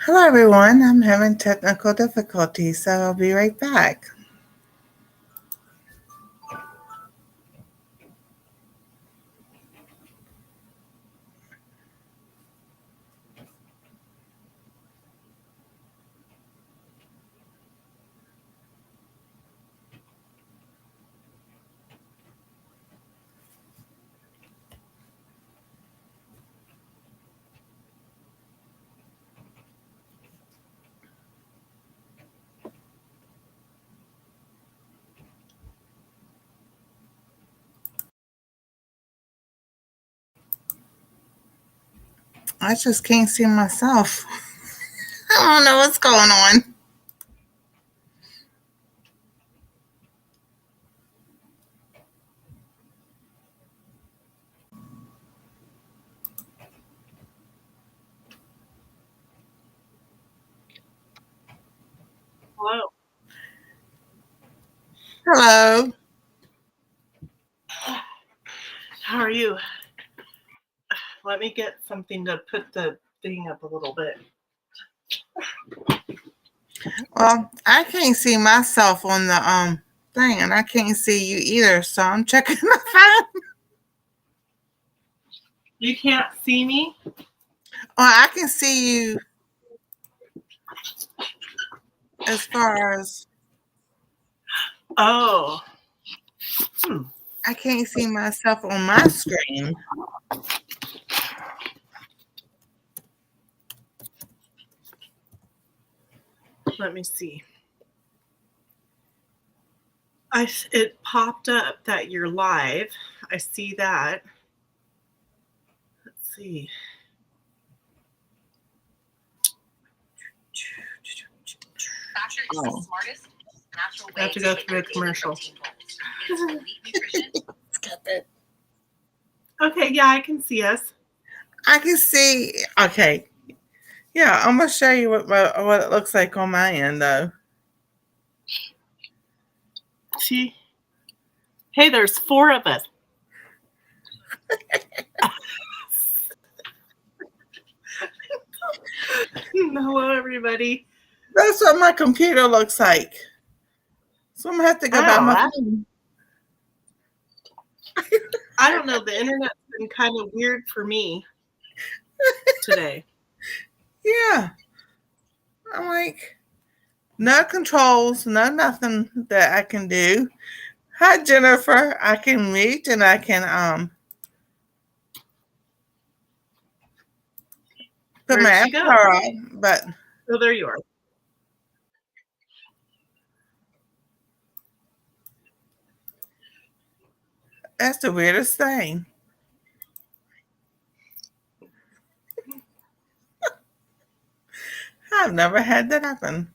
Hello, everyone. I'm having technical difficulties, so I'll be right back. I just can't see myself. I don't know what's going on. Hello. Hello. How are you? Let me get something to put the thing up a little bit. Well, I can't see myself on the thing, and I can't see you either, so I'm checking my phone. You can't see me? Well, I can see you as far as Oh. I can't see myself on my screen. Let me see. It popped up that you're live. I see that. Let's see. Oh. I have to go through a commercial. Skip it. Okay, yeah, I can see us. I can see. Okay. Yeah, I'm gonna show you what it looks like on my end, though. See? Hey, there's 4 of us. Hello, everybody. That's what my computer looks like. So I'm gonna have to go by my phone. I don't know. The internet's been kind of weird for me today. Yeah. I'm like, no controls, no nothing that I can do. Hi, Jennifer. I can mute and I can put Where'd my she go? avatar on, but Oh, there you are. that's the weirdest thing. I've never had that happen.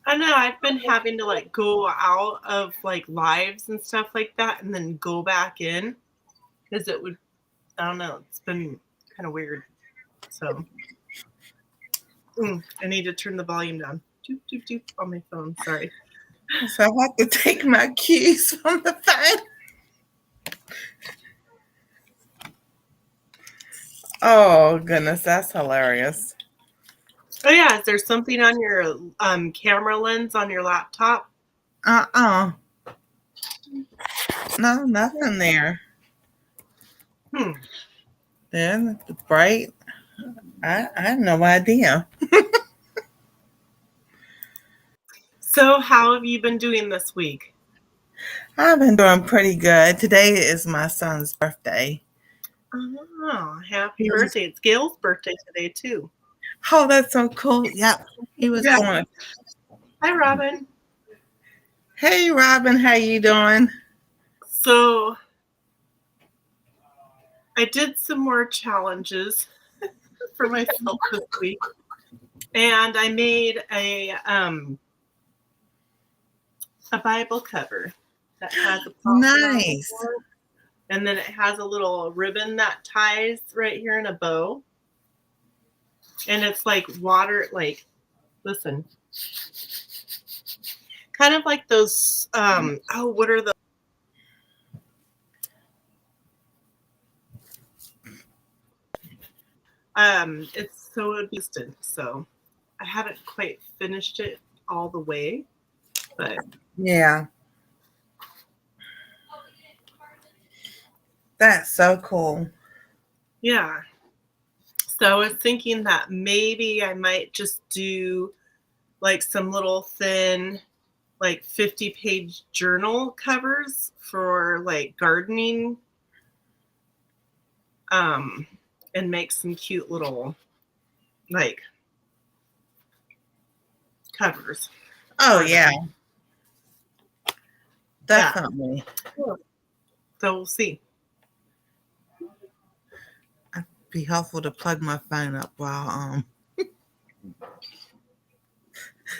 I know I've been having to like go out of like lives and stuff like that and then go back in because it would, I don't know, it's been kind of weird. So I need to turn the volume down. Doop, doop, doop on my phone. Sorry. So I have to take my keys from the phone. Oh goodness, that's hilarious. Oh yeah, is there something on your camera lens on your laptop? No, nothing there. Then it's bright. I have no idea. So how have you been doing this week? I've been doing pretty good. Today is my son's birthday. Oh, happy birthday. It's Gail's birthday today too. Oh, that's so cool. Yep. He was born. Hi, Robin. Hey, Robin. How you doing? So I did some more challenges for myself this week. And I made a Bible cover that has a nice. And then it has a little ribbon that ties right here in a bow. And it's like water, like, listen. Kind of like those, what are the It's so distant, so I haven't quite finished it all the way, but Yeah. That's so cool. yeah. So I was thinking that maybe I might just do like some little thin, like 50-page journal covers for like gardening, and make some cute little like covers. Oh, yeah. Definitely. Yeah. So we'll see. It'd be helpful to plug my phone up while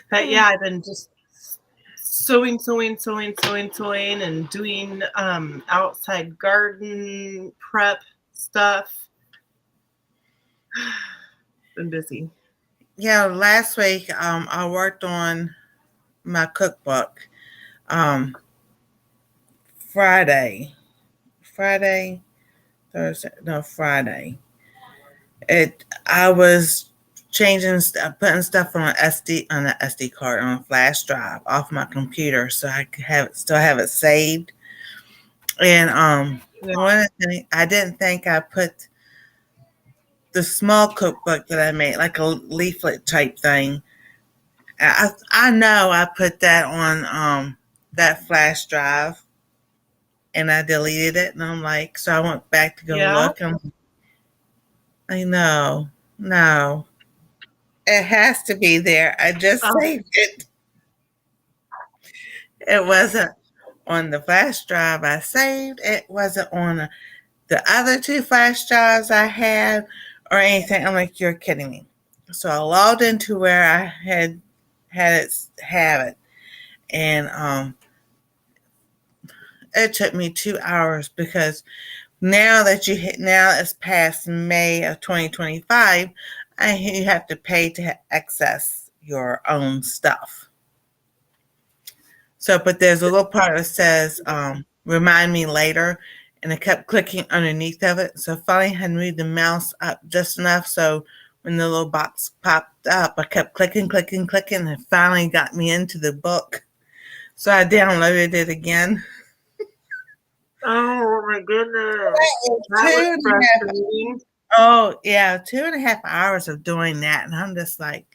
But yeah, I've been just sewing and doing outside garden prep stuff. Been busy. Yeah, last week I worked on my cookbook. Friday, Thursday, no, Friday. I was changing stuff, putting stuff on an SD card on a flash drive off my computer, so I could still have it saved. And one of the things I didn't think I put the small cookbook that I made, like a leaflet type thing. I know I put that on that flash drive, and I deleted it, and I'm like, so I went back to go look, and I know, no, it has to be there. I just saved it. It wasn't on the flash drive I saved. It wasn't on the other two flash drives I had or anything. I'm like, you're kidding me. So I logged into where I had have it, and it took me 2 hours because now it's past May of 2025, you have to pay to access your own stuff. So, but there's a little part that says, remind me later. And I kept clicking underneath of it. So finally I had moved the mouse up just enough. So when the little box popped up, I kept clicking, and it finally got me into the book. So I downloaded it again. Oh my goodness. That was frustrating. Oh, yeah, 2.5 hours of doing that. And I'm just like,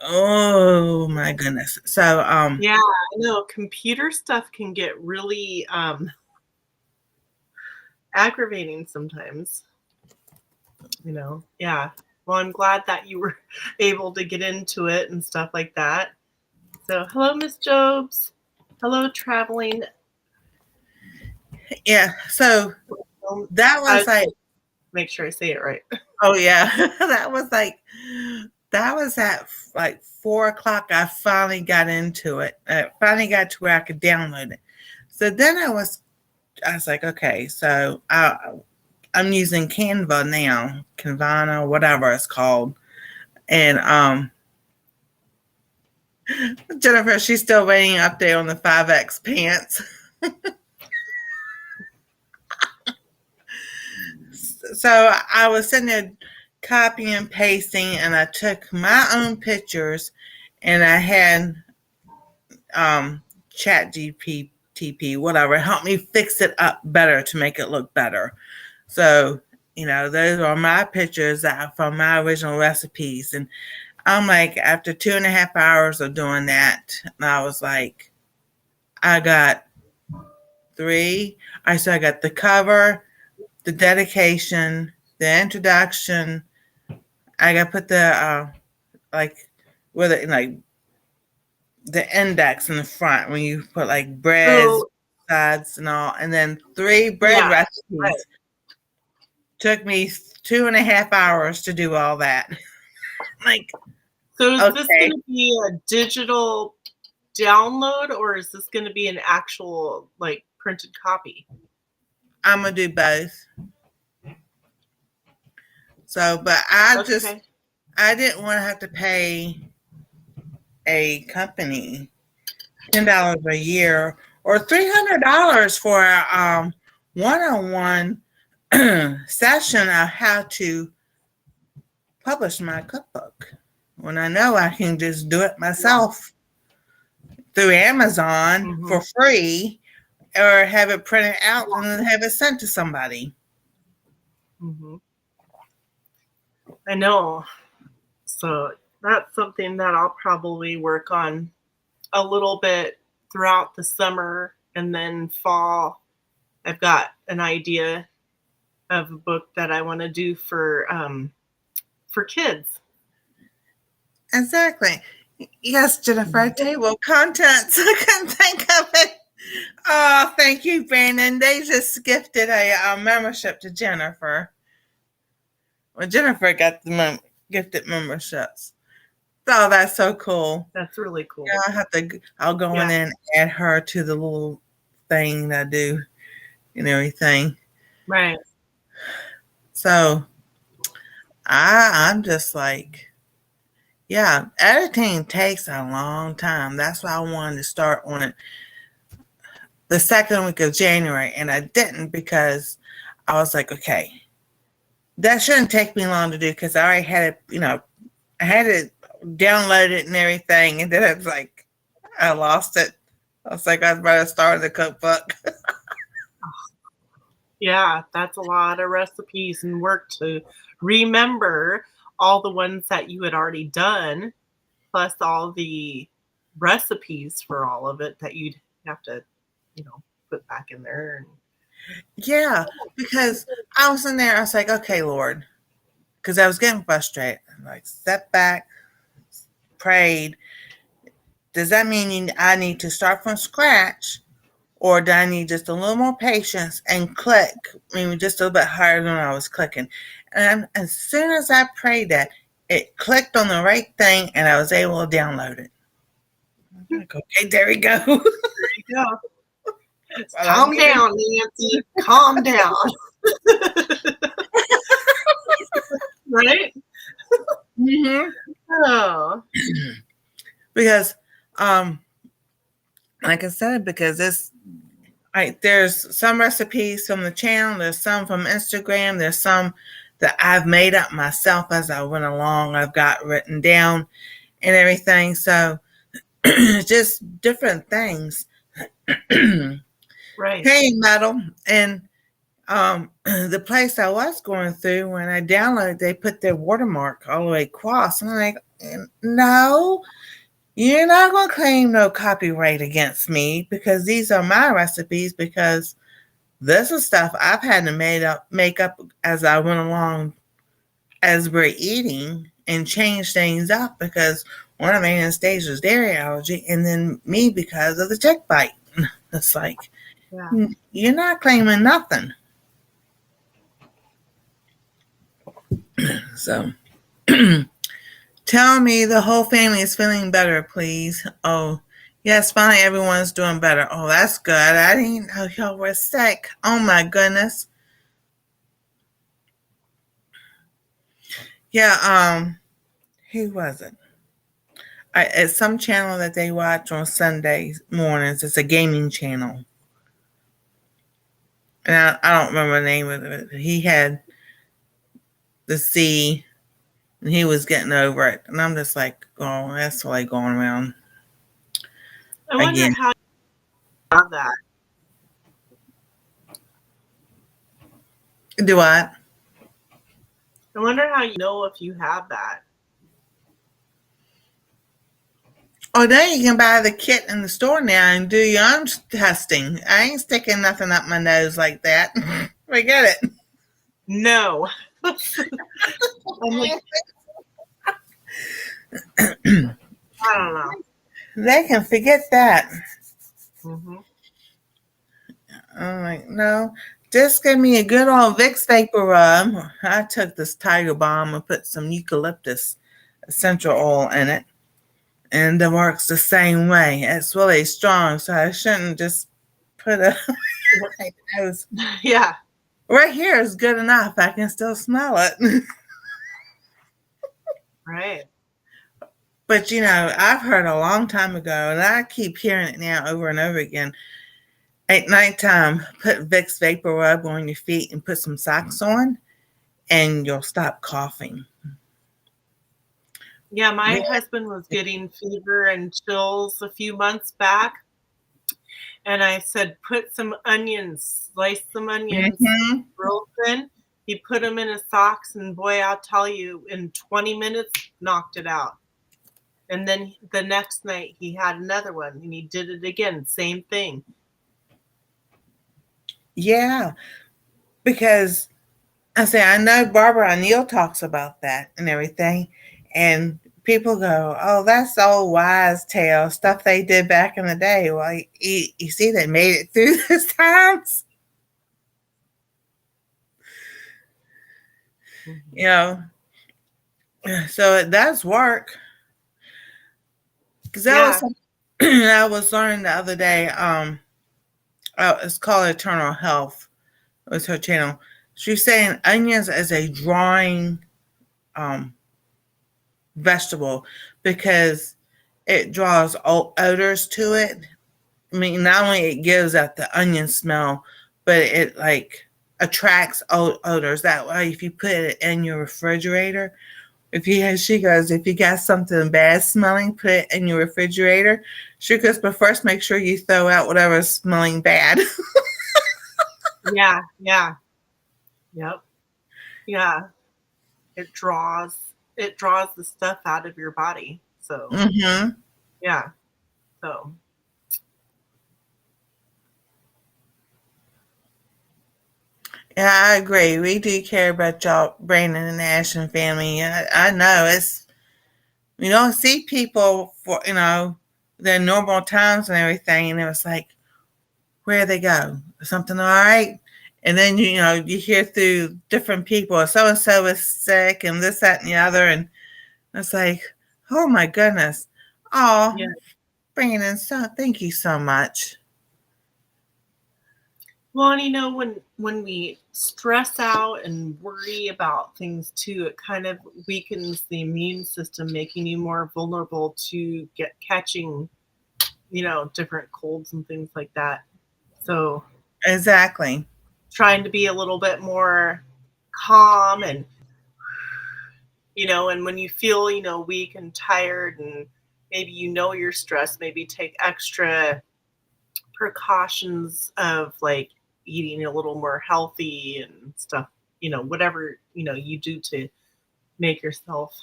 oh my goodness. So yeah, I know computer stuff can get really aggravating sometimes. You know, yeah. Well, I'm glad that you were able to get into it and stuff like that. So, hello, Miss Jobs. Hello, traveling. Yeah. So that was like, make sure I say it right. Oh yeah, that was at like 4:00. I finally got into it. I finally got to where I could download it. So then I was like, okay, so I'm using Canva now, Canvana, whatever it's called, and Jennifer, she's still waiting up there on the 5X pants. So I was sitting there copying and pasting, and I took my own pictures, and I had Chat GPT, whatever, help me fix it up better to make it look better. So, those are my pictures from my original recipes. And I'm like, after 2.5 hours of doing that, I was like, I got I got the cover, the dedication, the introduction. I got to put the the index in the front when you put like breads, sides, and all, and then 3 bread recipes. Right. Took me 2.5 hours to do all that. So is this going to be a digital download, or is this going to be an actual like printed copy? I'm gonna do both. So, but I didn't want to have to pay a company $10 a year or $300 for a one-on-one session of how to publish my cookbook when I know I can just do it myself through Amazon for free, or have it printed out and then have it sent to somebody. I know. So that's something that I'll probably work on a little bit throughout the summer, and then fall. I've got an idea of a book that I want to do for kids. Exactly. Yes, Jennifer, table contents. I couldn't think of it. Oh, thank you, Brandon. They just gifted a membership to Jennifer. Well, Jennifer got the gifted memberships. Oh, that's so cool. That's really cool. Yeah, I'll go in and add her to the little thing that I do and everything. Right. So I'm just like, yeah, editing takes a long time. That's why I wanted to start on it the second week of January, and I didn't because I was like, okay, that shouldn't take me long to do because I already had it, I had it downloaded and everything, and then I was like, I lost it. I was like, I'd better start the cookbook. Yeah, that's a lot of recipes and work to remember all the ones that you had already done, plus all the recipes for all of it that you'd have to, put back in there. Yeah, because I was in there, I was like, okay, Lord, because I was getting frustrated. I'm like, step back, prayed. Does that mean I need to start from scratch, or do I need just a little more patience and click, maybe just a little bit harder than I was clicking? And as soon as I prayed that, it clicked on the right thing, and I was able to download it. I'm like, okay, there we go. There you go. Calm down, Nancy. Calm down. Right? Mm-hmm. Oh. Because, like I said, because there's some recipes from the channel, there's some from Instagram, there's some that I've made up myself as I went along. I've got written down and everything. So just different things. Right. Hey, metal. And the place I was going through, when I downloaded, they put their watermark all the way across. And I'm like, no, you're not going to claim no copyright against me because these are my recipes, because this is stuff I've had to make up as I went along as we're eating, and change things up because one of Anastasia's dairy allergy, and then me because of the tick bite. It's like, you're not claiming nothing. So tell me the whole family is feeling better, please. Oh, yes, finally everyone's doing better. Oh, that's good. I didn't know y'all were sick. Oh my goodness. Yeah, who was it? It's some channel that they watch on Sunday mornings. It's a gaming channel. And I don't remember the name of it. He had the C, and he was getting over it. And I'm just like, oh, that's like going around. I wonder again. how you have that. Do what? I wonder how you know if you have that. Oh, now you can buy the kit in the store now and do your own testing. I ain't sticking nothing up my nose like that. Forget it. No. I'm like, I don't know. They can forget that. Mm-hmm. I'm like, no, just give me a good old Vicks Vapor Rub. I took this Tiger Balm and put some eucalyptus essential oil in it, and it works the same way. It's really strong, so I shouldn't just put a my nose. Yeah. Right here is good enough. I can still smell it. Right. But, I've heard a long time ago, and I keep hearing it now over and over again. At nighttime, put Vicks Vapor Rub on your feet and put some socks on, and you'll stop coughing. Yeah, my husband was getting fever and chills a few months back, and I said, "Put some onions, slice some onions Mm-hmm. real thin." He put them in his socks, and boy, I'll tell you, in 20 minutes, knocked it out. And then the next night, he had another one, and he did it again, same thing. Yeah, because I know Barbara O'Neill talks about that and everything, and people go, "Oh, that's old wise tale stuff they did back in the day." Well, you see, they made it through those times, Mhm. you know. So it does work. Because that was Yeah, something I was learning the other day. It's called Eternal Health. It was her channel. She's saying onions as a drawing um, vegetable because it draws odors to it. I mean, not only it gives out the onion smell, but it like attracts odors. That way, if you put it in your refrigerator, she goes, if you got something bad smelling, put it in your refrigerator. She goes, but first make sure you throw out whatever's smelling bad. yeah, yeah, yep, yeah. It draws the stuff out of your body. So Mm-hmm. yeah, so Yeah, I agree. We do care about y'all, Brandon and Ash and family. I know it's you don't see people for their normal times and everything, and it was like, where they go? Something all right? And then you hear through different people, so and so is sick, and this, that, and the other, and it's like, oh my goodness, oh yeah. Brandon, so thank you so much. Well, and when we stress out and worry about things too, it kind of weakens the immune system, making you more vulnerable to get catching, different colds and things like that. So Exactly. trying to be a little bit more calm and and when you feel, weak and tired and maybe you're stressed, maybe take extra precautions of like eating a little more healthy and stuff, whatever, you do to make yourself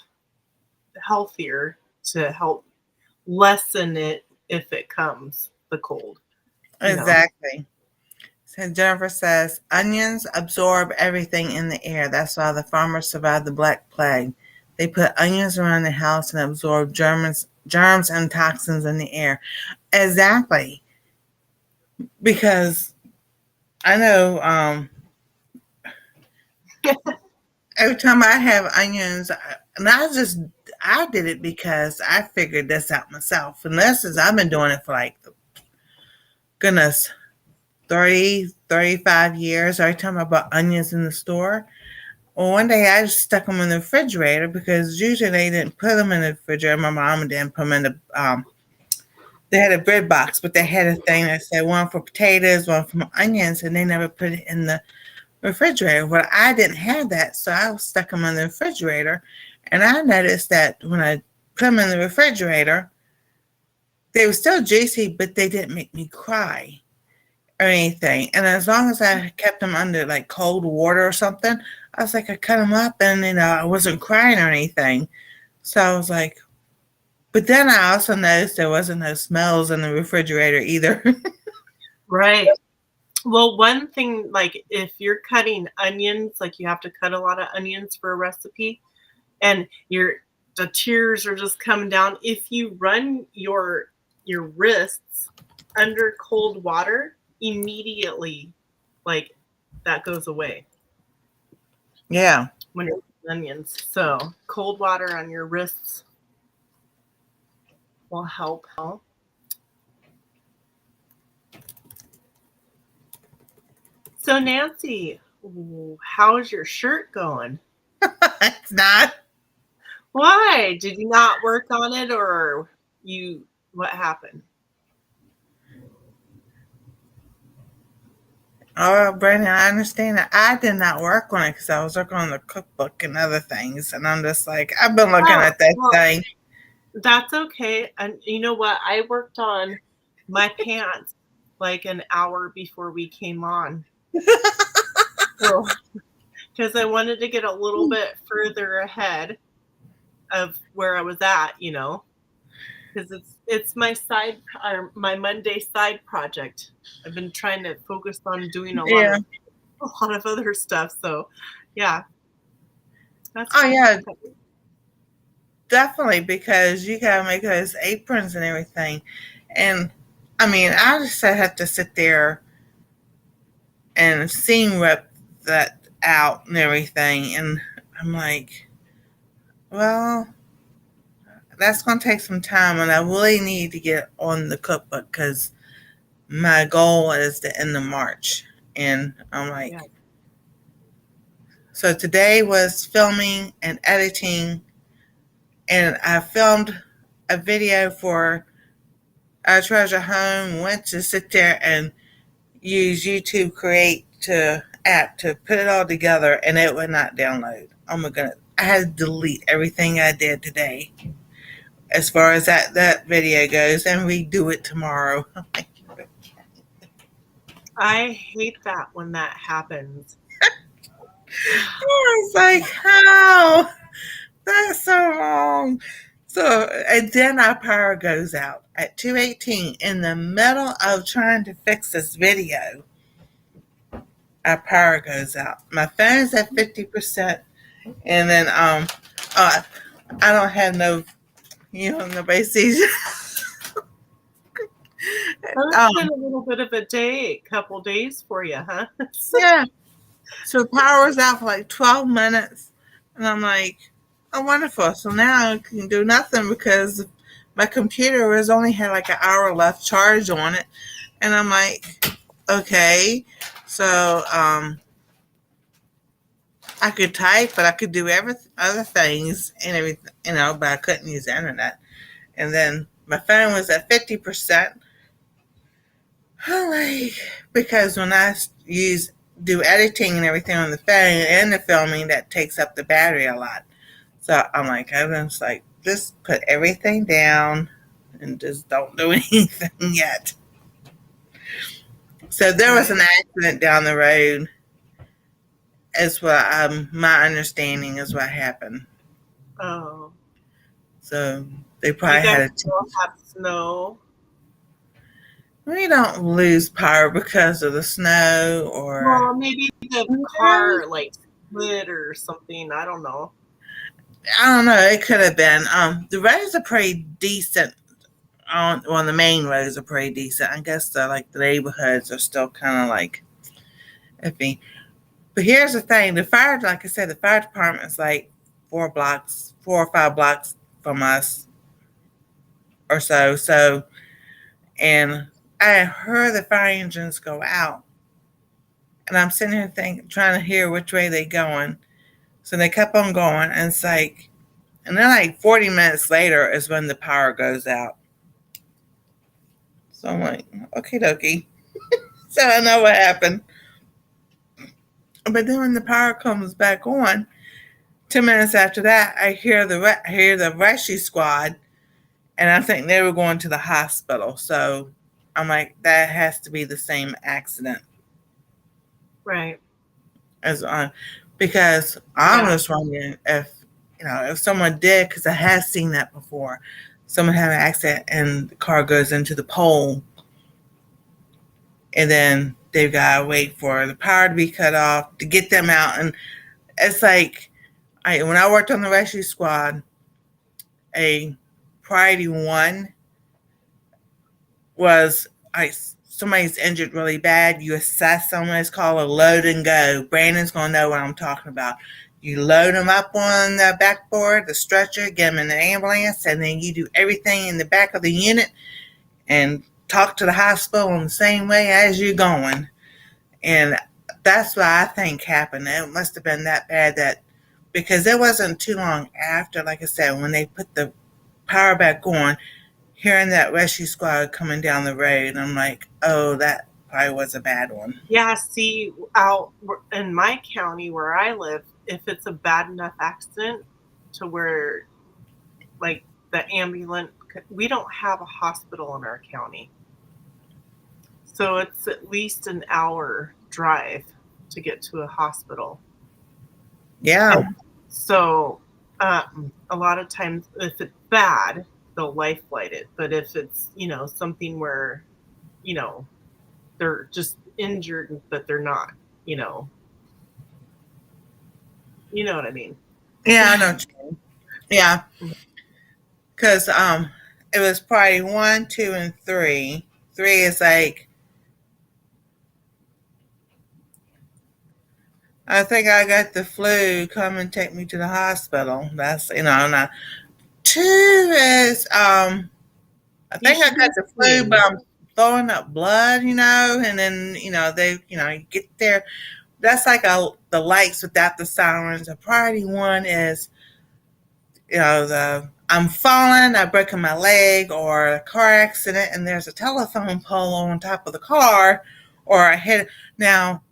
healthier to help lessen it if it comes, the cold, you know. Exactly. So Jennifer says onions absorb everything in the air. That's why the farmers survived the Black Plague. They put onions around the house and absorb germs and toxins in the air. Exactly. Because I know every time I have onions, and I did it because I figured this out myself. And this is, I've been doing it for like, goodness, 30, 35 years. Every time I bought onions in the store, well, one day I just stuck them in the refrigerator because usually they didn't put them in the refrigerator. My mom didn't put them in they had a bread box, but they had a thing that said one for potatoes, one for onions, and they never put it in the refrigerator. Well, I didn't have that, so I stuck them in the refrigerator. And I noticed that when I put them in the refrigerator, they were still juicy, but they didn't make me cry or anything. And as long as I kept them under like cold water or something, I was like, I cut them up and I wasn't crying or anything. So I was like, but then I also noticed there wasn't no smells in the refrigerator either. Right. Well, one thing, like if you're cutting onions, like you have to cut a lot of onions for a recipe, and the tears are just coming down. If you run your wrists under cold water, immediately, like that goes away Yeah, when you're cutting onions. So cold water on your wrists will help. So Nancy, how's your shirt going? it's not. Why? Did you not work on it, or what happened? Oh, Brandon, I understand that. I did not work on it because I was working on the cookbook and other things. And I'm just like, I've been looking Oh, at that well, thing. that's okay. And you know what? I worked on my pants like an hour before we came on. So, because I wanted to get a little bit further ahead of where I was at, because it's my side or my Monday side project. I've been trying to focus on doing a lot Yeah. of other stuff. So, yeah, that's Oh, yeah, okay. definitely. Because you got to make those aprons and everything. And I mean, I just have to sit there and seam rip that out and everything. And I'm like, well, that's going to take some time. And I really need to get on the cookbook because my goal is the end of March. And I'm Yeah. like, so today was filming and editing, and I filmed a video for our treasure home. Went to sit there and use YouTube Create to app to put it all together, and it would not download. Oh my goodness! I had to delete everything I did today, as far as that video goes, and redo it tomorrow. I hate that when that happens. It's like, how? That's so wrong. So, and then our power goes out at 2:18 in the middle of trying to fix this video. Our power goes out. My phone's at 50%, and then uh, I don't have no, nobody sees. Well, it's been um, a little bit of a couple days for you, huh? yeah. So the power was out for like 12 minutes, and I'm like, oh, wonderful. So now I can do nothing because my computer was only had like an hour left charge on it. And I'm like, okay. So I could type, but I could do other things and everything, but I couldn't use the internet. And then my phone was at 50%. I'm like, because when I do editing and everything on the phone and the filming, that takes up the battery a lot. So I was like, just put everything down and just don't do anything yet. So there was Right. an accident down the road. Is what my understanding is what happened. Oh, So they you probably guys had a. still have snow? We don't lose power because of the snow or. Well, maybe the No, car like split or something. I don't know. I don't know. It could have been. The roads are pretty decent. The main roads are pretty decent. I guess the neighborhoods are still kind of like iffy. But here's the thing: the fire, like I said, the fire department is like 4 or 5 blocks from us or so. So, and I heard the fire engines go out, and I'm sitting here trying to hear which way they going. So they kept on going, and it's like, and then like 40 minutes later is when the power goes out. So I'm like, okay, dokie. So I know what happened. But then when the power comes back on, 2 minutes after that, I hear the rescue squad, and I think they were going to the hospital. So I'm like, that has to be the same accident Right. as because I'm Yeah. just wondering if someone did, because I have seen that before. Someone had an accident and the car goes into the pole, and then they've got to wait for the power to be cut off to get them out. And it's like, when I worked on the rescue squad, a priority one was somebody's injured really bad. You assess someone. It's called a load and go. Brandon's gonna know what I'm talking about. You load them up on the backboard, the stretcher, get them in the ambulance, and then you do everything in the back of the unit and talk to the hospital in the same way as you're going. And that's what I think happened. It must have been that bad because it wasn't too long after, like I said, when they put the power back on, hearing that rescue squad coming down the road, I'm like, oh, that probably was a bad one. Yeah, see, out in my county where I live, if it's a bad enough accident to where, like, the ambulance, we don't have a hospital in our county. So it's at least an hour drive to get to a hospital. Yeah. And so a lot of times, if it's bad, they'll life flight it. But if it's, something where, they're just injured, but they're not, you know what I mean. Yeah, I know what you mean. Yeah. Because it was probably 1, 2, and 3. 3 is like, I think I got the flu. Come and take me to the hospital. That's not. 2 is I think I got the flu, but I'm throwing up blood, and then they you get there. That's like the lights without the sirens. A priority 1 is I'm falling, I broken my leg, or a car accident, and there's a telephone pole on top of the car, or I hit. Now,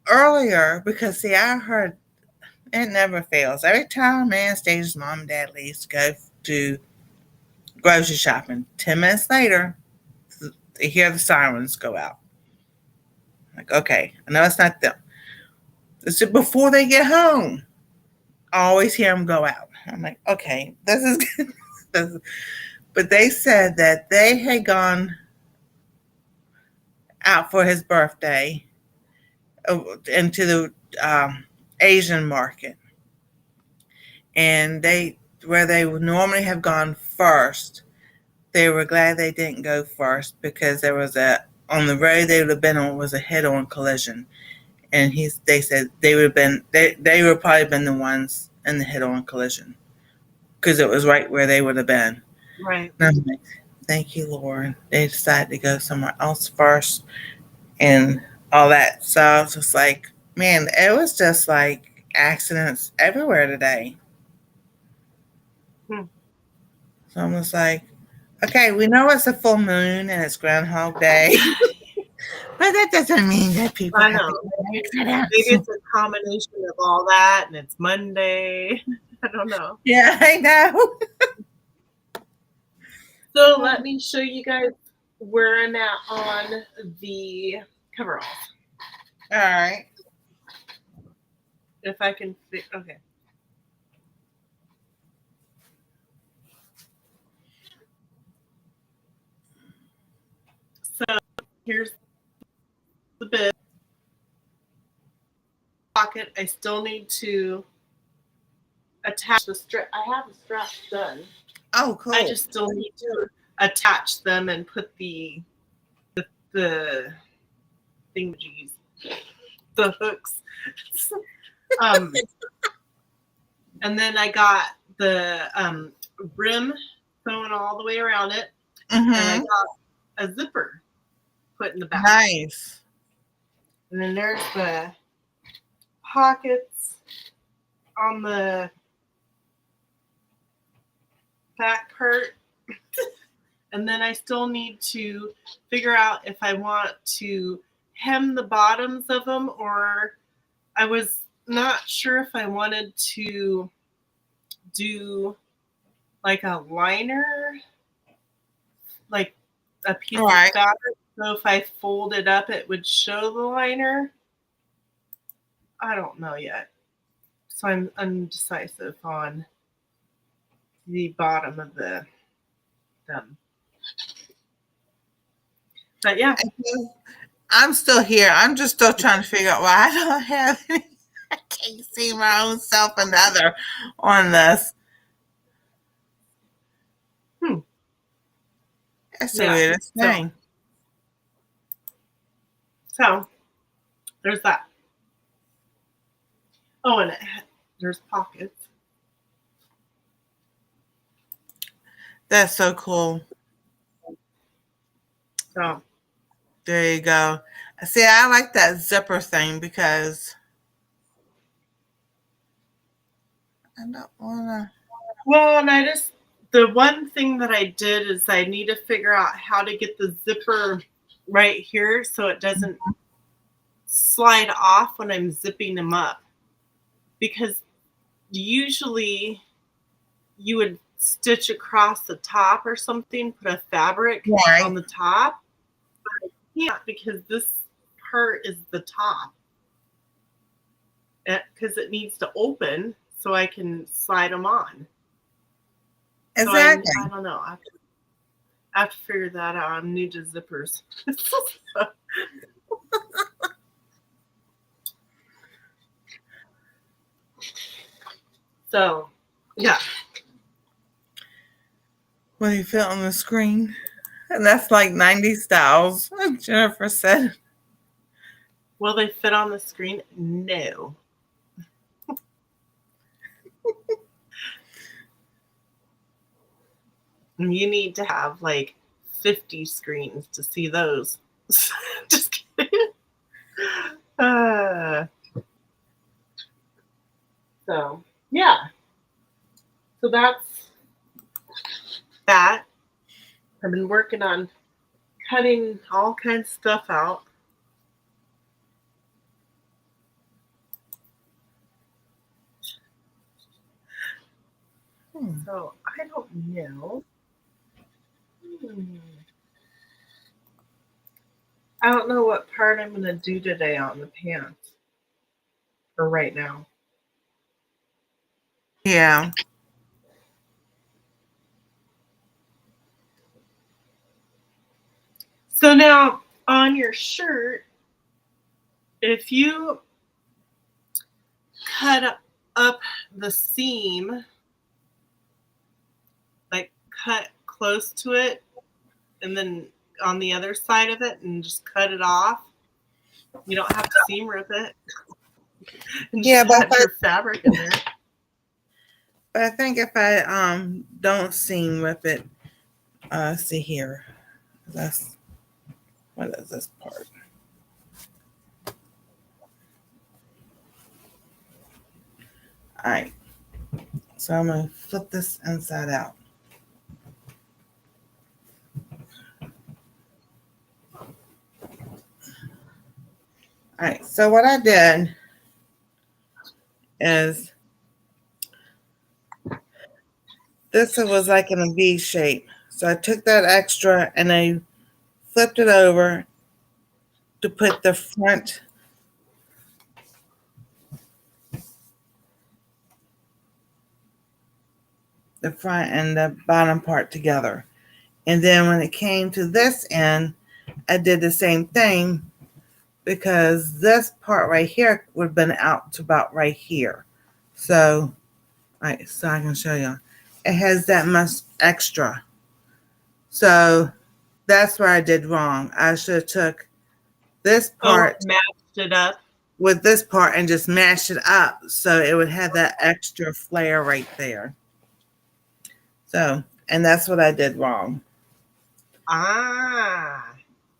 earlier, because see, I heard it never fails. Every time Anastasia's mom and dad leaves to go to grocery shopping, 10 minutes later, they hear the sirens go out. Like, okay, I know it's not them. It's just before they get home. I always hear them go out. I'm like, okay, this is good. But they said that they had gone out for his birthday into the Asian market, and where they would normally have gone first, they were glad they didn't go first because there was on the road they would have been on was a head-on collision, and they said they would have been they would probably been the ones in the head-on collision because it was right where they would have been. Right. And I'm like, thank you, Lord. They decided to go somewhere else first and all that. So I was just like, man, it was just like accidents everywhere today. So I'm just like, okay, we know it's a full moon and it's Groundhog Day. But that doesn't mean that people I have know. accidents. Maybe it's a combination of all that, and it's Monday. I don't know. Yeah, I know. So let me show you guys where I'm at on the coveralls. All right. If I can okay. So here's the bib pocket. I still need to attach the strap. I have the straps done. Oh, cool. I just still need to attach them and put the thingies, the hooks. And then I got the rim sewn all the way around it, and I got a zipper put in the back. Nice. And then there's the pockets on the back part. And then I still need to figure out if I want to hem the bottoms of them, or I was not sure if I wanted to do like a liner, like a piece of fabric. So if I fold it up, it would show the liner. I don't know yet. So I'm undecisive on the bottom of them. But yeah. I'm still here. I'm just still trying to figure out why I don't have any. I can't see my own self and the other on this. That's the weirdest thing. So there's that. Oh, and there's pockets. That's so cool. So there you go. See, I like that zipper thing because I don't want to. Well, and the one thing that I did is I need to figure out how to get the zipper right here so it doesn't slide off when I'm zipping them up. Because usually you would stitch across the top or something, put a fabric Right. on the top. But I can't because this part is the top. Because it needs to open so I can slide them on. Exactly. So I don't know. I have to figure that out. I'm new to zippers. So, yeah. What do you feel on the screen? And that's like 90 styles, Jennifer said. Will they fit on the screen? No. You need to have like 50 screens to see those. Just kidding. So, yeah. So that's that. I've been working on cutting all kinds of stuff out. So I don't know. I don't know what part I'm going to do today on the pants for right now. Yeah. So now on your shirt, if you cut up the seam, like cut close to it, and then on the other side of it and just cut it off, you don't have to seam rip it. And Yeah, just but add your fabric in there. But I think if I don't seam rip it, see here. What is this part? All right. So I'm going to flip this inside out. All right. So what I did is this was like in a V shape. So I took that extra and I flipped it over to put the front and the bottom part together. And then when it came to this end, I did the same thing because this part right here would have been out to about right here. So, all right, so I can show you. It has that much extra. So that's where I did wrong. I should have took this part matched it up with this part and just mashed it up so it would have that extra flare right there. So, and that's what I did wrong.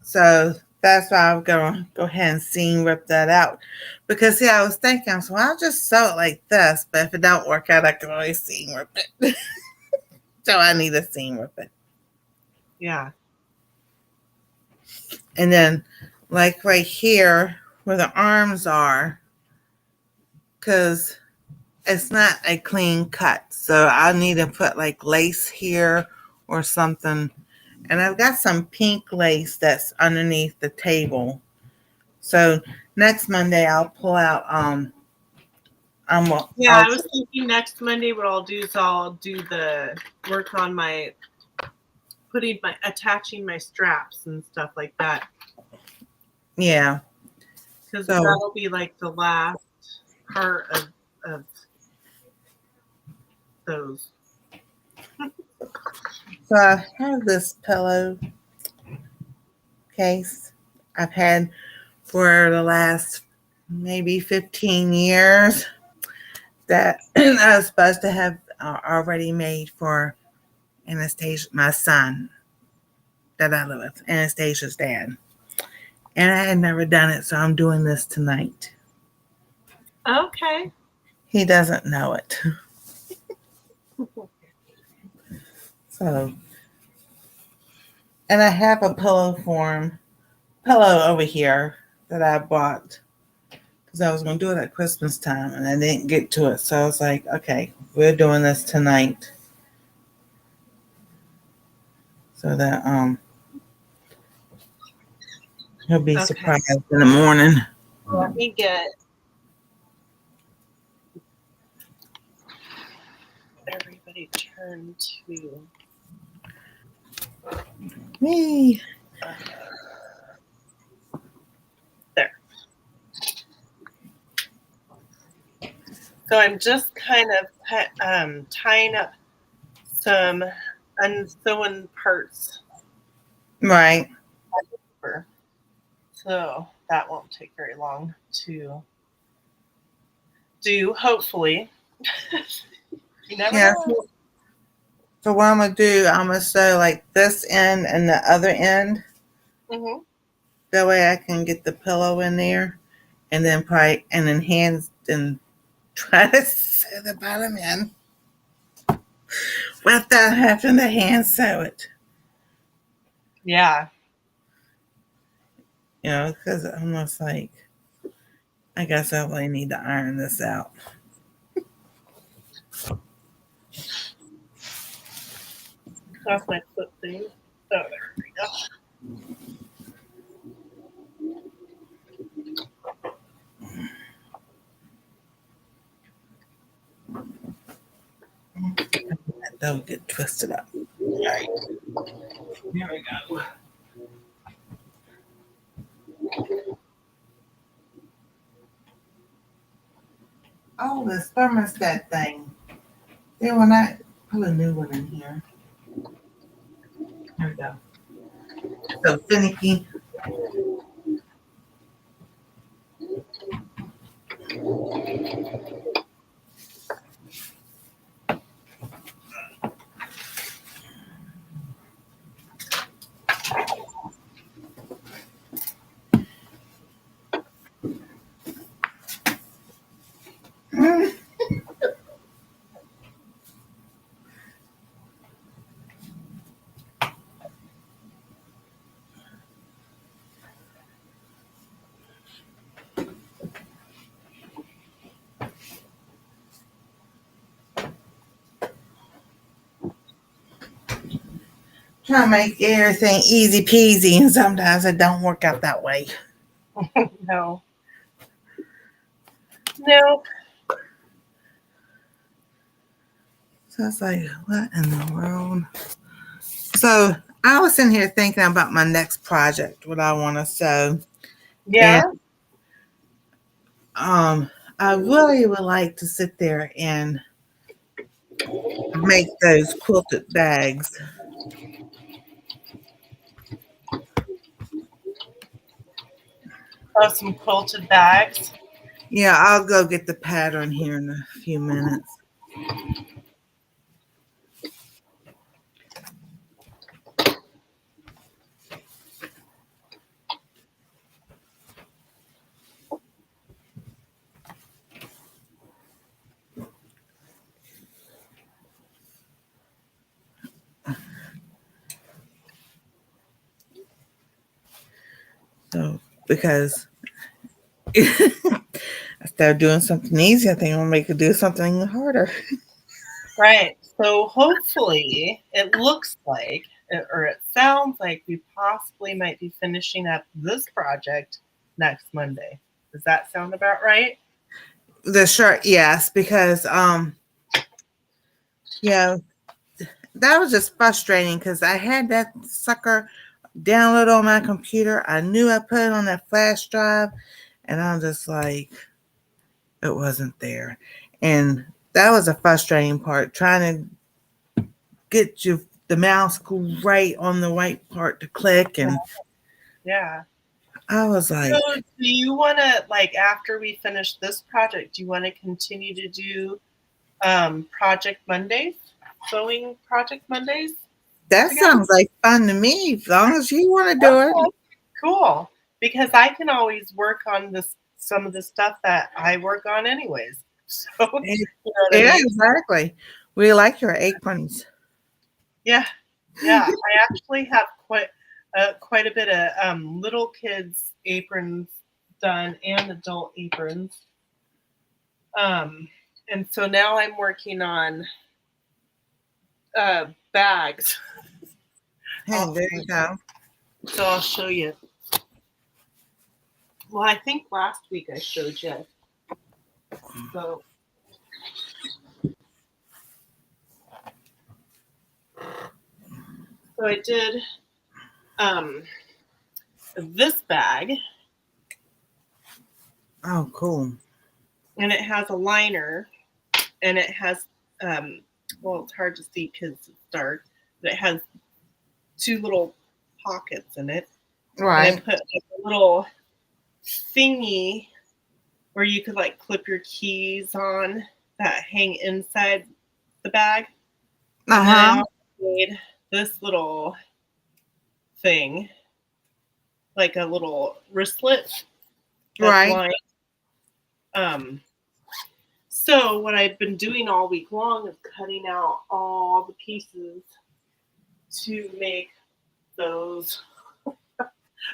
So that's why I'm going to go ahead and seam rip that out. Because, see, I was thinking, so I'll just sew it like this. But if it don't work out, I can always seam rip it. So I need to seam rip it. Yeah. And then, like right here where the arms are, because it's not a clean cut. So I need to put like lace here or something. And I've got some pink lace that's underneath the table. So next Monday I'll pull out I was thinking next Monday what I'll do is I'll do the work on my attaching my straps and stuff like that. Yeah. Because that'll be like the last part of those. So I have this pillow case I've had for the last maybe 15 years that I was supposed to have already made for Anastasia, my son that I live with, Anastasia's dad. And I had never done it, so I'm doing this tonight. Okay. He doesn't know it. So, and I have a pillow for him pillow over here that I bought because I was going to do it at Christmas time and I didn't get to it. So I was like, okay, we're doing this tonight so that he'll be Okay. surprised in the morning. Let me get everybody turned to. Hey. There. So I'm just kind of tying up some unsewn parts. Right. So that won't take very long to do, hopefully. You never know. So what I'm going to do, I'm going to sew like this end and the other end. Mm-hmm. That way I can get the pillow in there and then hands and try to sew the bottom in without having to hand sew it. Yeah. You know, because I'm almost like, I guess I really need to iron this out. That's my foot thing. Oh, there we go. That'll get twisted up. All right. Here we go. Oh, this thermostat thing. They will not put a new one in here. Here we go. So finicky. Try to make everything easy peasy, and sometimes it don't work out that way. No. No. So it's like, what in the world? So I was sitting here thinking about my next project, what I want to sew. Yeah. And I really would like to sit there and make those quilted bags. Oh, some quilted bags. Yeah, I'll go get the pattern here in a few minutes. So, because instead of doing something easy, I think I'm going to make it do something harder. Right. So hopefully it looks like, or it sounds like we possibly might be finishing up this project next Monday. Does that sound about right? The shirt, yes, because yeah, that was just frustrating because I had that sucker download on my computer. I knew I put it on that flash drive, and I'm just like, it wasn't there. And that was a frustrating part, trying to get the mouse right on the right part to click. And Yeah. I was like, So do you want to, like, after we finish this project, do you want to continue to do Project Mondays? Sewing Project Mondays? that sounds like fun to me, as long as you want to do it. Cool. Because I can always work on some of the stuff that I work on anyways. So, you know what I Yeah, mean? exactly. We like your aprons. Yeah. Yeah. I actually have quite quite a bit of little kids aprons done and adult aprons. And so now I'm working on bags. Hey, there you go. So I'll show you. Well, I think last week I showed you. So I did this bag. Oh, cool. And it has a liner, and it has, well, it's hard to see because it's dark, but it has 2 little pockets in it. Right. And I put like a little thingy where you could like clip your keys on that hang inside the bag. And then I also made this little thing, like a little wristlet. Right. So what I've been doing all week long is cutting out all the pieces to make those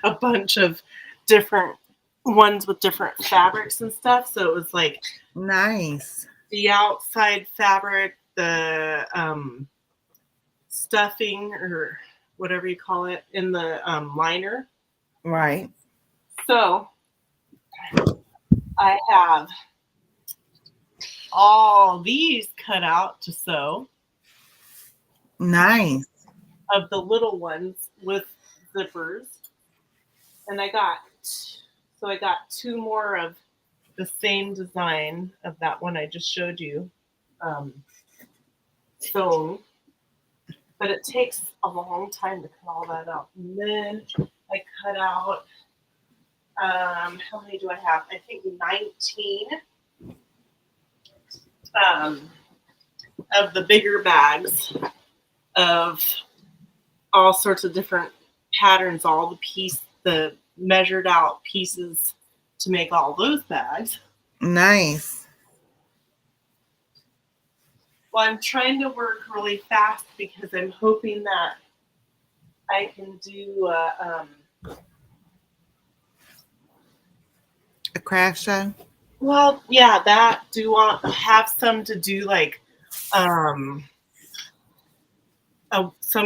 a bunch of different ones with different fabrics and stuff. So it was like nice. The outside fabric, the stuffing or whatever you call it in the liner. Right. So I have all these cut out to sew. Nice. Of the little ones with zippers. And I got 2 more of the same design of that one I just showed you, sewn. But it takes a long time to cut all that out. And then I cut out, how many do I have? I think 19 of the bigger bags of all sorts of different patterns, all the measured out pieces to make all those bags. Nice. Well, I'm trying to work really fast because I'm hoping that I can do a craft show. Well, yeah, that do want have some to do like some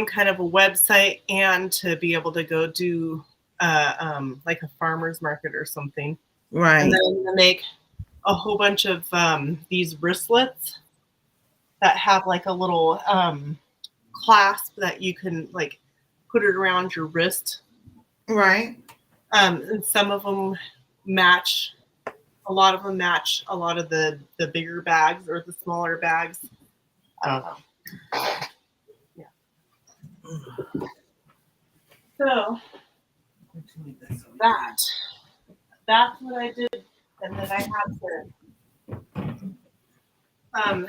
kind of a website and to be able to go do like a farmer's market or something. Right. And then to make a whole bunch of these wristlets that have like a little clasp that you can like put it around your wrist. Right. And some of them match. A lot of them match a lot of the bigger bags or the smaller bags. I don't know. Yeah. So that's what I did, and then I had to.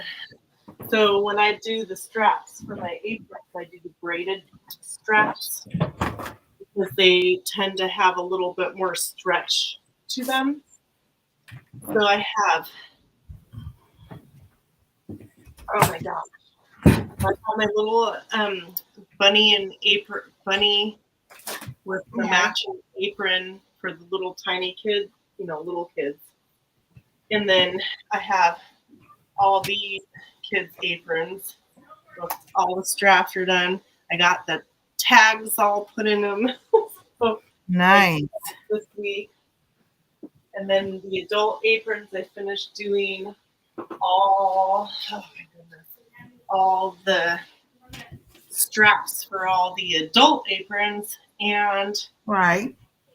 So when I do the straps for my aprons, I do the braided straps because they tend to have a little bit more stretch to them. So I have, oh my gosh, I have my little bunny and apron, bunny with the matching apron for the little tiny kids, little kids. And then I have all these kids' aprons. All the straps are done. I got the tags all put in them. So nice. This week. And then the adult aprons, I finished doing all the straps for all the adult aprons, and right,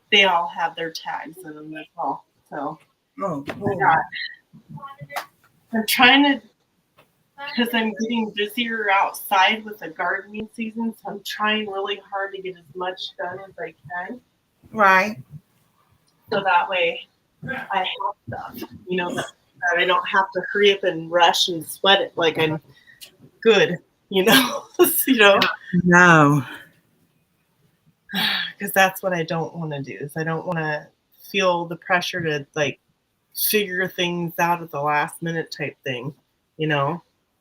they all have their tags in them as well. So cool. I'm trying to, because I'm getting busier outside with the gardening season, so I'm trying really hard to get as much done as I can. Right. So that way I have stuff, that I don't have to hurry up and rush and sweat it like I'm good, No. Because that's what I don't want to do, is I don't want to feel the pressure to like figure things out at the last minute type thing,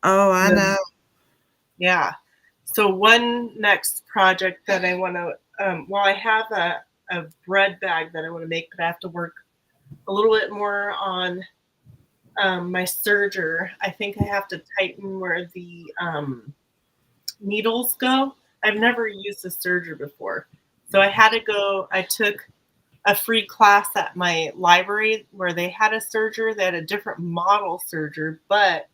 Oh, I know. Yeah. So one next project that I want to well, I have a bread bag that I want to make, but I have to work a little bit more on my serger. I think I have to tighten where the needles go. I've never used a serger before. So I took a free class at my library where they had a serger. They had a different model serger, but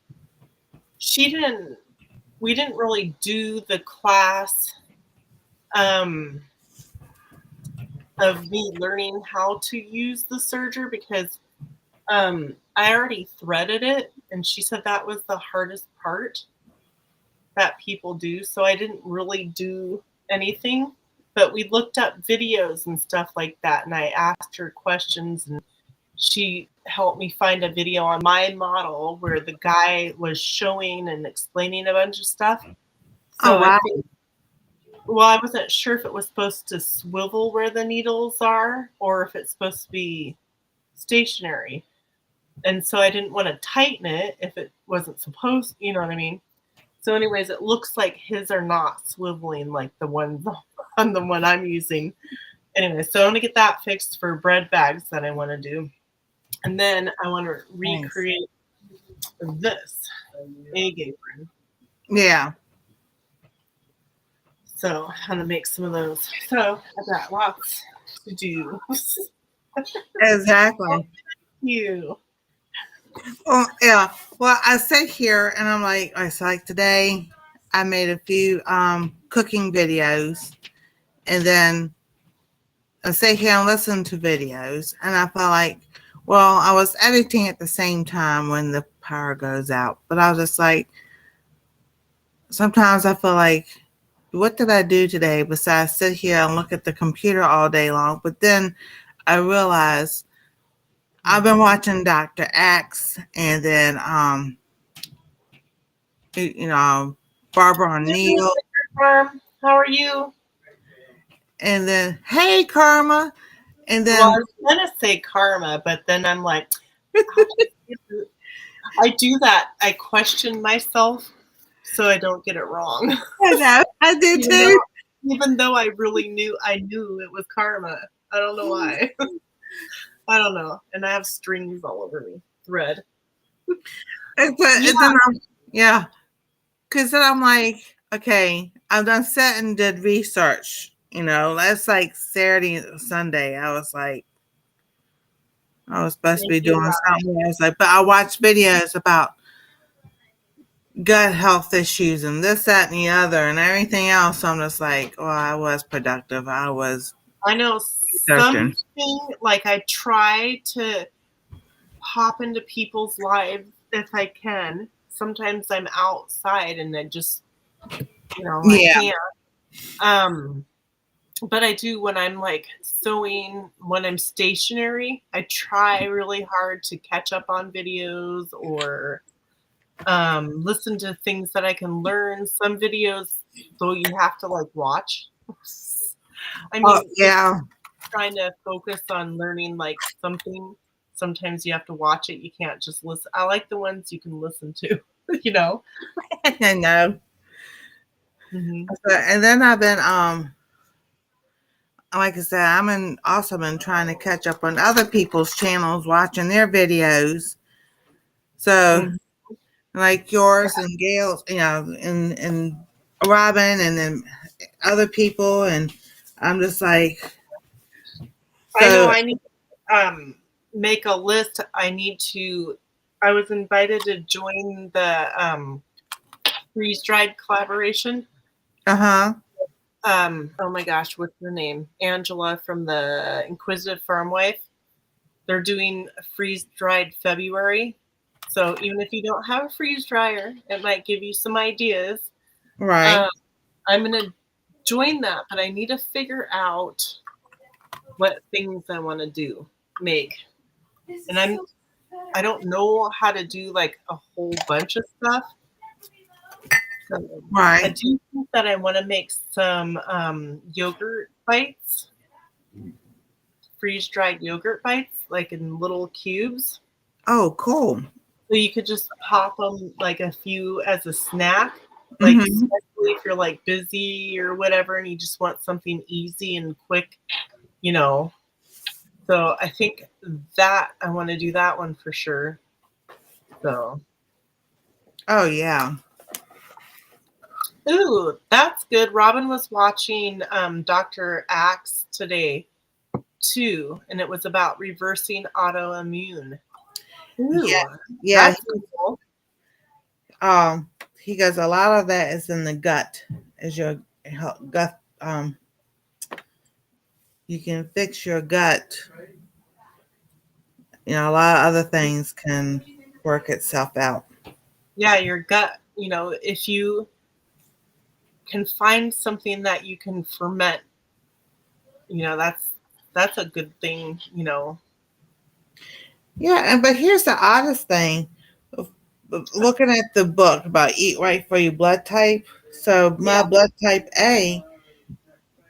we didn't really do the class of me learning how to use the serger because I already threaded it, and she said that was the hardest part that people do. So I didn't really do anything, but we looked up videos and stuff like that, and I asked her questions, and she helped me find a video on my model where the guy was showing and explaining a bunch of stuff. So Oh, wow. I wasn't sure if it was supposed to swivel where the needles are or if it's supposed to be stationary. And so I didn't want to tighten it if it wasn't supposed, you know what I mean? So anyways, it looks like his are not swiveling like the ones on the one I'm using. Anyway, so I'm going to get that fixed for bread bags that I want to do. And then I want to recreate this egg apron. Yeah. So I'm going to make some of those. So I've got lots to do. Exactly. You. Well, yeah. Well, I sit here and I'm like, it's like today I made a few cooking videos, and then I sit here and listen to videos, and I felt like, well, I was editing at the same time when the power goes out, but I was just like, sometimes I feel like, what did I do today besides sit here and look at the computer all day long? But then I realized I've been watching Dr. Axe, and then Barbara O'Neill, How are you? and then hey Karma, and then Well, I was gonna say karma, but then I'm like, I do that. I question myself so I don't get it wrong. I did too. Even though I knew it was karma. I don't know why. I don't know. And I have strings all over me. Thread. Yeah. Because then I'm like, okay, I've done sat and did research. That's like Saturday and Sunday. I was supposed to be doing something. I was like, but I watched videos about gut health issues and this, that, and the other, and everything else. So I'm just like, well, I was productive. I know researching. something, like I try to hop into people's lives if I can. Sometimes I'm outside and I just, I can't. But I do when I'm like sewing, when I'm stationary, I try really hard to catch up on videos or listen to things that I can learn. Some videos, though, you have to like watch. I mean, trying to focus on learning like something. Sometimes you have to watch it. You can't just listen. I like the ones you can listen to, I know. Mm-hmm. And then I've been, like I said, also been trying to catch up on other people's channels, watching their videos. So, like yours and Gail's, and Robin, and then other people, and I'm just like, I know I need to make a list. I was invited to join the freeze-dried collaboration. Uh-huh. Oh my gosh, what's her name? Angela from the Inquisitive Farm Wife. They're doing a freeze-dried February. So even if you don't have a freeze dryer, it might give you some ideas. Right. I'm going to join that, but I need to figure out what things I want to make. And I don't know how to do like a whole bunch of stuff. So Right. I do think that I want to make some yogurt bites, freeze-dried yogurt bites, like in little cubes. Oh, cool. So you could just pop them like a few as a snack. like Mhm. especially if you're like busy or whatever, and you just want something easy and quick, you know. So I think that I want to do that one for sure. So, Oh yeah. ooh, that's good. Robin was watching Dr. Axe today too, and it was about reversing autoimmune. Yeah. Ooh, Yeah. that's cool. He goes, a lot of that is in the gut. Is your gut you can fix your gut. You know, a lot of other things can work itself out. Yeah, your gut, you know, if you can find something that you can ferment, you know, that's a good thing, you know. Yeah, and but here's the oddest thing. Looking at the book about eat right for your blood type. So my Yeah, blood type A,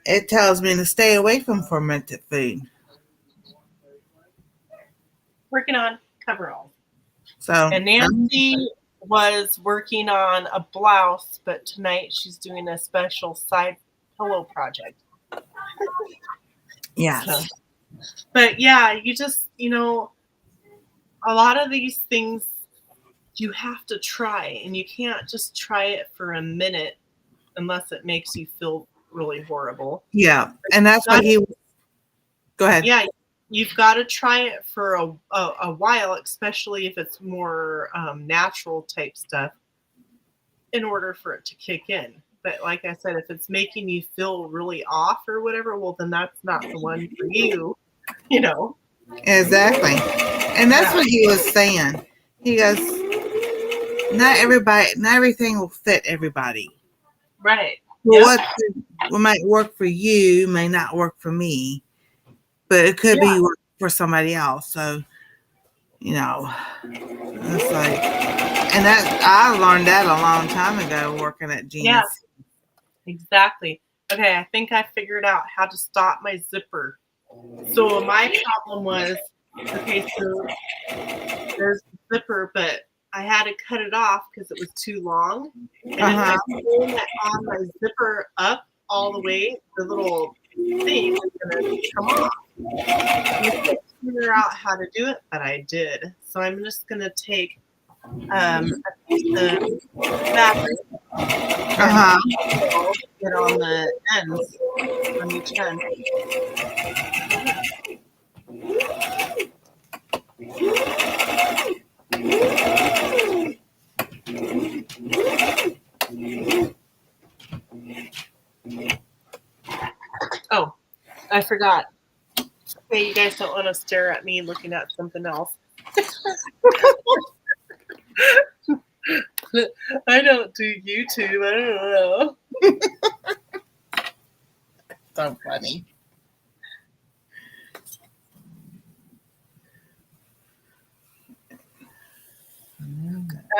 it tells me to stay away from fermented food. working on coveralls. So And Nancy was working on a blouse, but tonight she's doing a special side pillow project. So, yes. but yeah, you just, you know, a lot of these things you have to try, and you can't just try it for a minute unless it makes you feel really horrible. Yeah. And that's what Got he go ahead. Yeah, you've got to try it for a while, especially if it's more natural type stuff, in order for it to kick in. But like I said, if it's making you feel really off or whatever, well, then that's not the one for you, you know? Exactly. And that's Yeah, what he was saying. He goes, not everything will fit everybody. right. Well, Yep. what might work for you may not work for me, but it could Yeah, be work for somebody else. So, you know, it's like, and that I learned that a long time ago working at yeah, GNC. exactly. Okay, I think I figured out how to stop my zipper. So my problem was, okay, so there's the zipper, but I had to cut it off because it was too long. And if Uh I huh. pull that on my zipper up all the way, the little thing is gonna come off. And I couldn't figure out how to do it, but I did. So I'm just gonna take a piece of fabric Uh and huh. get on the ends on each end. Oh, I forgot. Hey, you guys don't want to stare at me looking at something else. I don't do YouTube. I don't know. So funny.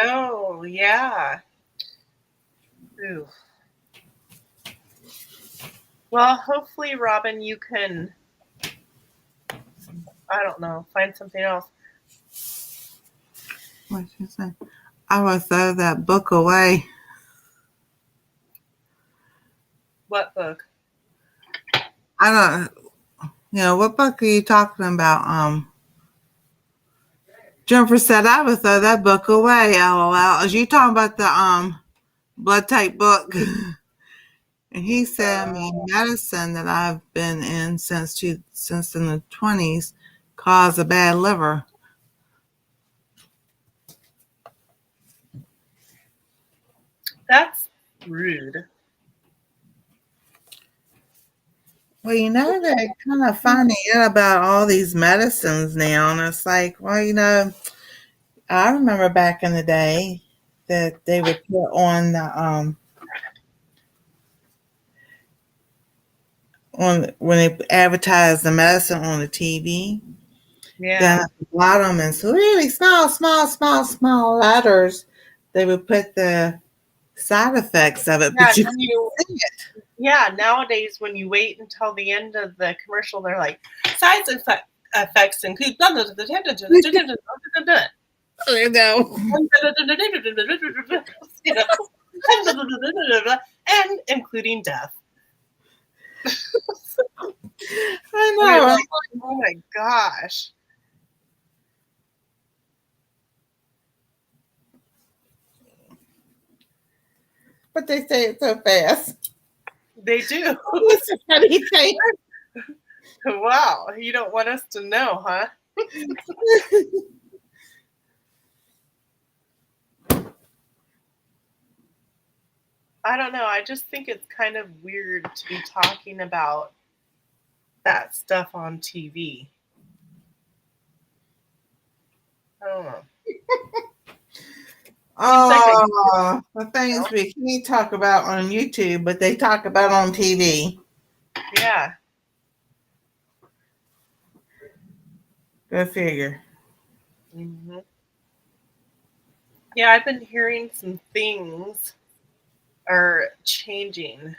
Oh, yeah. Ooh. Well, hopefully, Robin, you can, I don't know, find something else. What you say? I will throw that book away. What book? I don't. You know what book are you talking about? Jennifer said I would throw that book away. LOL. Is you talking about the blood type book? And he said, I mean, medicine that I've been in since in the 20s caused a bad liver. That's rude. Well, you know, they're kind of finding out about all these medicines now, and it's like, well, you know, I remember back in the day that they would put on the on when they advertised the medicine on the TV. Then Yeah. at the bottom in really small letters, they would put the side effects of it, Yeah, but you and couldn't see it. yeah, nowadays when you wait until the end of the commercial, they're like, side effects include blah, blah, blah, blah, blah, blah, blah, blah, blah, You know. blah. You know? and including death. I And you're know. like, oh my gosh. But they say it so fast. They do. It's a funny thing. Wow. You don't want us to know, huh? I don't know. I just think it's kind of weird to be talking about that stuff on TV. I don't know. Oh, the things we can't talk about on YouTube, but they talk about on TV. Yeah. Go figure. Mm-hmm. Yeah, I've been hearing some things are changing.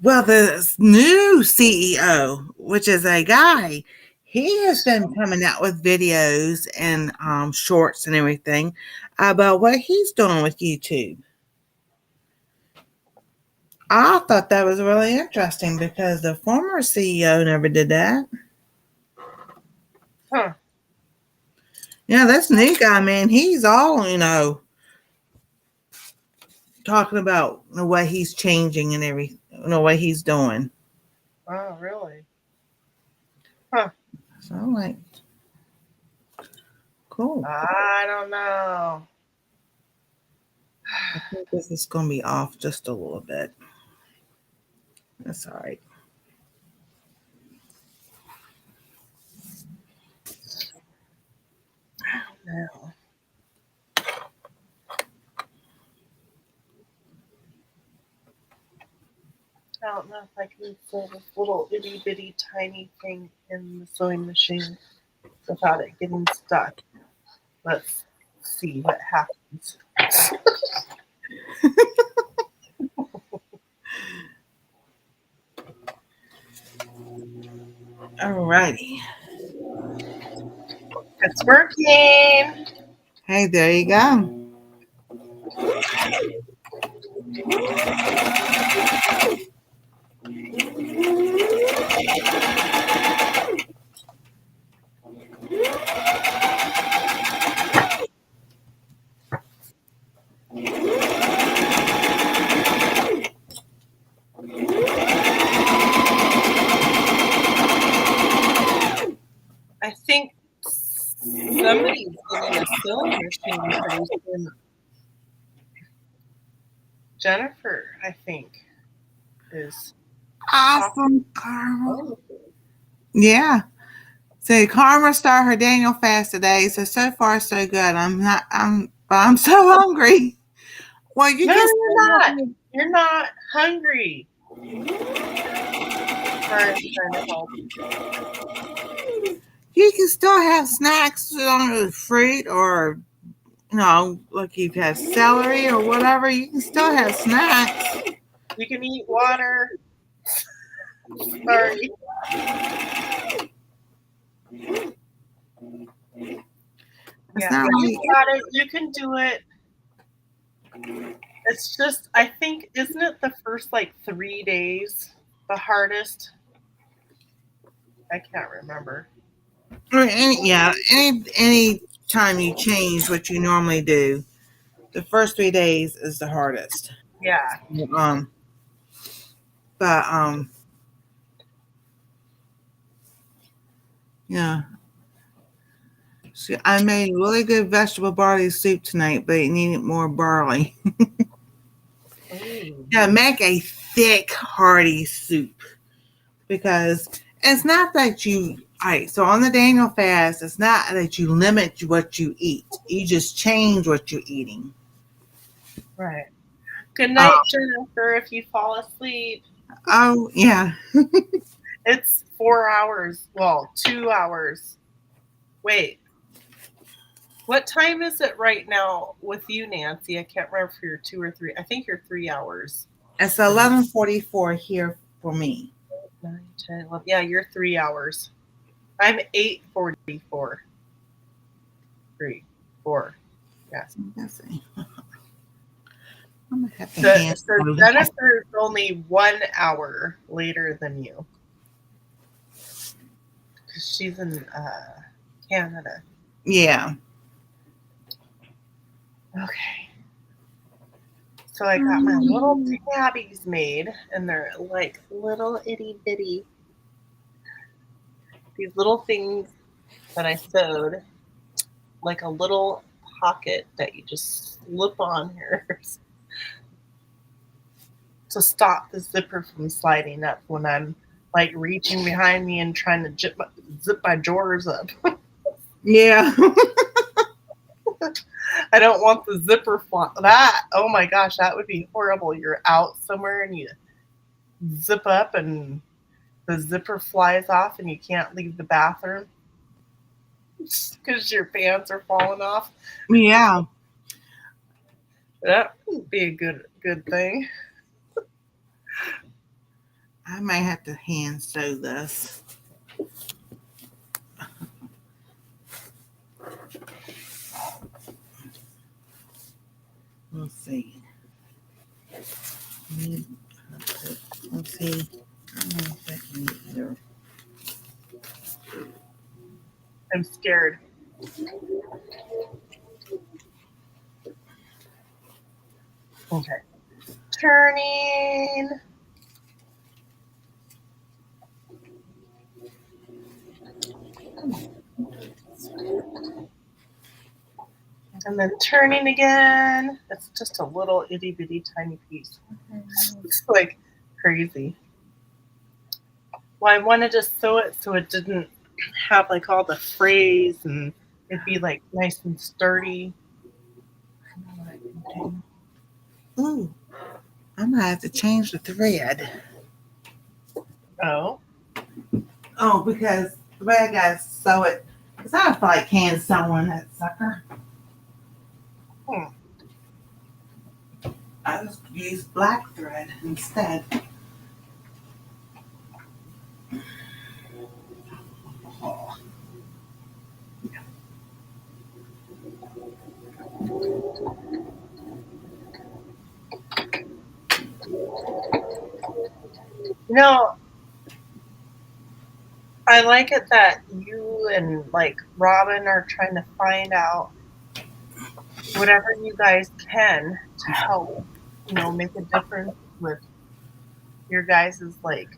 Well, the new CEO, which is a guy, he has been coming out with videos and shorts and everything about what he's doing with YouTube. I thought that was really interesting because the former CEO never did that. Huh. Yeah, this new guy, man, he's all, talking about the way he's changing and everything, what he's doing. Oh, really? Huh. So I'm like, cool. I don't know. I think this is going to be off just a little bit. That's all right. No. I don't know if I can sew this little itty bitty tiny thing in the sewing machine without it getting stuck. Let's see what happens. All righty. It's working. Hey, there you go. I think somebody's getting a sewing machine pretty soon. Jennifer, I think, is. Awesome, Karma. Yeah. So Karma started her Daniel fast today. So far so good. I'm so hungry. Well, you No, can you're still not. have, You're not hungry. Sorry, I'm trying to help. you can still have snacks on fruit or like you have celery or whatever. You can still have snacks. You can eat water. Sorry. It's Yeah, not you really. got it. You can do it. It's just, I think, isn't it the first like 3 days the hardest? I can't remember. Or any time you change what you normally do, the first 3 days is the hardest. Yeah. Um, but yeah. See, I made really good vegetable barley soup tonight, but it needed more barley. Ooh. Yeah, make a thick, hearty soup because it's not that you. All right, so on the Daniel fast, it's not that you limit what you eat. You just change what you're eating. Right. Good night, Jennifer, if you fall asleep. Oh, yeah. It's 4 hours. Well, 2 hours. Wait. What time is it right now with you, Nancy? I can't remember if you're 2 or 3. I think you're 3 hours. It's 11:44 here for me. 9, 10, 11. Yeah, you're 3 hours. I'm 8:44. 3, 4. Yeah. Let's see. I'm gonna have to hand So sew that. Jennifer's only 1 hour later than you. Because she's in Canada. Yeah. Okay. So I got my little tabbies made, and they're like little itty bitty. These little things that I sewed, like a little pocket that you just slip on here to stop the zipper from sliding up when I'm like reaching behind me and trying to zip my drawers up. Yeah. I don't want the zipper that. Oh my gosh, that would be horrible. You're out somewhere and you zip up and the zipper flies off and you can't leave the bathroom because your pants are falling off. Yeah. That would be a good thing. I might have to hand sew this. We'll see. Let's see. I don't know if that can either. I'm scared. Okay. Turning. And then turning again. It's just a little itty bitty tiny piece. It's like crazy. Well, I wanted to sew it so it didn't have like all the frays and it'd be like nice and sturdy. Ooh, I might have to change the thread. Oh. Oh, because the way I gotta sew it, because I don't feel like hand sewing that sucker. I just use black thread instead. Oh. No, I like it that you and like Robin are trying to find out whatever you guys can to help, make a difference with your guys' like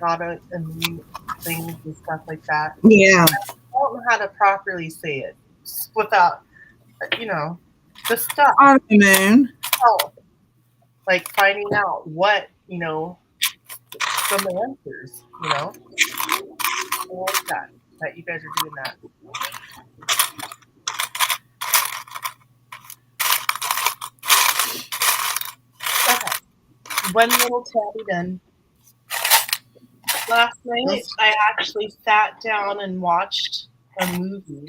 autoimmune things and stuff like that. Yeah. I don't know how to properly say it without, the stuff. Autoimmune. Help, like finding out what, some answers, I like that you guys are doing that. Okay. One little tabby done. Last night, I actually sat down and watched a movie.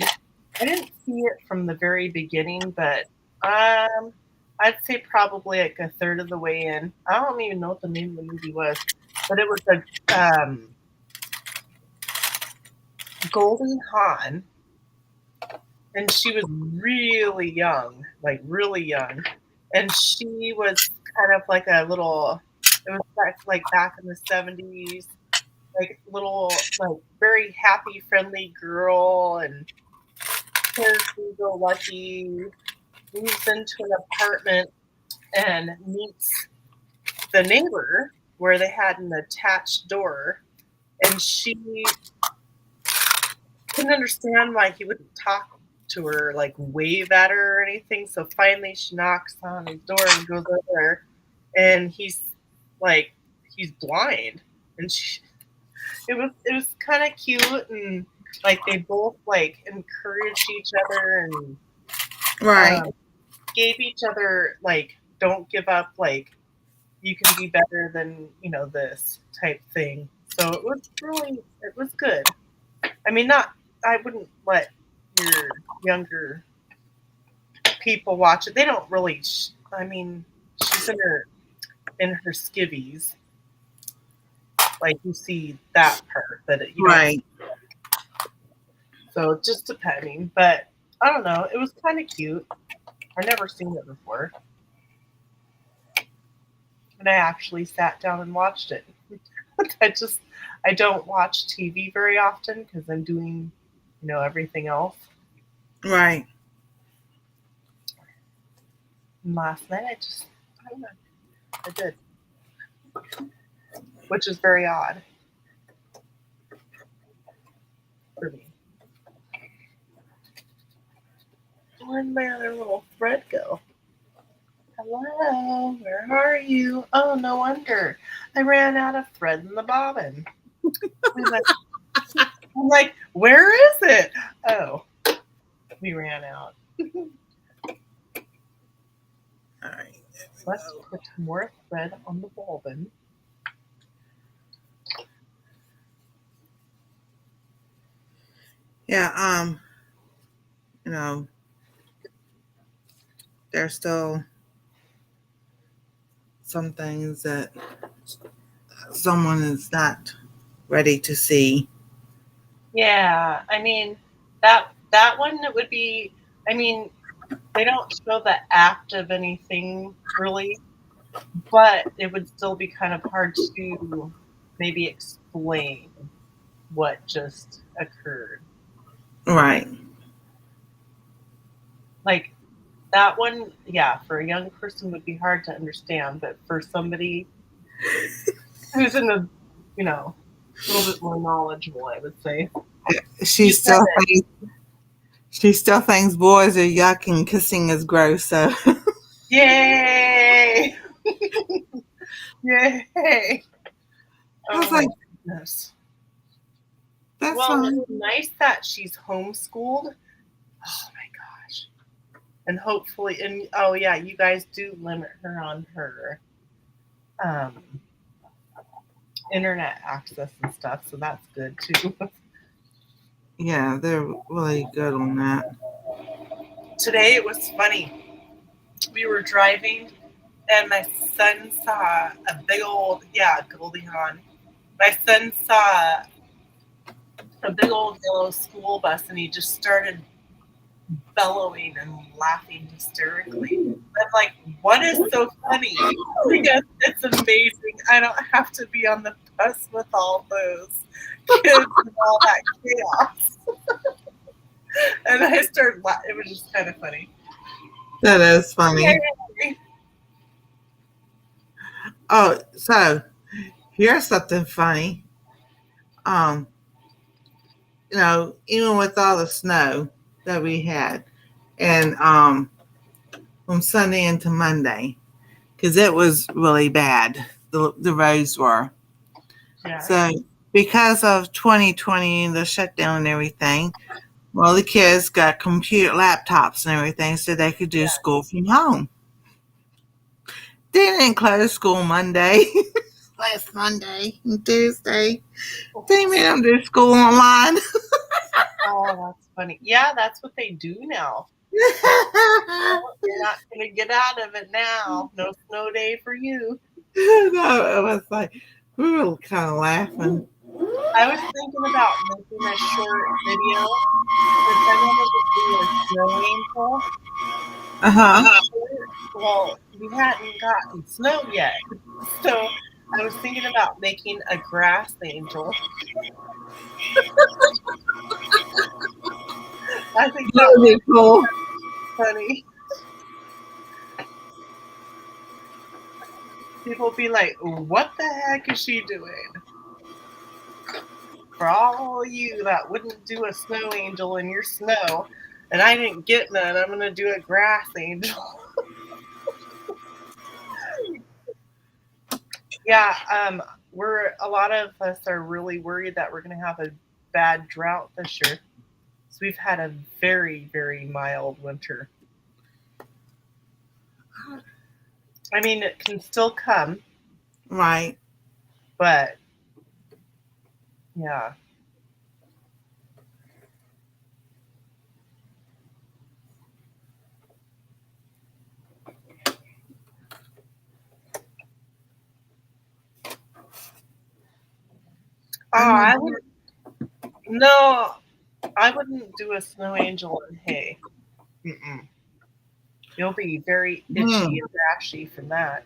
I didn't see it from the very beginning, but I'd say probably like a third of the way in. I don't even know what the name of the movie was, but it was a Goldie Hawn, and she was really young, like really young, and she was kind of like a little. It was back in the 70s. Like little, like very happy, friendly girl, and happy-go-lucky, moves into an apartment and meets the neighbor where they had an attached door, and she couldn't understand why he wouldn't talk to her, like wave at her or anything. So finally, she knocks on his door and goes over, and he's blind, and it was kind of cute, and like they both like encouraged each other and Right. gave each other like don't give up, like you can be better than this type thing. So it was good. I mean, I wouldn't let your younger people watch it. They don't really. I mean, she's in her skivvies. Like you see that part, but you Right. don't. So just depending, but I don't know. It was kind of cute. I've never seen it before. And I actually sat down and watched it. I don't watch TV very often because I'm doing, everything else. Right. And last night I don't know, I did, which is very odd for me. Where'd my other little thread go? Hello, where are you? Oh, no wonder. I ran out of thread in the bobbin. I'm like, where is it? Oh, we ran out. All right. Let's put more thread on the bobbin. Yeah. There's still some things that someone is not ready to see. Yeah, I mean that one it would be. I mean, they don't show the act of anything really, but it would still be kind of hard to maybe explain what just occurred. Right. Like that one, yeah, for a young person would be hard to understand, but for somebody who's in a, a little bit more knowledgeable, I would say. She You still said thinks she still thinks boys are yuck and kissing is gross. So yay! Yay! I was Oh my like, goodness. that's Well, fine. it's nice that she's homeschooled. Oh my gosh. And hopefully, and oh yeah, you guys do limit her on her um, internet access and stuff, so that's good too. Yeah, they're really good on that. Today it was funny. We were driving, and my son saw a big old, yeah, Goldie Hawn. My son saw a big old yellow school bus, and he just started bellowing and laughing hysterically. I'm like, what is so funny? Because it's amazing. I don't have to be on the bus with all those kids and all that chaos. And I started laughing. It was just kind of funny. That is funny. Yay. Oh, so here's something funny. Um, even with all the snow that we had, and from Sunday into Monday, because it was really bad. The roads were. Yeah. So because of 2020 and the shutdown and everything, well, the kids got computer laptops and everything so they could do school from home. They didn't close school Monday, last Monday and Tuesday. They made them do school online. Oh, that's funny. Yeah, that's what they do now. You're not going to get out of it now. No snow day for you. No, it was like, we were kind of laughing. I was thinking about making a short video because I wanted to do a snow angel. Uh-huh. Well, we hadn't gotten snow yet. So I was thinking about making a grass angel. I think That would be cool. funny. People be like, what the heck is she doing? For all you that wouldn't do a snow angel in your snow, and I didn't get none, I'm going to do a grass angel. Yeah, a lot of us are really worried that we're going to have a bad drought this year. So we've had a very, very mild winter. I mean, it can still come. Right. But, yeah. I wouldn't. No, I wouldn't do a snow angel in hay. Mm-mm. You'll be very itchy and rashy from that.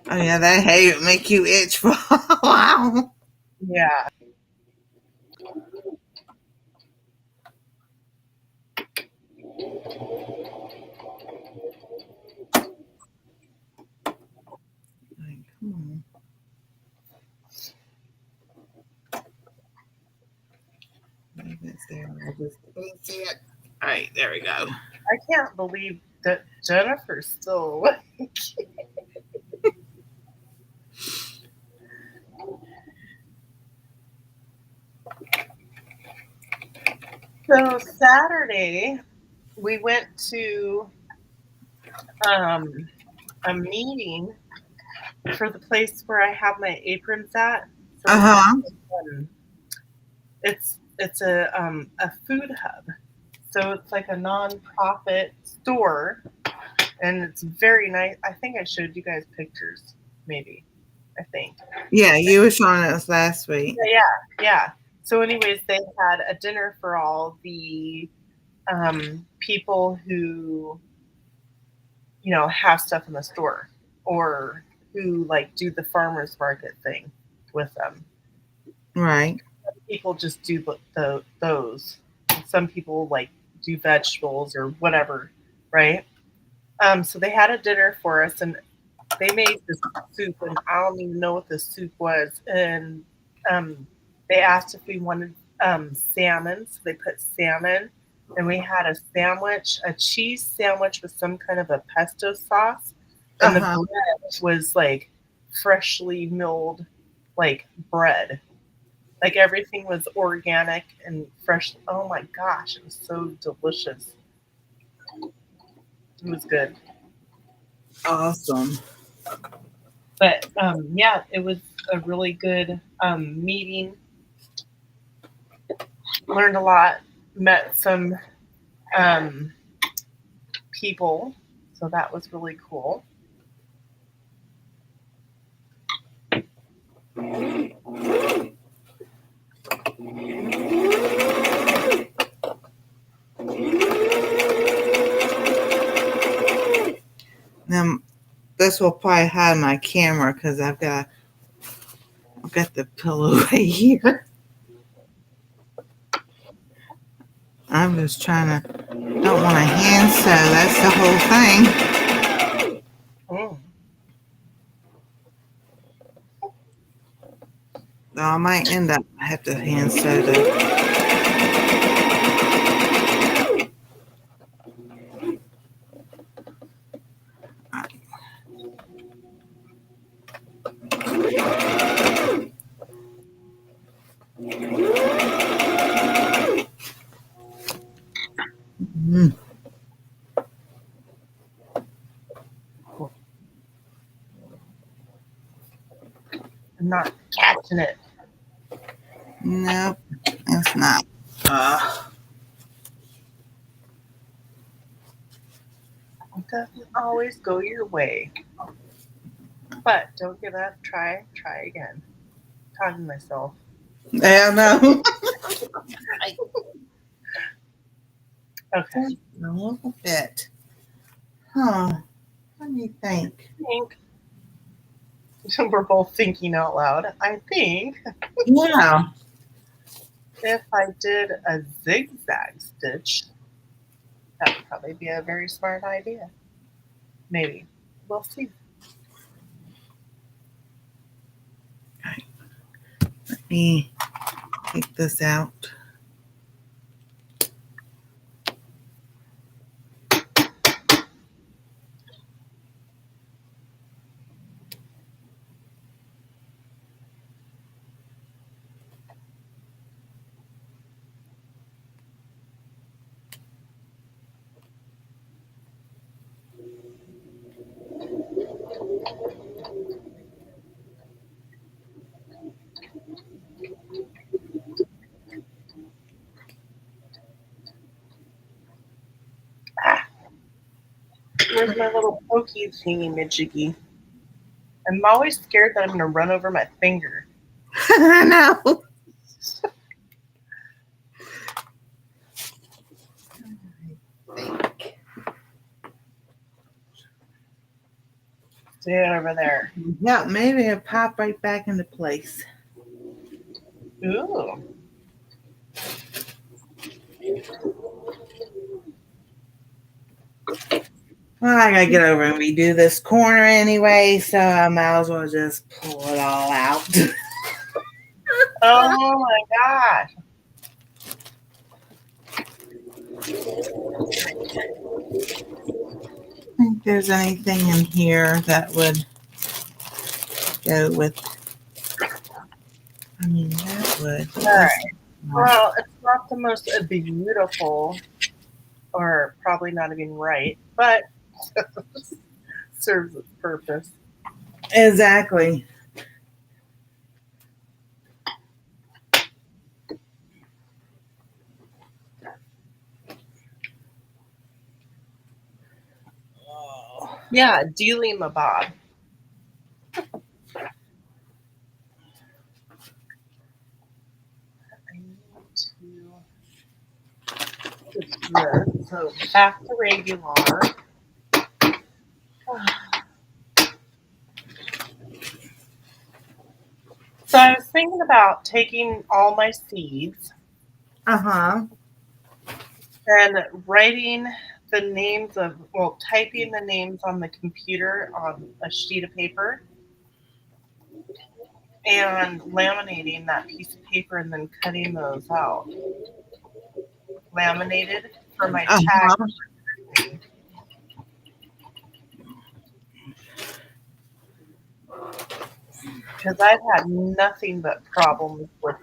Oh yeah, that hay would make you itch for a while. Yeah. Like, come on. Maybe it's there. I just can't see it. All right, there we go. I can't believe that Jennifer's still awake. So Saturday, we went to a meeting for the place where I have my aprons at. So it's a food hub. So it's like a nonprofit store, and it's very nice. I think I showed you guys pictures, maybe. I think. Yeah, you were showing us last week. Yeah. So, anyways, they had a dinner for all the people who, have stuff in the store or who like do the farmers market thing with them. Right. Some people just do those. Some people like do vegetables or whatever, right? So they had a dinner for us, and they made this soup, and I don't even know what the soup was. And they asked if we wanted salmon, so they put salmon. And we had a sandwich, a cheese sandwich with some kind of a pesto sauce. And the bread was like freshly milled, like bread. Like everything was organic and fresh. Oh my gosh, it was so delicious. It was good. Awesome. But yeah, it was a really good meeting. Learned a lot. Met some people, so that was really cool. Now, this will probably hide my camera because I've got the pillow right here. I'm just trying to, don't want to hand sew. That's the whole thing. So I might end up have to hand sew the. I'm not catching it. Nope, it's not. It doesn't always go your way. But don't give up. Try again. Talking to myself. I know. Okay. A little bit. Huh. Let me think. I think we're both thinking out loud. I think Yeah. if I did a zigzag stitch, that would probably be a very smart idea. Maybe. We'll see. Let me take this out. Where's my little pokey thingy majiggy? I'm always scared that I'm going to run over my finger. I know. See it over there. Yeah, maybe it'll pop right back into place. Ooh. Well, I gotta get over and redo this corner anyway, so I might as well just pull it all out. Oh my gosh. Think there's anything in here that would go with. I mean, that would. All right. Well, it's not the most beautiful, or probably not even right, but serves its purpose. Exactly. Yeah, dealing the bob. I need to fix this. So back to regular. So I was thinking about taking all my seeds Uh-huh. and writing the names of, well, typing the names on the computer on a sheet of paper and laminating that piece of paper and then cutting those out. Laminated for my tag. Uh-huh. Because I've had nothing but problems with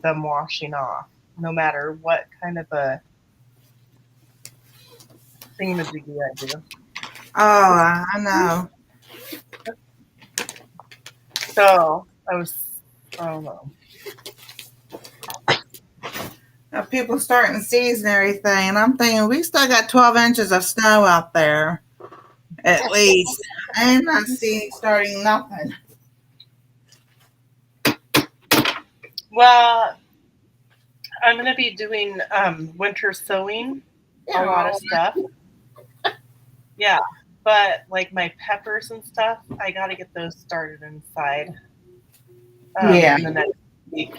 them washing off, no matter what kind of a thingamajiggy I do. Oh, I know. So I don't know. Now people starting seeds and everything, and I'm thinking we still got 12 inches of snow out there, at least. I am not seeing starting nothing. Well, I'm going to be doing winter sowing, a lot of stuff. Yeah, but like my peppers and stuff, I got to get those started inside in the next week.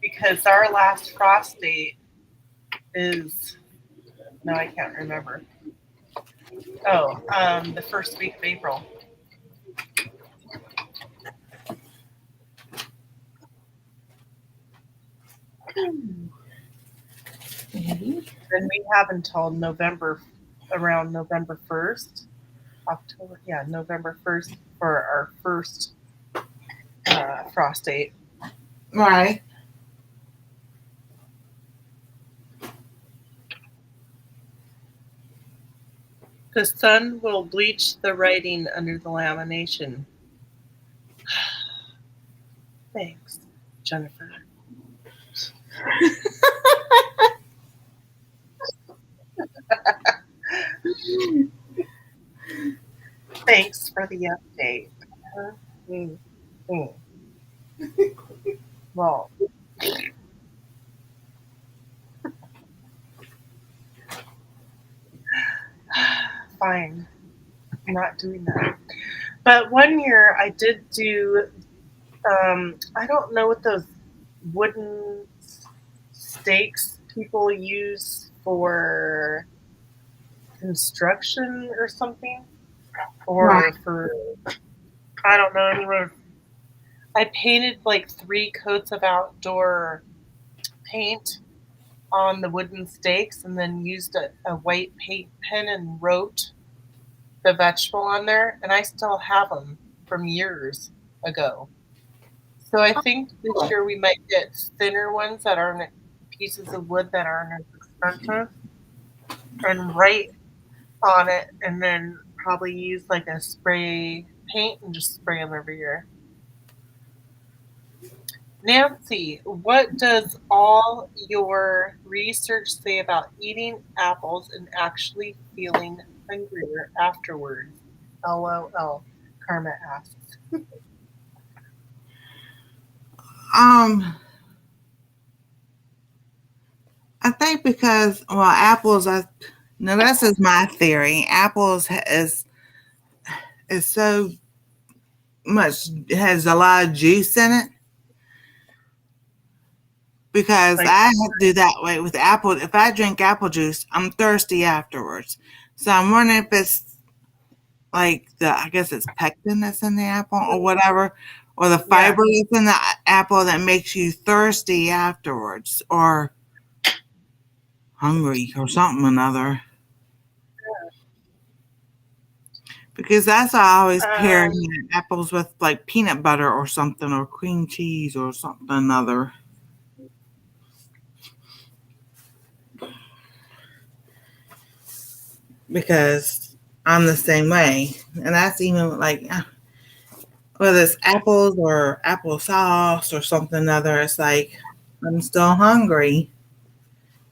Because our last frost date is, no, I can't remember. Oh, the first week of April. Then we have until around November 1st, November 1st for our first frost date. Right. The sun will bleach the writing under the lamination. Thanks, Jennifer. Thanks for the update. Well, fine. I'm not doing that. But one year I did do, I don't know what those wooden stakes people use for construction or something, or for, I don't know, anyway. I painted like 3 coats of outdoor paint on the wooden stakes and then used a white paint pen and wrote the vegetable on there, and I still have them from years ago. So I think this year we might get thinner ones that aren't pieces of wood that aren't as expensive and write on it, and then probably use like a spray paint and just spray them every year. Nancy, what does all your research say about eating apples and actually feeling hungrier afterwards? LOL, Karma asks. I think because apples. Now this is my theory. Apples is so much, it has a lot of juice in it. Because Like, I have to do that way with apple. If I drink apple juice, I'm thirsty afterwards. So I'm wondering if it's like I guess it's pectin that's in the apple or whatever, or the yeah. fiber that's in the apple that makes you thirsty afterwards or hungry or something or another. Because that's how I always pair Um, apples with like peanut butter or something or cream cheese or something or another. Because I'm the same way. And that's even like whether it's apples or applesauce or something or other, it's like I'm still hungry.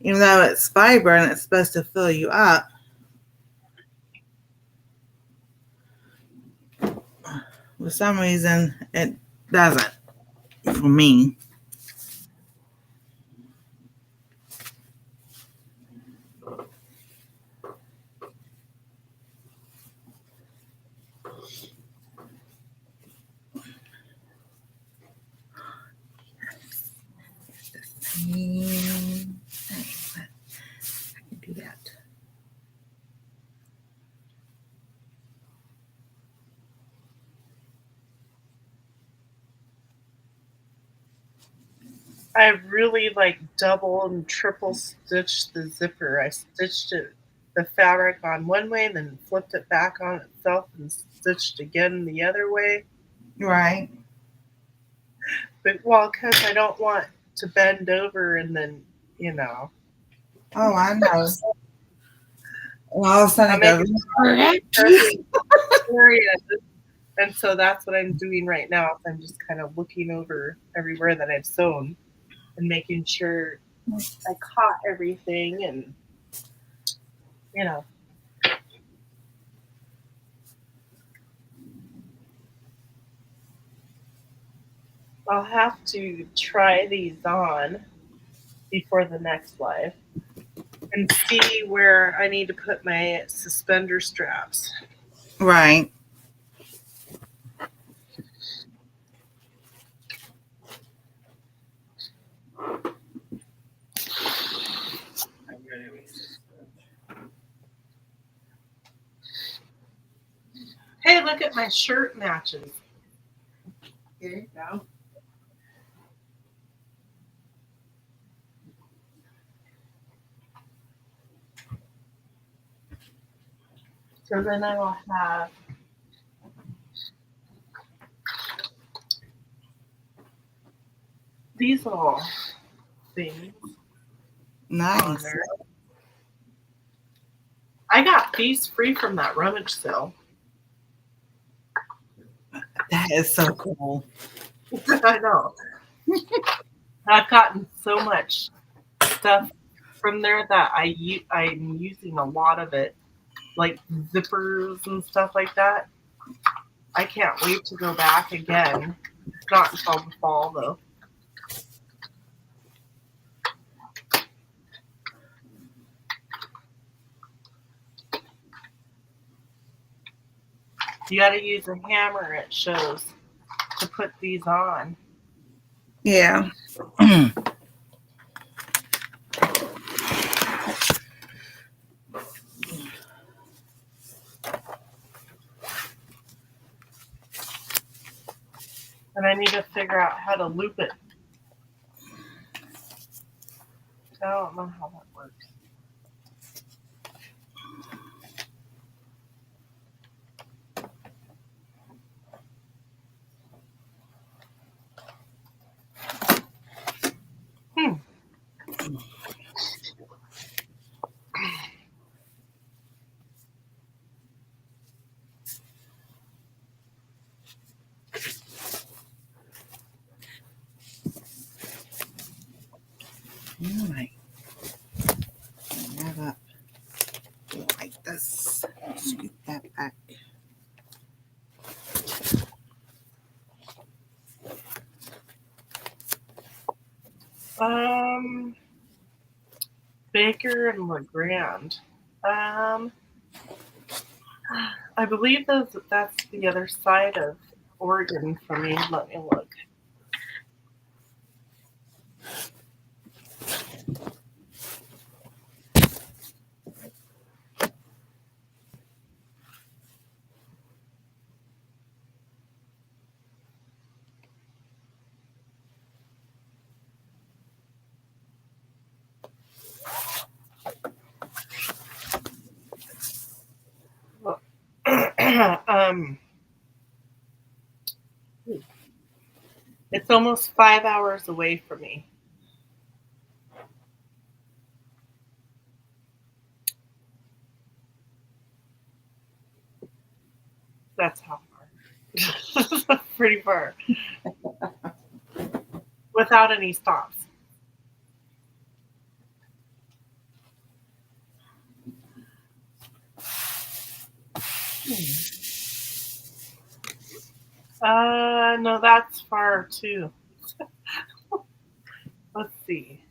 Even though it's fiber and it's supposed to fill you up, for some reason it doesn't for me. I can do that. I really like double and triple stitched the zipper. I stitched the fabric on one way, then flipped it back on itself and stitched again the other way. Right. But well, because I don't want to bend over and then, you know, Oh, I know. And all of a sudden I it make goes, it really perfect areas. And so that's what I'm doing right now. I'm just kind of looking over everywhere that I've sewn and making sure I caught everything and, you know, I'll have to try these on before the next live and see where I need to put my suspender straps. right. Hey, look at my shirt matches. Here you go. So then I will have these little things on Nice. there. I got these free from that rummage sale. That is so cool. I know. I've gotten so much stuff from there that I'm using a lot of it, like zippers and stuff like that. I can't wait to go back again. Not until the fall though. You got to use a hammer. It shows to put these on. Yeah. And I need to figure out how to loop it. I don't know how that works. Hmm. All right. That up like this. Scoot that back. Baker and LeGrand. I believe that's the other side of Oregon for me. Let me look. um, it's almost 5 hours away from me. That's how far. Pretty far. Without any stops. No, that's far too. Let's see.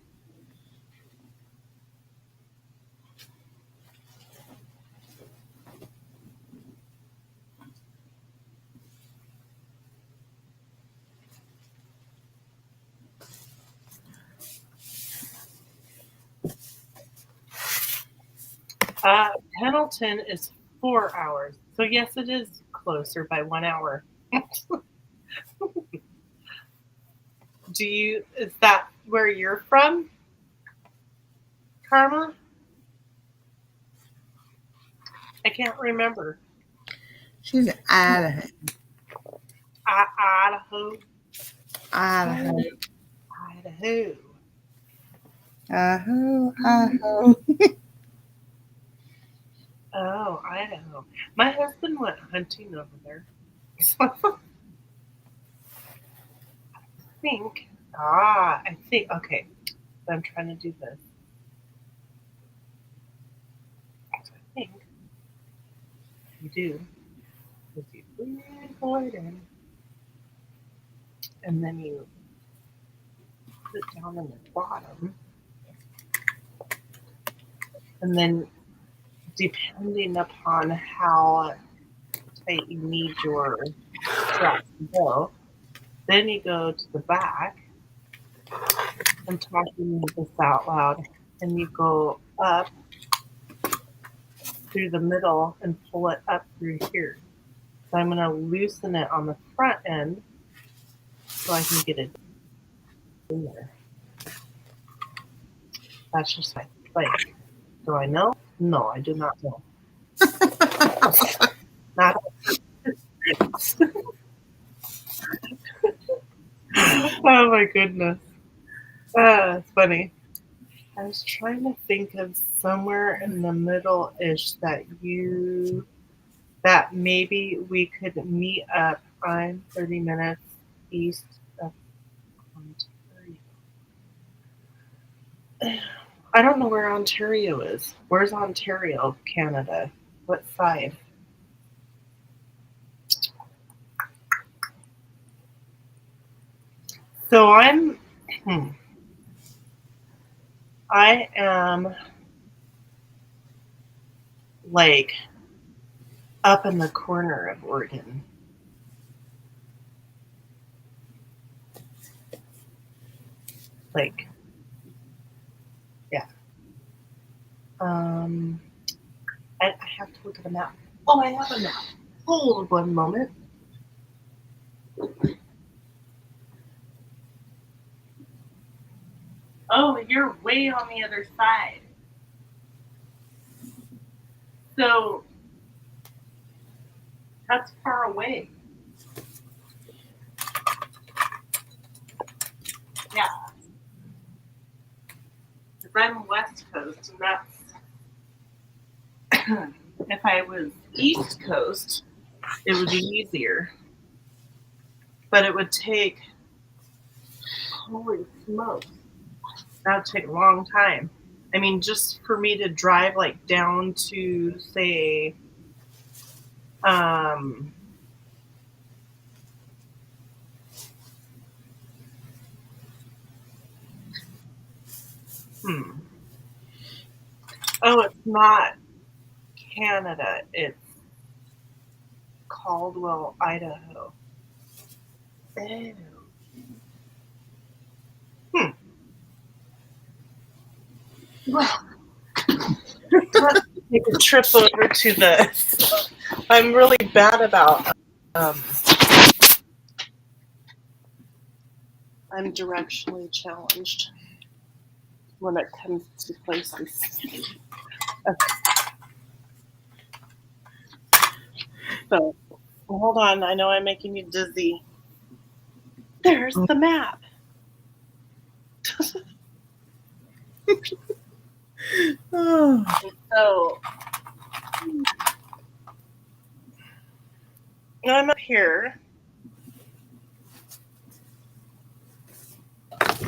Pendleton is 4 hours. So yes, it is closer by 1 hour. Is that where you're from, Karma? I can't remember. She's in Idaho. Idaho. Idaho. Idaho. Idaho. Oh, Idaho. My husband went hunting over there. I think, okay. I'm trying to do this. I think you do. Is you pull it in, and then you put it down in the bottom, and then depending upon how tight you need your straps to go, then you go to the back. I'm talking this out loud, and you go up through the middle and pull it up through here. So I'm going to loosen it on the front end so I can get it in there. That's just my think. Do I know? No, I do not know. Not. Oh my goodness. It's funny. I was trying to think of somewhere in the middle-ish that maybe we could meet up. I'm 30 minutes east of Ontario. I don't know where Ontario is. Where's Ontario, Canada? What side? So I am like up in the corner of Oregon. Like, yeah. I have to look at a map. Oh, I have a map. Hold one moment. Oh, you're way on the other side. So that's far away. Yeah. If I'm West Coast, and that's if I was East Coast, it would be easier. But it would take, holy smokes, that would take a long time. I mean, just for me to drive like down to say, oh, it's not Canada. It's Caldwell, Idaho. Oh. Well, let's take a trip over to the. I'm really bad about. I'm directionally challenged when it comes to places. Okay. So, hold on. I know I'm making you dizzy. There's the map. Oh, So, I'm up here. Let's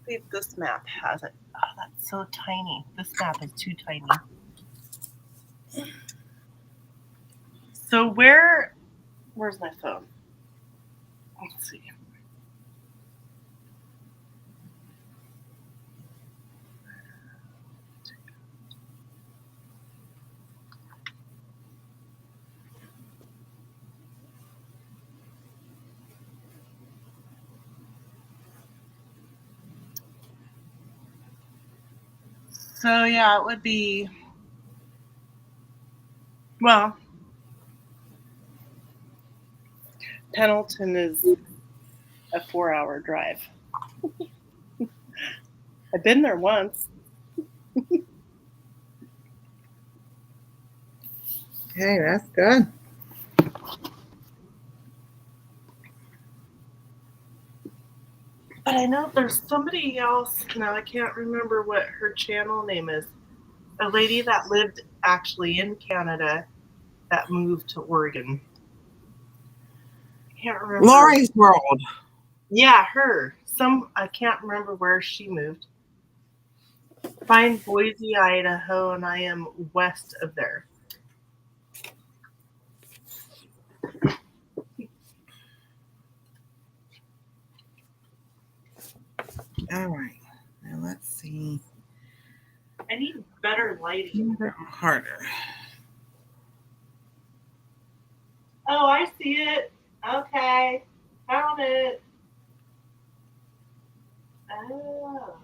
see if this map has it. Oh, that's so tiny. This map is too tiny. So where's my phone? Let's see. So yeah, it would be, well, Pendleton is a 4-hour drive. I've been there once. okay, that's good. But I know there's somebody else, now I can't remember what her channel name is, a lady that lived actually in Canada that moved to Oregon. I can't remember. Lori's World. Yeah, her. I can't remember where she moved. Find Boise, Idaho, and I am west of there. All right. Now let's see. I need better lighting. Harder. Oh, I see it. Okay. Found it. Oh.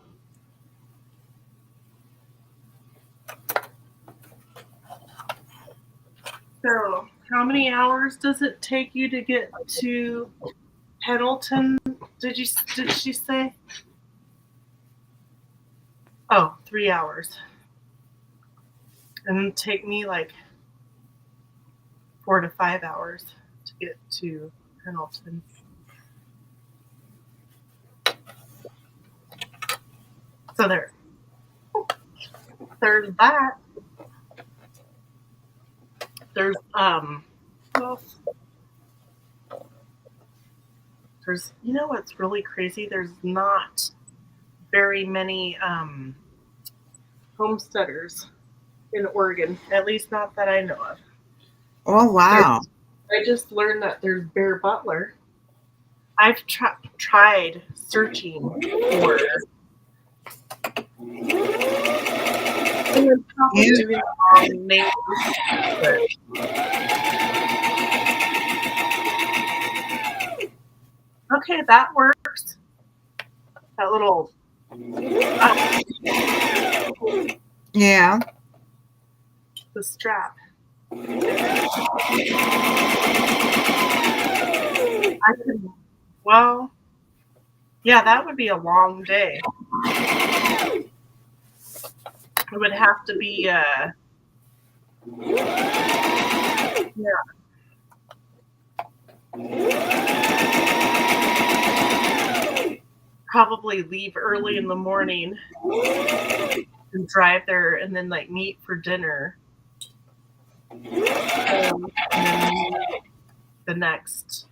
So, how many hours does it take you to get to Pendleton? Did she say? Oh, 3 hours. And it'd take me like 4 to 5 hours to get to Pendleton. So there's that. There's you know what's really crazy? There's not very many homesteaders in Oregon, at least not that I know of. Oh, wow. I just learned that there's Bear Butler. I've tried searching for and I'm probably doing the wrong name. Okay, that works. That little Yeah. the strap. Well, yeah, that would be a long day. It would have to be probably leave early in the morning and drive there and then like meet for dinner. And then the next,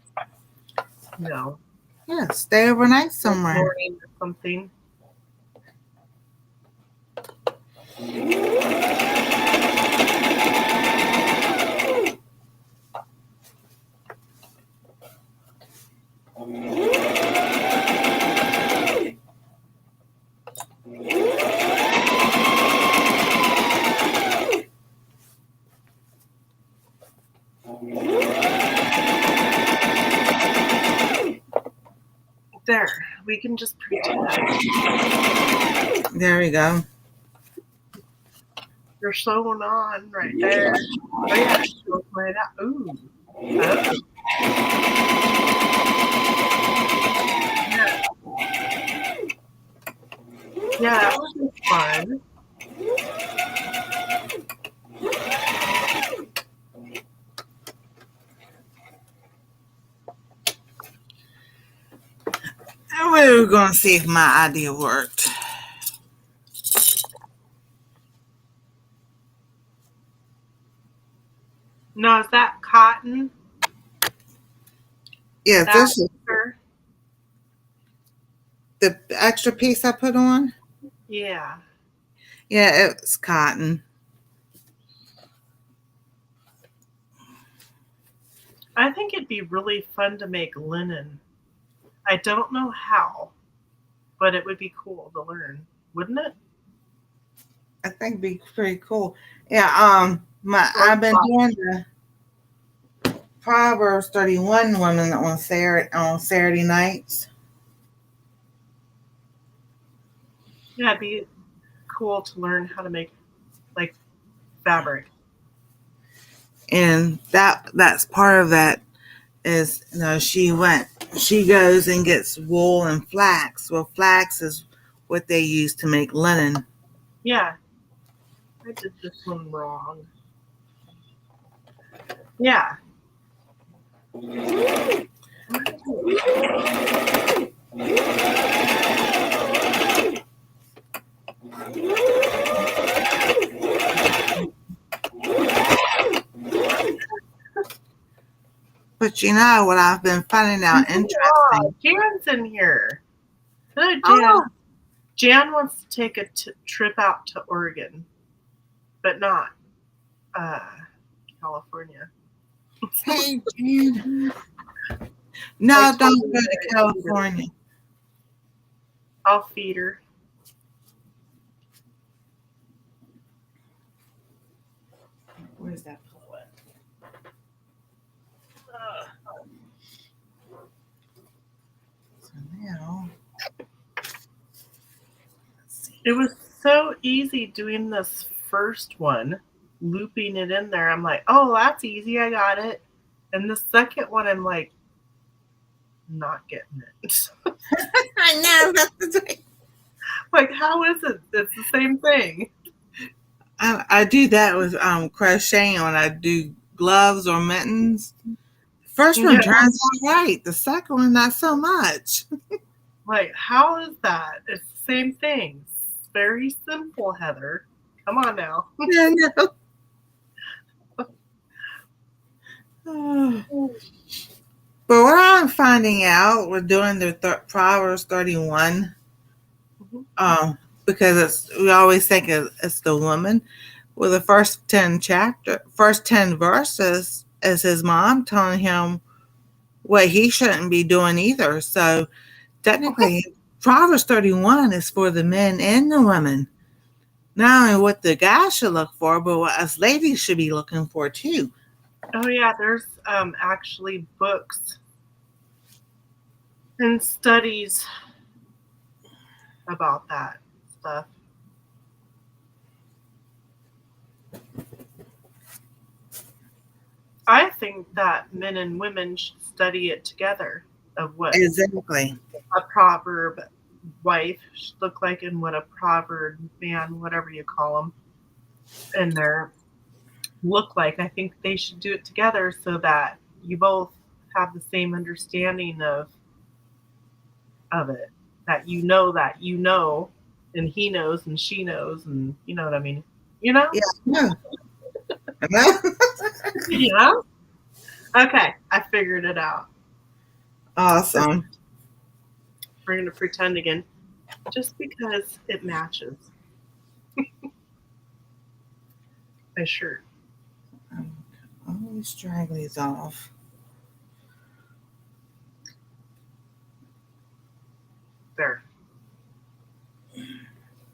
Yeah, stay overnight somewhere. morning or something. We can just pretend. There we go. You're sewing on right there. Oh yeah, go right out. Ooh. Oh. Yeah, that was fun. And we were going to see if my idea worked. Now, is that cotton? Yeah, That this is her? the extra piece I put on. Yeah. Yeah, it's cotton. I think it'd be really fun to make linen. I don't know how, but it would be cool to learn, wouldn't it? I think it'd be pretty cool. Yeah, I've been doing the Proverbs 31 women on Saturday nights. Yeah, it'd be cool to learn how to make like fabric. And that's part of that is she goes and gets wool and flax. Well, flax is what they use to make linen. Yeah. I did this one wrong. Yeah. But you know what I've been finding out interesting? Oh, Jan's in here. Hello, Jan. Oh. Jan wants to take a trip out to Oregon, but not California. Hey, Jan. No, don't go to California. I'll feed her. Where's that pillow at? So now, let's see. It was so easy doing this first one, looping it in there. I'm like, oh, that's easy. I got it. And the second one, I'm like, not getting it. I know that's the thing. Like, how is it? It's the same thing. I do that with crocheting when I do gloves or mittens. First one turns out right. The second one, not so much. Like, how is that? It's the same thing. It's very simple, Heather. Come on now. Yeah, no. But what I'm finding out, we're doing the Proverbs 31, because we always think it's the woman. Well, the first 10 verses is his mom telling him what he shouldn't be doing either. So technically, Proverbs 31 is for the men and the women. Not only what the guys should look for, but what us ladies should be looking for too. Oh yeah, there's actually books and studies about that stuff. I think that men and women should study it together of what Exactly a proverb wife should look like and what a proverb man, whatever you call them, and their look like. I think they should do it together so that you both have the same understanding of it. That you know, and he knows, and she knows, and you know what I mean. You know? Yeah. Yeah. Okay, I figured it out. Awesome. We're gonna pretend again, just because it matches. My shirt. Always drag these off. There.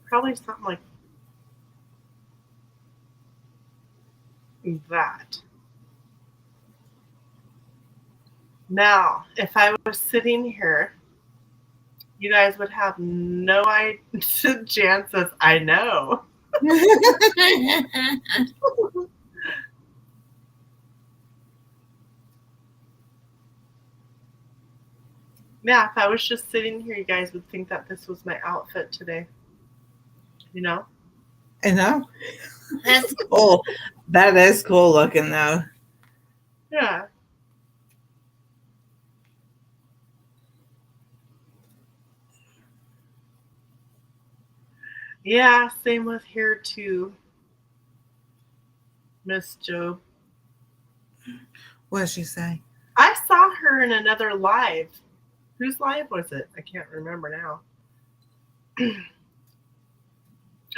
Probably something like that. Now, if I was sitting here You guys would have no chances. I know. Yeah, if I was just sitting here, you guys would think that this was my outfit today. You know? I know. That's cool. That is cool looking though. Yeah. Yeah, same with here too, Miss Joe. What did she say? I saw her in another live. Whose live was it? I can't remember now.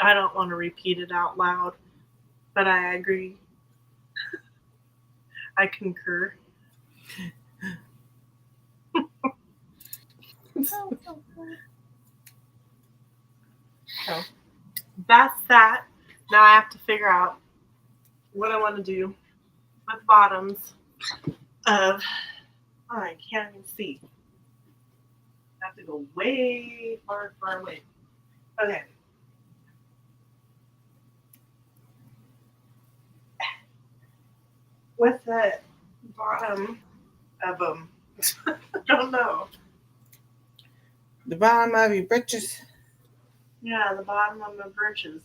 I don't want to repeat it out loud, but I agree. I concur. So that's that. Now I have to figure out what I want to do with bottoms of. Oh, I can't even see. I have to go way far, far away. Okay. With the bottom of them. I don't know. The bottom of your britches. Yeah, the bottom of my britches.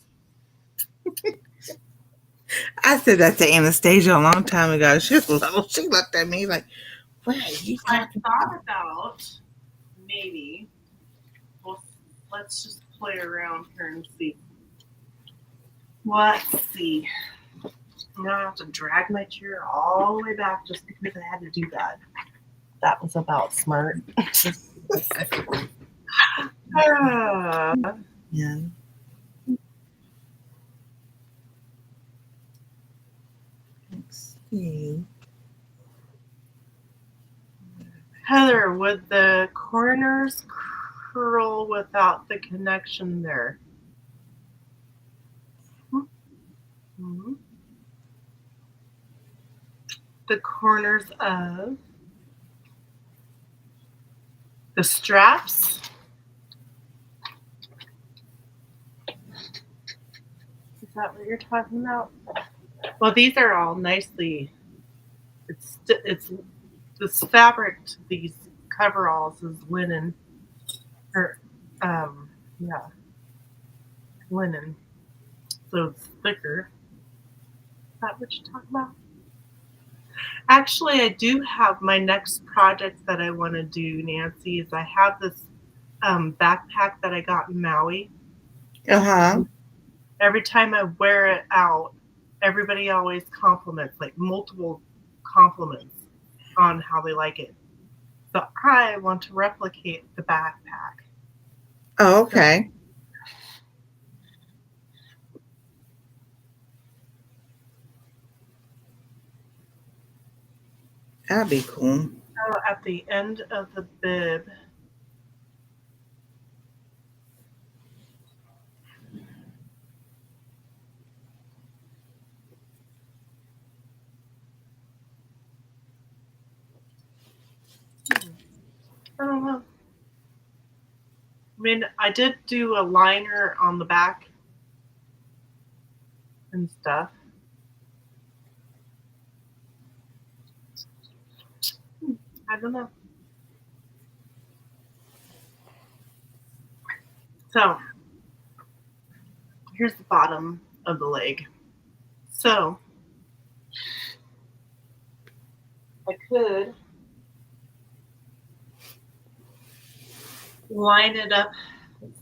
I said that to Anastasia a long time ago. She was little. She looked at me like, "What are you I talking thought about maybe. Well, let's just play around here and see. Let's see. I'm gonna have to drag my chair all the way back just because I had to do that. That was about smart. Yeah. Let's see. Heather, would the corners curl without the connection there? Mhm. The corners of the straps. Is that what you're talking about? Well, these are all nicely. It's this fabric. These coveralls is linen, or yeah, linen. So it's thicker. Is that what you're talking about? Actually, I do have my next project that I want to do, Nancy. Is I have this backpack that I got in Maui. Uh-huh. Every time I wear it out, everybody always compliments, like multiple compliments on how they like it. So I want to replicate the backpack. Oh, okay. That'd be cool. So at the end of the bib, I don't know. I mean, I did do a liner on the back and stuff. I don't know. So here's the bottom of the leg. So I could line it up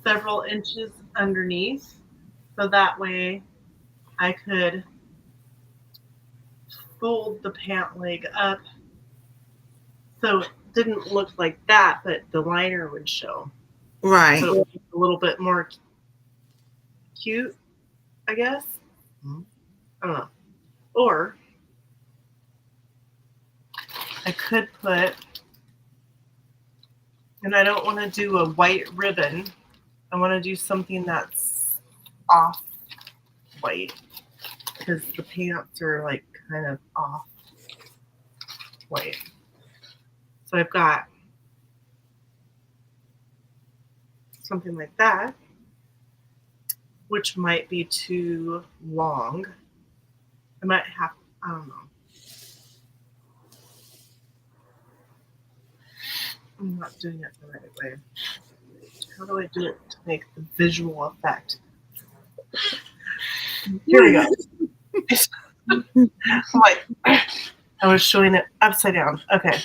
several inches underneath. So that way I could fold the pant leg up so it didn't look like that, but the liner would show. Right. So it would be a little bit more cute, I guess. I don't know. Or I could put, and I don't want to do a white ribbon. I want to do something that's off white because the pants are like kind of off white. So I've got something like that, which might be too long. I might have, I don't know. I'm not doing it the right way. How do I do it to make the visual effect? Here we go. Like, I was showing it upside down. Okay.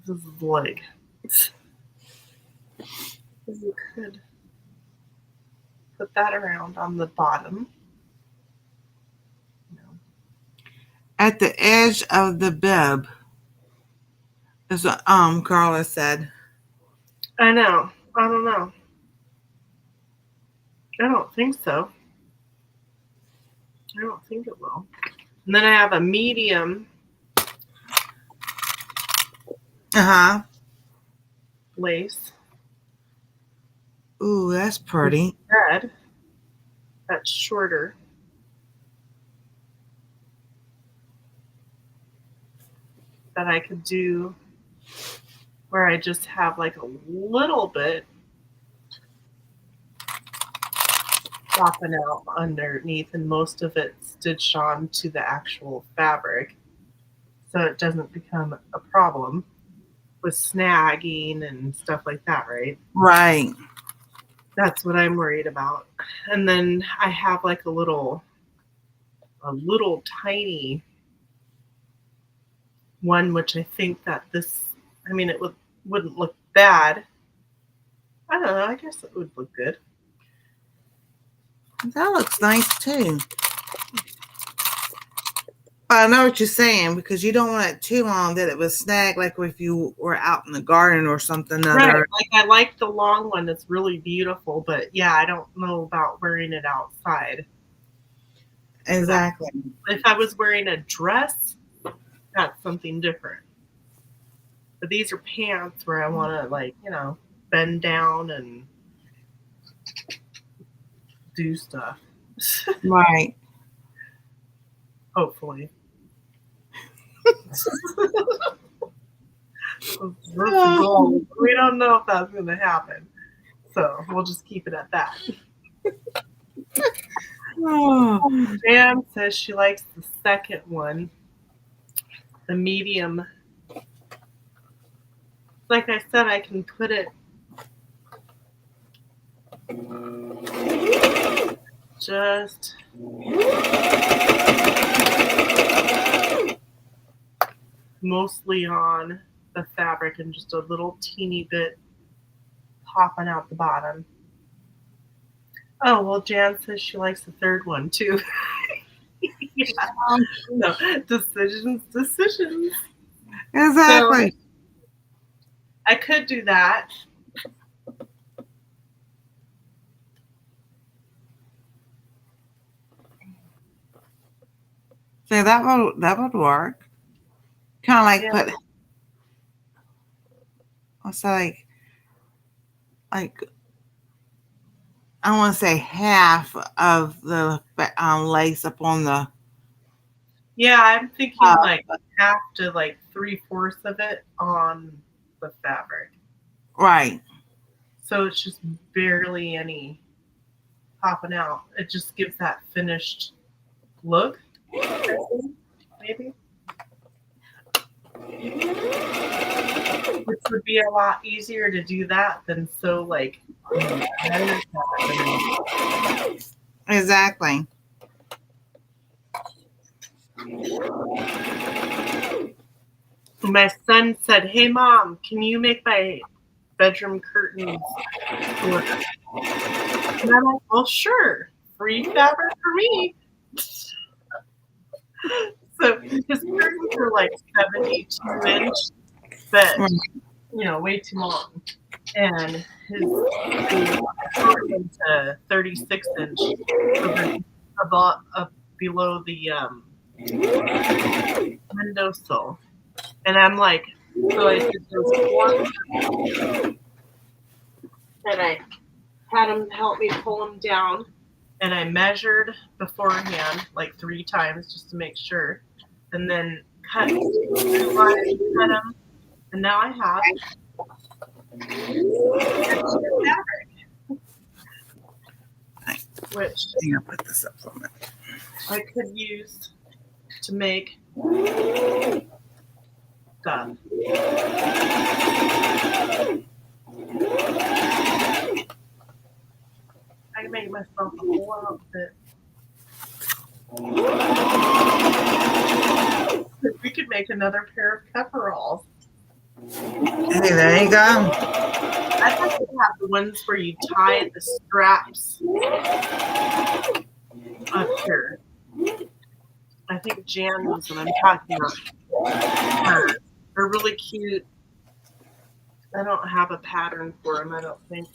This is the leg. You could put that around on the bottom. At the edge of the bib, is what Carla said. I know. I don't know. I don't think so. I don't think it will. And then I have a medium lace. Ooh, that's pretty. Red. That's shorter. That I could do where I just have like a little bit popping out underneath and most of it stitched on to the actual fabric so it doesn't become a problem with snagging and stuff like that, right? Right. That's what I'm worried about. And then I have like a little tiny one, which I think that this, I mean, it wouldn't look bad. I don't know. I guess it would look good. That looks nice too. I know what you're saying because you don't want it too long that it would snag, like if you were out in the garden or something. Right. Like I like the long one. It's really beautiful, but yeah, I don't know about wearing it outside. Exactly. If I was wearing a dress, that's something different. But these are pants where I want to, like, you know, bend down and do stuff. Right. Hopefully. That's the goal. We don't know if that's going to happen. So we'll just keep it at that. Oh. Jan says she likes the second one, the medium. Like I said, I can put it just mostly on the fabric and just a little teeny bit popping out the bottom. Oh, well, Jan says she likes the third one too. Yeah. No, decisions. Exactly. So, I could do that. So that would work. Kind of like put. What's that like? I want to say half of the lace up on the. Yeah, I'm thinking like half to like 3/4 of it on the fabric. Right. So it's just barely any popping out. It just gives that finished look. Maybe. Which would be a lot easier to do that than sew like. Exactly. My son said, "Hey, Mom, can you make my bedroom curtains shorter?" And I'm like, "Well, sure. Free fabric for me." So his curtains are like 72 inch, but you know, way too long. And his shortened to 36 inch above, up below the windowsill. And I'm like, so I did those 4, and I had him help me pull them down, and I measured beforehand like 3 times just to make sure, and then cut them, and now I have Which I'll put this up for a minute. I could use to make stuff. I can make myself a whole outfit. We could make another pair of coveralls. Hey, there you go. I think we have the ones where you tie the straps up here. I think Jan knows what I'm talking about. They're really cute. I don't have a pattern for them, I don't think.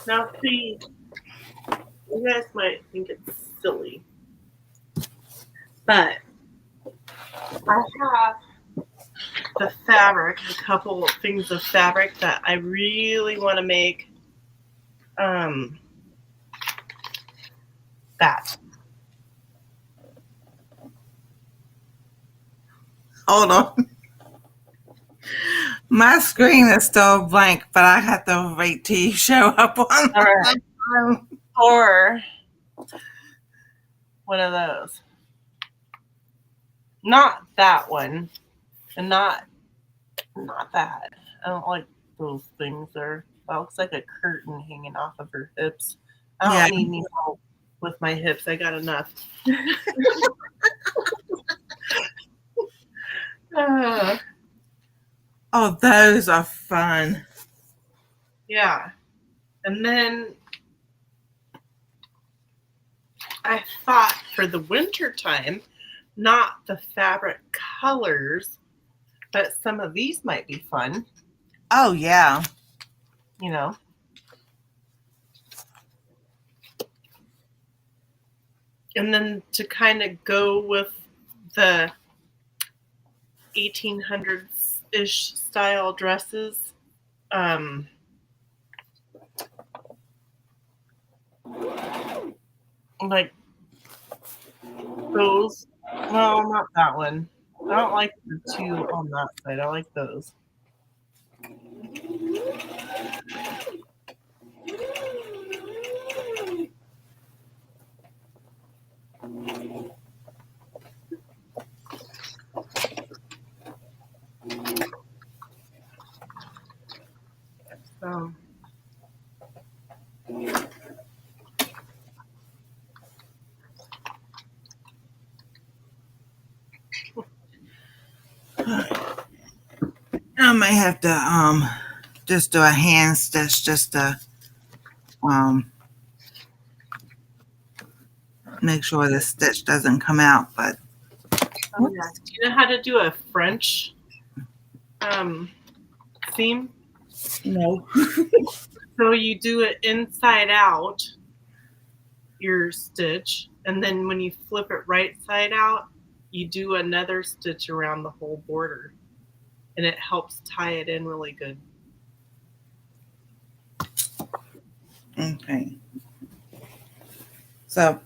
Now, see, you guys might think it's silly, but I have the fabric, a couple of things of fabric that I really want to make that. Hold on. My screen is still blank, but I have to wait till you show up on All right. Or one of those. Not that one. And not that. I don't like those things there. That looks like a curtain hanging off of her hips. I don't need any help with my hips. I got enough. Oh, those are fun. Yeah. And then I thought for the winter time, not the fabric colors, but some of these might be fun. Oh, yeah. You know. And then to kind of go with the 1800s-ish style dresses, like those. No, not that one. I don't like the two on that side. I like those. So, I may have to just do a hand stitch just to make sure the stitch doesn't come out. But oh yeah. Do you know how to do a French seam? No. So you do it inside out, your stitch, and then when you flip it right side out, you do another stitch around the whole border, and it helps tie it in really good. Okay. So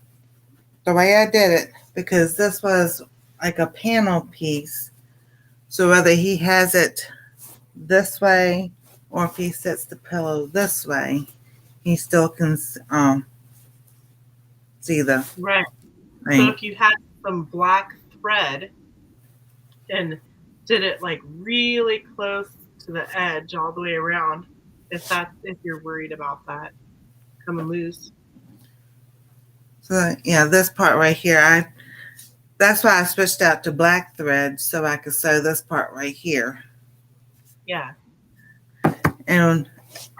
the way I did it, because this was like a panel piece, so whether he has it this way or if he sets the pillow this way, he still can see the right thing. So if you had some black thread and did it like really close to the edge all the way around, if you're worried about that coming loose. So yeah, this part right here, that's why I switched out to black thread so I could sew this part right here. Yeah. And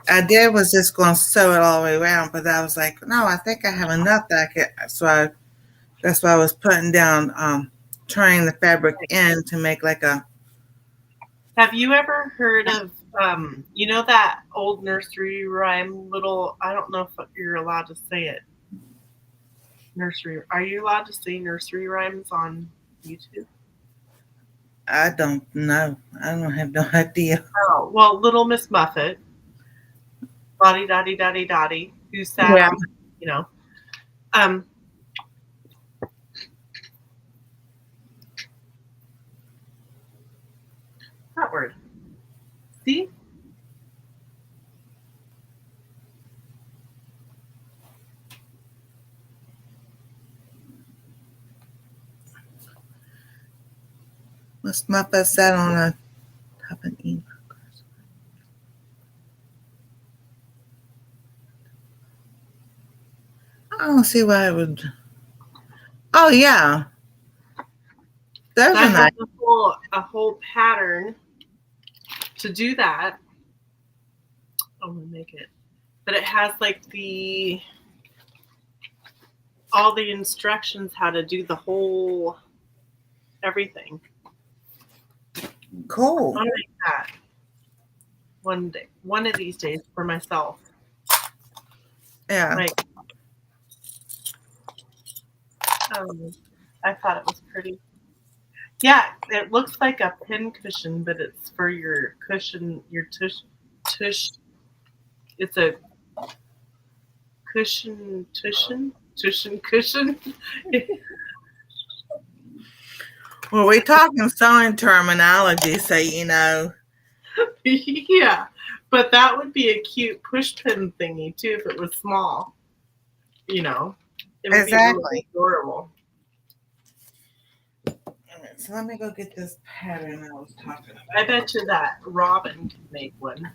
I did was just going to sew it all the way around, but I was like, no, I think I have enough that I could. So that's why I was putting down, turning the fabric in to make like a Have you ever heard of you know that old nursery rhyme little I don't know if you're allowed to say it. Nursery Are you allowed to say nursery rhymes on YouTube? I don't know. I don't have no idea. Oh, well, Little Miss Muffet, Lottie Dottie Dottie Dottie, who sat Yeah. on, you know, um, that word. See? Miss Muffet sat on a top of Eva. I don't see why it would. Oh yeah, there's I a have nice. a whole pattern to do that. I'm gonna make it, but it has like all the instructions how to do the whole everything. Cool. I'll make that one of these days for myself. Yeah. Like, I thought it was pretty. Yeah, it looks like a pin cushion, but it's for your cushion, your tush. It's a cushion. Well, we're talking sewing terminology, so Yeah, but that would be a cute push pin thingy too if it was small. You know, it would be really exactly. adorable. So let me go get this pattern I was talking about. I bet you that Robin could make one.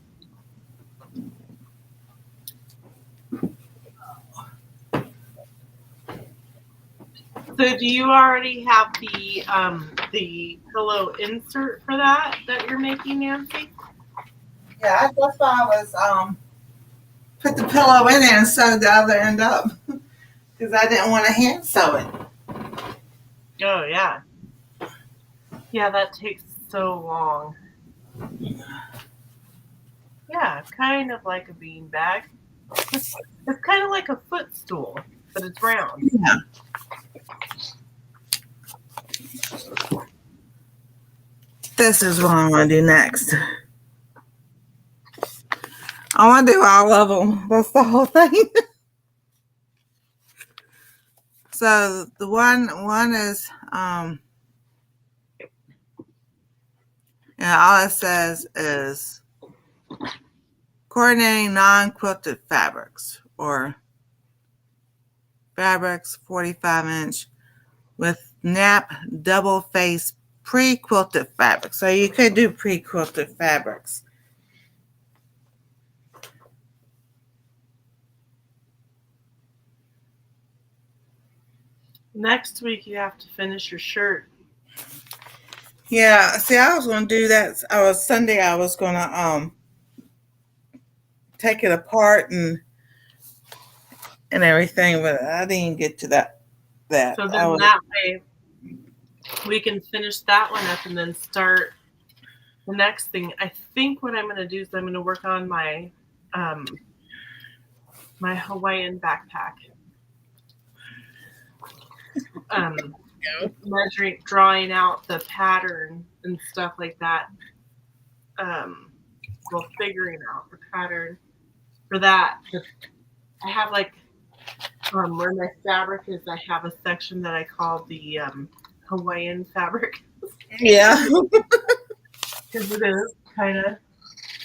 So, do you already have the pillow insert for that you're making, Nancy? Yeah, that's why I was put the pillow in there and sewed the other end up because I didn't want to hand sew it. Oh yeah, yeah. That takes so long. Yeah, kind of like a bean bag. It's kind of like a footstool, but it's round. Yeah. This is what I'm gonna do next. I want to do all of them. That's the whole thing. So the one is all it says is coordinating non-quilted fabrics or fabrics 45-inch with nap double face pre-quilted fabrics. So you could do pre-quilted fabrics. Next week you have to finish your shirt. Yeah, see, I was gonna do that. Sunday. I was gonna take it apart and everything, but I didn't get to that. So I then was. that way we can finish that one up and then start the next thing. I think what I'm going to do is I'm going to work on my my Hawaiian backpack. Measuring, drawing out the pattern and stuff like that. Well, figuring out the pattern for that. I have like where my fabric is. I have a section that I call the Hawaiian fabric. Yeah. Because it is kind of.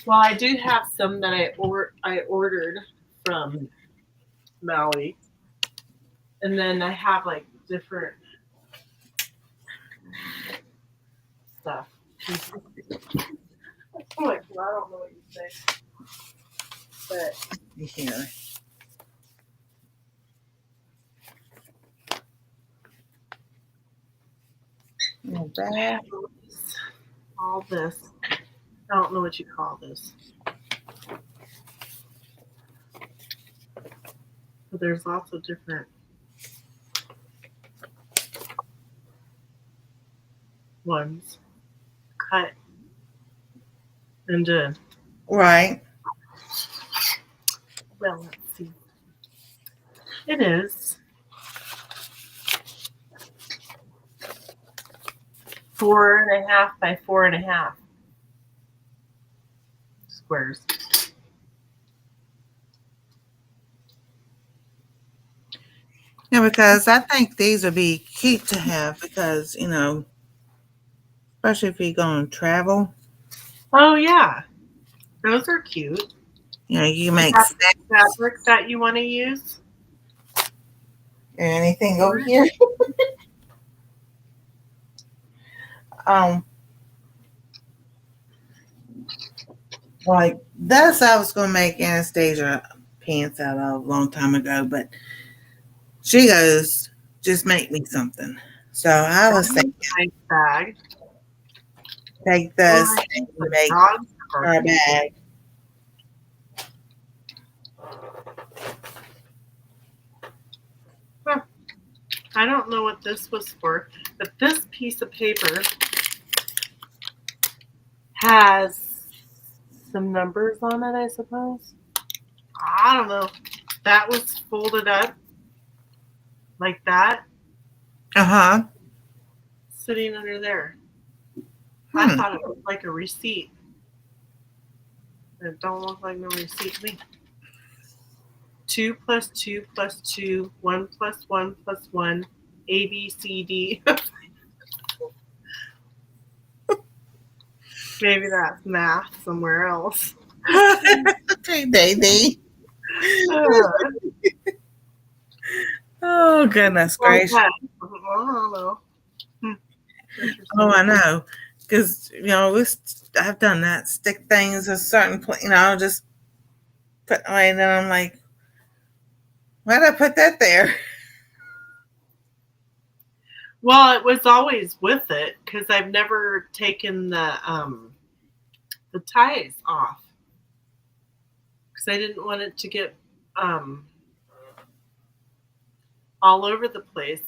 Well, I do have some that I ordered from Maui, and then I have like different stuff. I'm like, well, I don't know what you say, but Here. all this. I don't know what you call this. But there's lots of different ones. Cut And Right. well, let's see. It is 4.5 by 4.5 squares. Yeah, because I think these would be cute to have because, especially if you're going to travel, Oh yeah, those are cute. you can Is make that snacks fabric that you want to use? or anything over here. Um, like that's I was gonna make Anastasia pants out of a long time ago, but she goes, just make me something. So I was That is thinking, a nice bag. take Oh, this I and think the make dogs are her a barking. bag. Huh. I don't know what this was for, but this piece of paper has some numbers on it, I suppose. I don't know. That was folded up like that, Uh-huh. sitting under there. I Hmm. thought it was like a receipt. It don't look like no receipt to me. 2 plus 2 plus 2, 1 plus 1 plus 1, A, B, C, D. Maybe that's math somewhere else. Okay, baby. Uh, Oh goodness gracious. I don't know. Hmm, Oh, interesting. I know. Because I've done that. Stick things a certain point, just put away, and then I'm like, why did I put that there? Well, it was always with it because I've never taken the ties off because I didn't want it to get um, all over the place.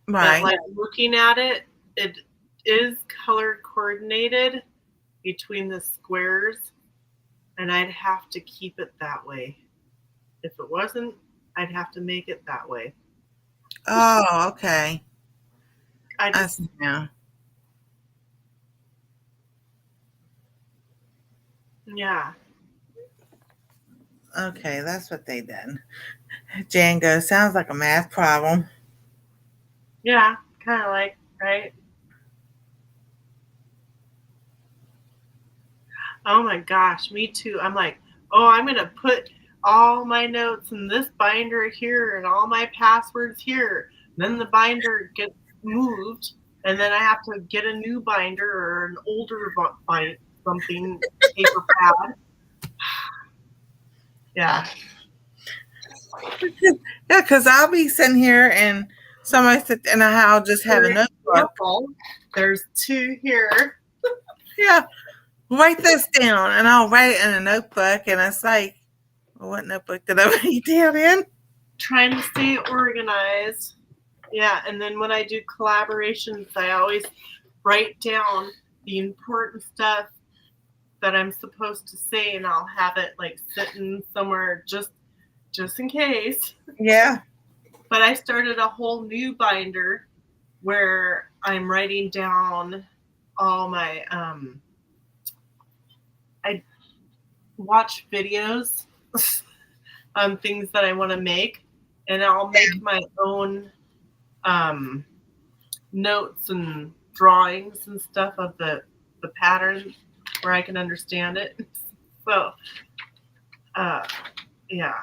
But Right. like looking at it, it is color coordinated between the squares, and I'd have to keep it that way. If it wasn't, I'd have to make it that way. Oh, okay. I I just see now. yeah. Okay, that's what they did. Django sounds like a math problem. Yeah, kind of like, right? Oh my gosh, me too. I'm like, oh, I'm going to put all my notes in this binder here and all my passwords here. Then the binder gets moved, and then I have to get a new binder or an older bind something paper pad. Yeah. Yeah, because I'll be sitting here and somebody sit and I'll just have a For notebook. example, there's 2 here. Yeah, write this down, and I'll write it in a notebook. And it's like, well, what notebook did I write down in? Trying to stay organized. Yeah, and then when I do collaborations, I always write down the important stuff that I'm supposed to say, and I'll have it like sitting somewhere just in case. Yeah. But I started a whole new binder where I'm writing down all my I watch videos on things that I want to make, and I'll make my own notes and drawings and stuff of the pattern where I can understand it. So uh, yeah.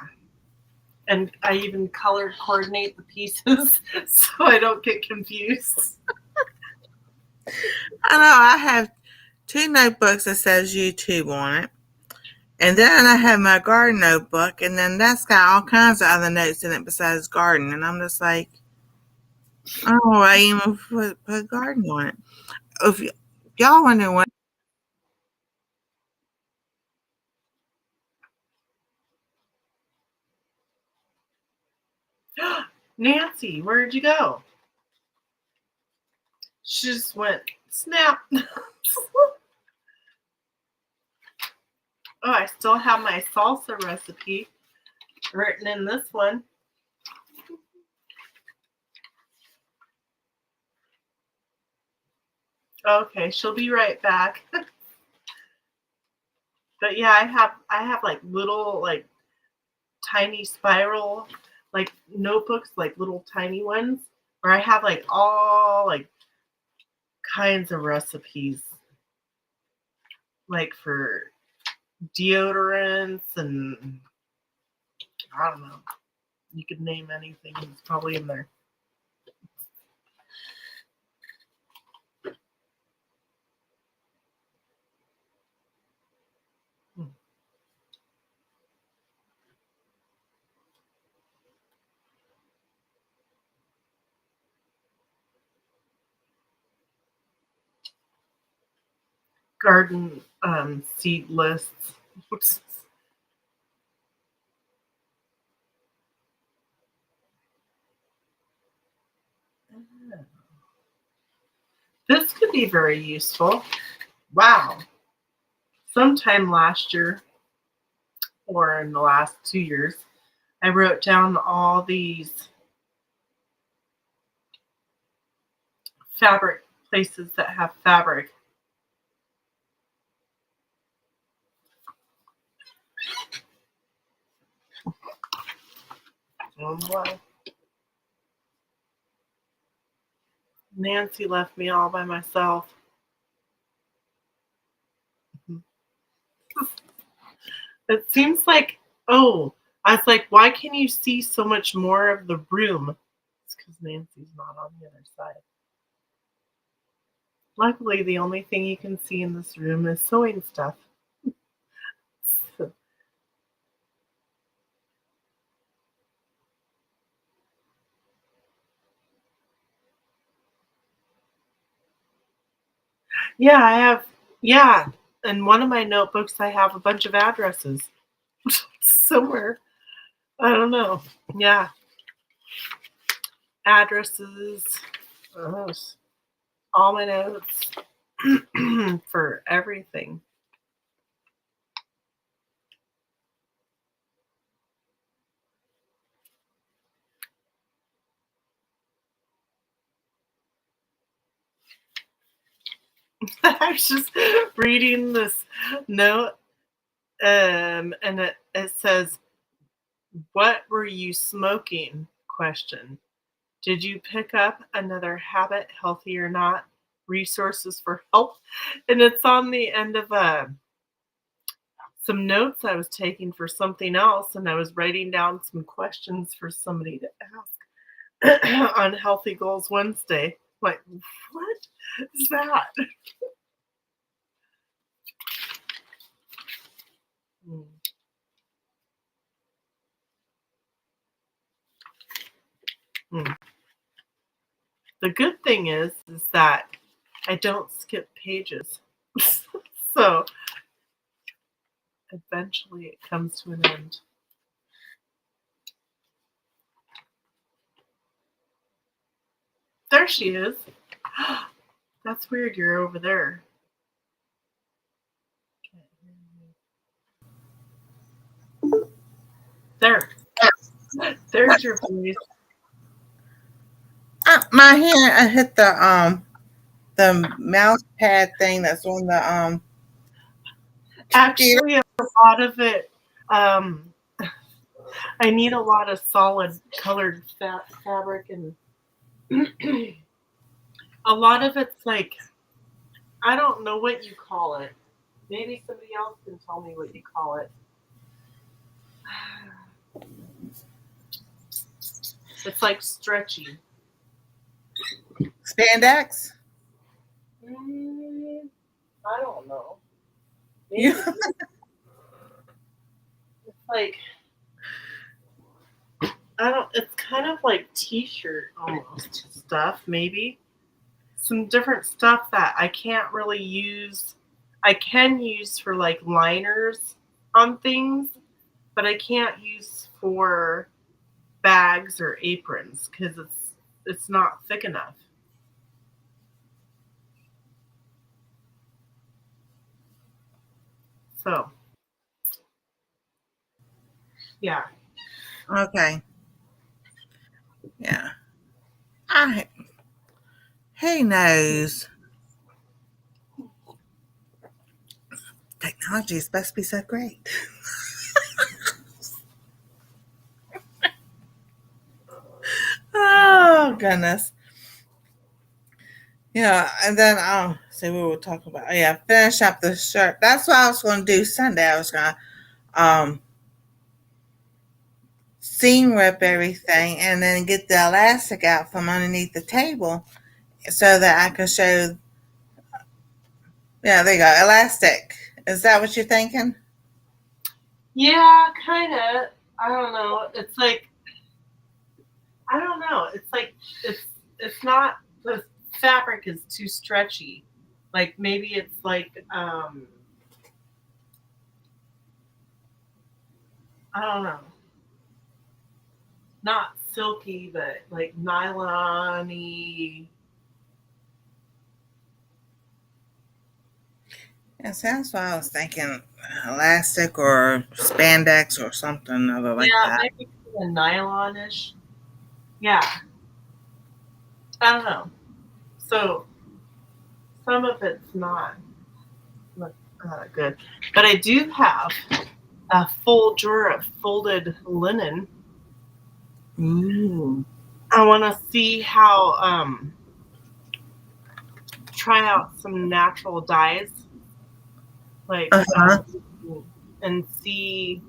And I even color coordinate the pieces so I don't get confused. I know I have 2 notebooks that says YouTube on it. And then I have my garden notebook, and then that's got all kinds of other notes in it besides garden. And I'm just like, oh, I even put garden on it. If y'all wonder what, Nancy, where'd you go? She just went snap. Oh, I still have my salsa recipe written in this one. Okay, she'll be right back. But yeah, I have like little like tiny spiral like notebooks, like little tiny ones, where I have like all like kinds of recipes, like for deodorants and I don't know. You could name anything. It's probably in there. Garden seed lists. Oops. This could be very useful. Wow. Sometime last year or in the last 2 years, I wrote down all these fabric places that have fabric. Oh, wow. Nancy left me all by myself. It seems like, oh, I was like, why can you see so much more of the room? It's because Nancy's not on the other side. Luckily, the only thing you can see in this room is sewing stuff. Yeah, I have, yeah. In one of my notebooks, I have a bunch of addresses somewhere. I don't know. Yeah. Addresses, all my notes for everything. I was just reading this note, and it says, "What were you smoking?" Question. Did you pick up another habit, healthy or not? Resources for health, and it's on the end of some notes I was taking for something else, and I was writing down some questions for somebody to ask on Healthy Goals Wednesday. Like, what is that? The good thing is that I don't skip pages. So eventually it comes to an end. There she is. That's weird, you're over there. There. There's your voice. My hand, I hit the mouse pad thing that's on the Actually, a lot of it, um, I need a lot of solid colored fabric, and a lot of it's like, I don't know what you call it. Maybe somebody else can tell me what you call it. It's like stretchy. spandex. I don't know. Maybe Yeah. it's like, I don't. It's kind of like t-shirt almost stuff. Maybe some different stuff that I can't really use. I can use for like liners on things, but I can't use for bags or aprons because it's not thick enough. So Yeah. Okay. Yeah. I Who knows? Technology is supposed to be so great. Oh goodness. Yeah, and then I'll see what we'll talk about. Oh, yeah, finish up the shirt. That's what I was going to do Sunday. I was going to seam rip everything and then get the elastic out from underneath the table so that I can show. Yeah, there you go, elastic. Is that what you're thinking? Yeah, kind of. I don't know. It's like, I don't know. It's like, it's not, the fabric is too stretchy. Like maybe it's like, I don't know. Not silky, but like nylon-y. Yeah, so that's what I was thinking. Elastic or spandex or something other like Yeah, it that. might be kind of nylon-ish. Yeah, I don't know. So some of it's not good, but I do have a full drawer of folded linen. Ooh. I want to see how try out some natural dyes, like Uh-huh. and see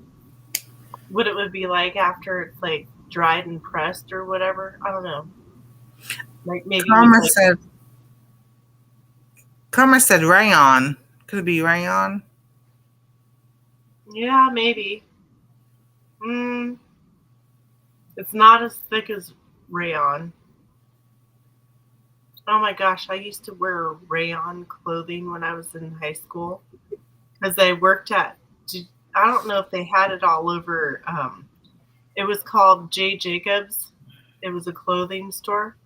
what it would be like after it's like dried and pressed or whatever. I don't know. Like maybe with Karma like, said Karma said rayon. Could it be rayon? yeah, maybe. Mm, it's not as thick as rayon. Oh my gosh, I used to wear rayon clothing when I was in high school because I worked at. I don't know if they had it all over. It was called J. Jacobs. It was a clothing store,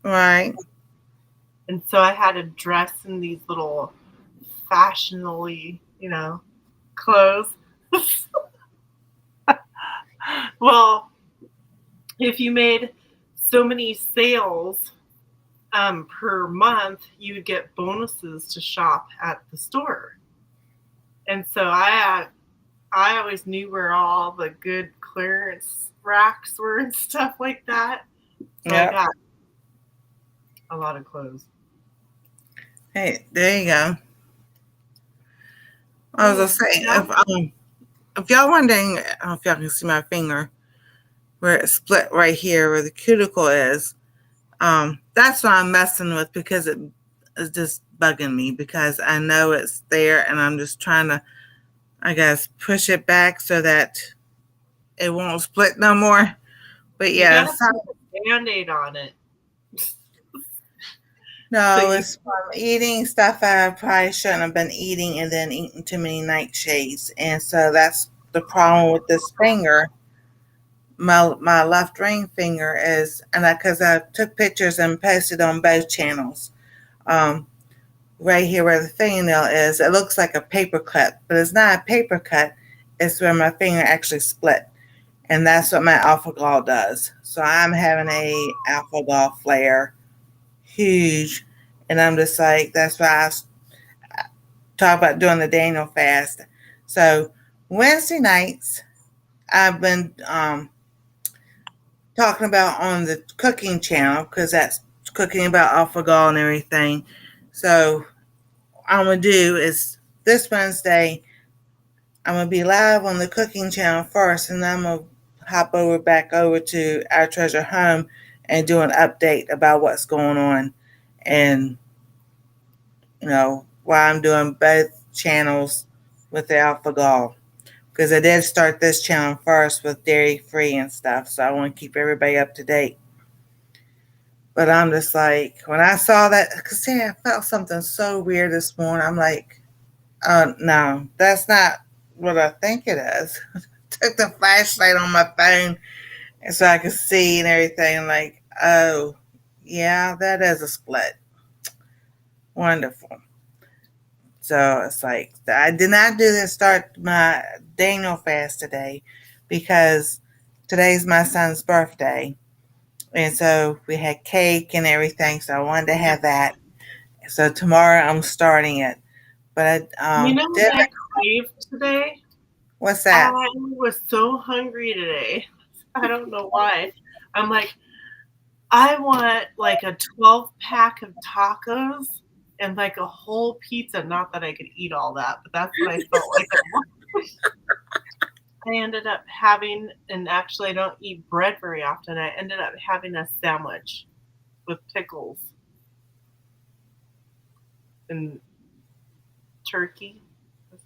Right. and so I had to dress in these little fashionably, clothes. Well, if you made so many sales per month, you would get bonuses to shop at the store. And so I always knew where all the good clearance racks were and stuff like that. So I Yep. got a lot of clothes. Hey, there you go. I was Oh, gonna say yeah. if y'all wondering, I don't know if y'all can see my finger where it's split right here where the cuticle is. That's what I'm messing with because it is just bugging me because I know it's there and I'm just trying to, I guess, push it back so that it won't split no more. But You yeah, gotta put a band-aid on it. So no, you it's from eating stuff I probably shouldn't have been eating and then eating too many nightshades. And so that's the problem with this finger. My left ring finger is, and because I took pictures and posted on both channels. Um, right here where the fingernail is, it looks like a paper cut, but it's not a paper cut. It's where my finger actually split. And that's what my alpha gall does. So I'm having a alpha gall flare, huge. And I'm just like, that's why I talk about doing the Daniel fast. So Wednesday nights, I've been talking about on the cooking channel because that's cooking about alpha gall and everything. So what I'm gonna do is this Wednesday I'm gonna be live on the cooking channel first, and then I'm gonna hop over back over to Our Treasure Home and do an update about what's going on, and why I'm doing both channels with the alpha gall because I did start this channel first with dairy free and stuff, so I want to keep everybody up to date. But I'm just like, when I saw that, because see, I felt something so weird this morning. I'm like, no, that's not what I think it is. Took the flashlight on my phone so I could see and everything. Like, oh, yeah, that is a split. Wonderful. So it's like, I did not do this start my Daniel fast today, because today's my son's birthday. And so we had cake and everything. So I wanted to have that. So tomorrow I'm starting it. But I You know did. what I craved today? What's that? I was so hungry today. I don't know why. I'm like, I want like a 12 pack of tacos and like a whole pizza. Not that I could eat all that, but that's what I felt like I wanted. I ended up having, and actually I don't eat bread very often. I ended up having a sandwich with pickles and turkey,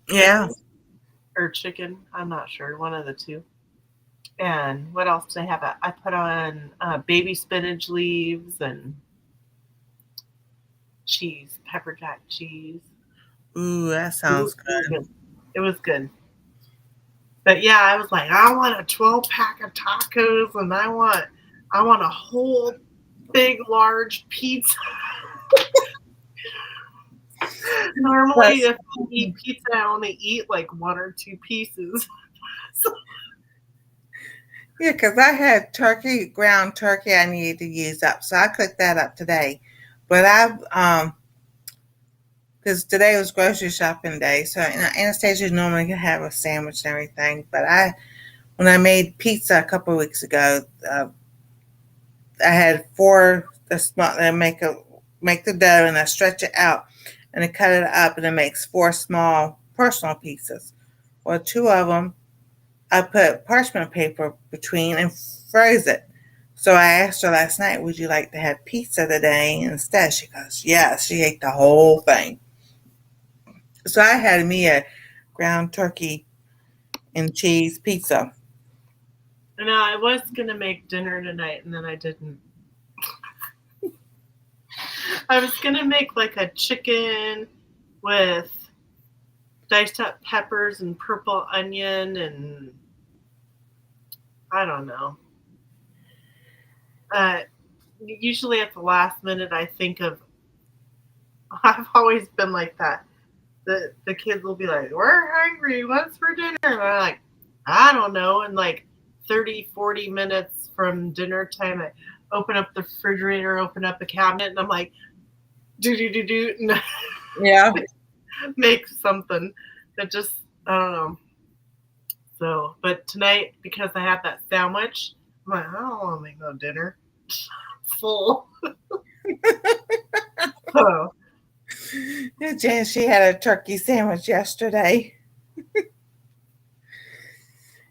Yeah. or chicken. I'm not sure, one of the two. And what else did I have? I put on baby spinach leaves and cheese, pepper jack cheese. Ooh, that It was sounds good. good. It was good. But yeah, I was like, I want a 12 pack of tacos, and I want a whole big large pizza. Normally, But if I eat pizza, I only eat like one or two pieces. So, yeah, because I had ground turkey I needed to use up. So I cooked that up today. But because today was grocery shopping day. So Anastasia normally can have a sandwich and everything. But when I made pizza a couple of weeks ago, I had four the small. I make the dough and I stretch it out and I cut it up and it makes four small personal pieces. Well, two of them I put parchment paper between and froze it. So I asked her last night, "Would you like to have pizza today instead?" She goes, "Yes." She ate the whole thing. So I had me a ground turkey and cheese pizza. and I was gonna make dinner tonight, and then I didn't. I was gonna make like a chicken with diced up peppers and purple onion, and I don't know. Uh, Usually at the last minute, I think of. I've always been like that. The kids will be like, "We're hungry. What's for dinner?" And I'm like, "I don't know." And like 30, 40 minutes from dinner time, I open up the refrigerator, open up a cabinet, and I'm like, "Do do do do," and Yeah. make something that just I don't know. So, but tonight because I had that sandwich, I'm like, I don't want to make no dinner. Full. So, Yeah, Jan, she had a turkey sandwich yesterday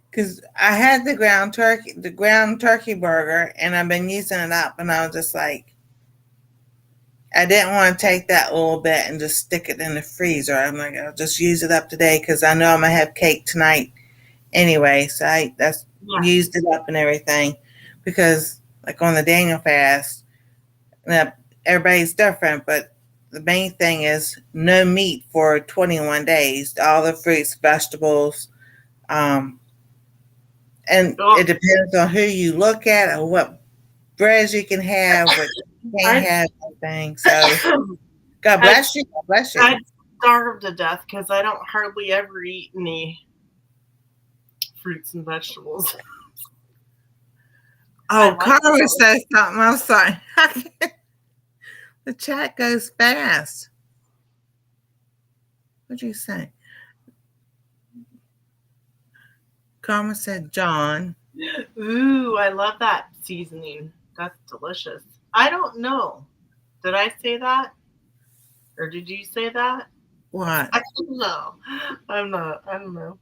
because I had the ground turkey burger, and I've been using it up, and I was just like, I didn't want to take that little bit and just stick it in the freezer. I'm like, I'll just use it up today because I know I'm gonna have cake tonight anyway. So I that's yeah, used it up and everything because like on the Daniel fast, now, everybody's different, but the main thing is no meat for 21 days. All the fruits, vegetables, um, and well, it depends on who you look at or what breads you can have, what you can't I have, everything. So God I'd, bless you. God bless I'd you. starve to death because I don't hardly ever eat any fruits and vegetables. I Oh, like Carla those. says something. I'm sorry. The chat goes fast. What'd you say? Karma said John. Ooh, I love that seasoning. That's delicious. I don't know. Did I say that? Or did you say that? What? I don't know. I'm not. I don't know.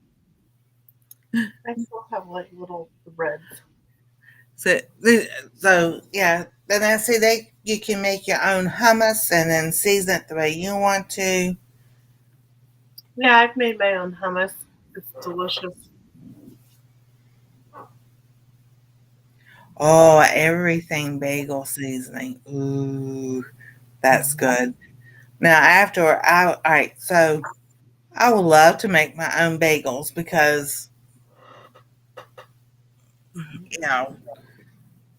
I still have like little reds. So, so yeah. Then I say you can make your own hummus and then season it the way you want to. Yeah, I've made my own hummus. It's delicious. Oh, everything bagel seasoning. Ooh, that's good. Now all right. So I would love to make my own bagels because you know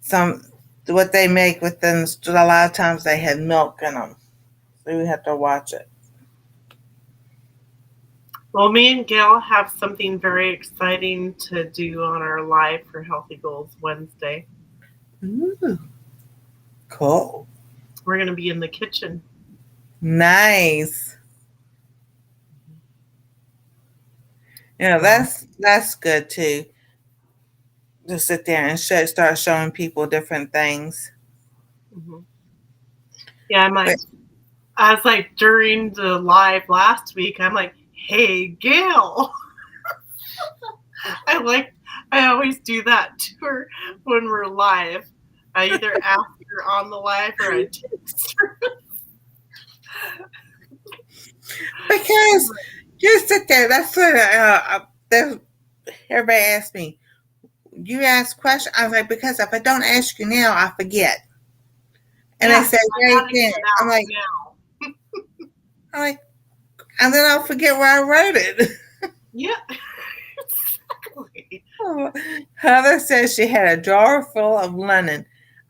some what they make with them. A lot of times they had milk in them, so we have to watch it. Well, me and Gail have something very exciting to do on our live for Healthy Goals Wednesday. Ooh, cool. We're going to be in the kitchen. Nice. Yeah, that's good too. Just sit there and start showing people different things. Mm-hmm. Yeah, But I was like, during the live last week, I'm like, hey, Gail. I always do that to her when we're live. I either ask her on the live or I text her. because you sit there, that's what everybody asks me. You ask questions. I was like, because if I don't ask you now, I forget. And they Yeah, say, I "Very gotta get good." it I'm out like, now. I'm like, and then I'll forget where I wrote it. Yeah, exactly. Heather says she had a drawer full of linen.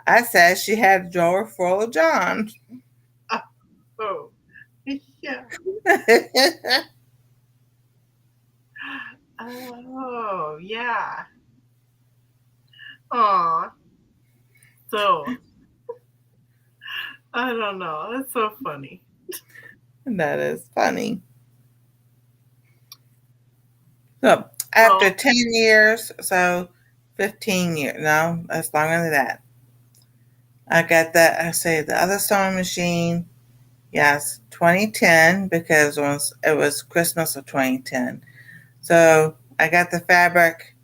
I said she had a drawer full of John. Oh, yeah. Oh, yeah. Aw. So, I don't know. That's so funny. That is funny. So after Well, 10 years, so 15 years, no, that's longer than that. I got that, I say the other sewing machine, yes, 2010, because it was Christmas of 2010. So I got the fabric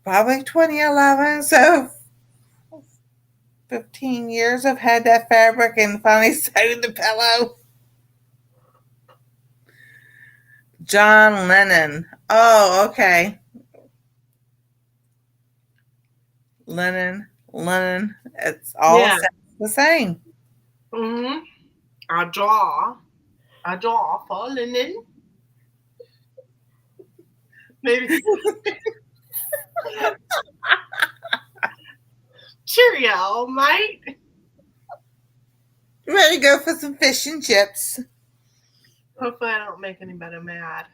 probably 2011, so 15 years I've had that fabric and finally sewed the pillow. John Lennon. Oh, okay. Lennon. It's all yeah. the same. Mm-hmm. A jaw falling in. Maybe. Cheerio, mate. Ready to go for some fish and chips. Hopefully, I don't make anybody mad.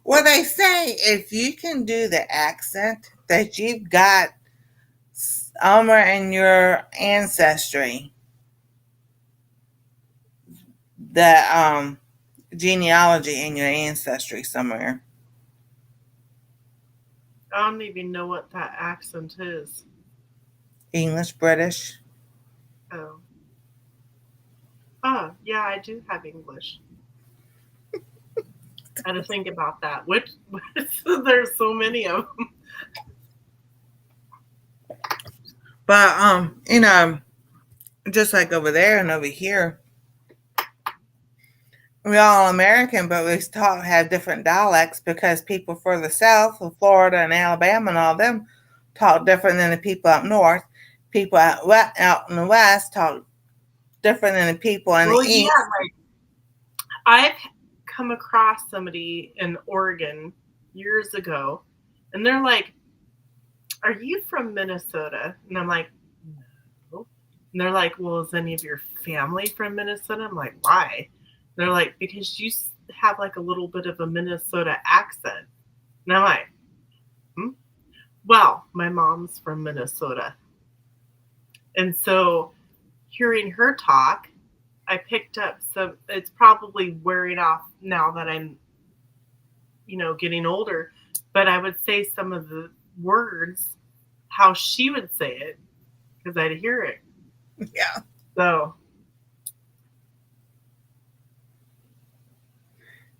Well, they say if you can do the accent, that you've got somewhere in your ancestry, the genealogy in your ancestry somewhere. I don't even know what that accent is. English, British. Oh. Oh, yeah, I do have English. I had to think about that. There's so many of them. But just like over there and over here, we're all American, but we still have different dialects because people further south, Florida and Alabama and all them, talk different than the people up north. People out in the west talk different than the people in the Well, yeah, east. like I've come across somebody in Oregon years ago, and they're like, "Are you from Minnesota?" And I'm like, "No." And they're like, "Well, is any of your family from Minnesota?" I'm like, "Why?" They're like, "Because you have like a little bit of a Minnesota accent." And I'm like, "Hmm? Well, my mom's from Minnesota." And so hearing her talk, I picked up some, it's probably wearing off now that I'm, getting older, but I would say some of the words how she would say it because I'd hear it. Yeah. So,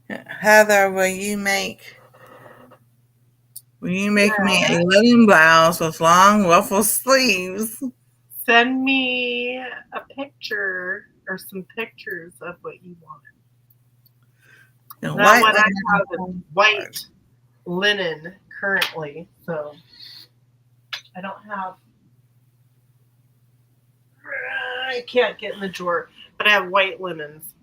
Heather, will you make me yeah, a linen blouse with long ruffled sleeves? send me a picture or some pictures of what you want. The Now, white what I have is linen. white linen currently, so I don't have. I can't get in the drawer, but I have white linens.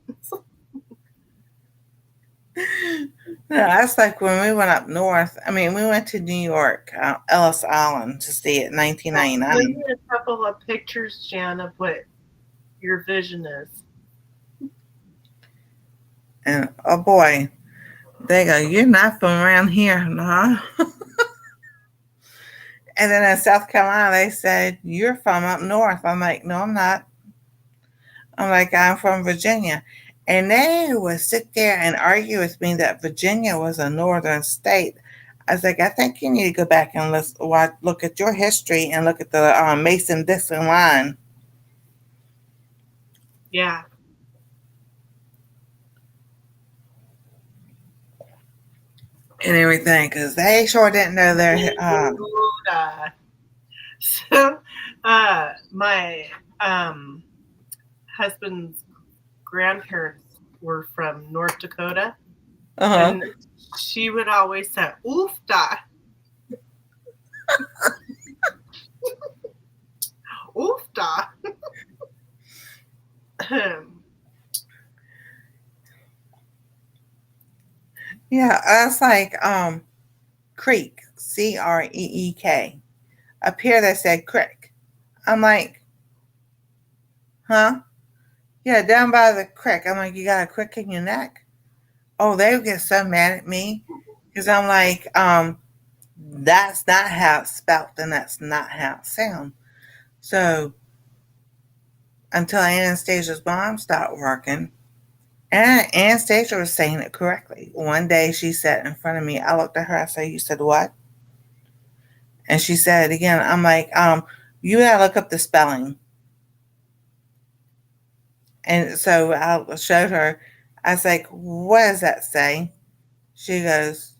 Yeah, that's like when we went up north. I mean, we went to New York, Ellis Island, to see it in Well, send 1999. me a couple of pictures, Jan, of what your vision is. And oh boy, they go, "You're not from around here, no." And then in South Carolina, they said, "You're from up north." I'm like, "No, I'm not." I'm like, "I'm from Virginia." And they would sit there and argue with me that Virginia was a northern state. I was like, "I think you need to go back and look at your history and look at the Mason-Dixon line Yeah. and everything, because they sure didn't know their. Minnesota. So, my husband's grandparents were from North Dakota, Uh-huh. and she would always say, "Oofda, oofda." Yeah, it's like creek, Creek. Up here they said crick. I'm like, huh? Yeah, down by the creek. I'm like, you got a crick in your neck? Oh, they would get so mad at me because I'm like, that's not how it's spelt and that's not how it sounds. So until Anastasia's mom stopped working, and Anastasia was saying it correctly. One day she sat in front of me. I looked at her. I said, "You said what?" And she said it again. I'm like, you gotta look up the spelling. And so I showed her. I was like, "What does that say?" She goes,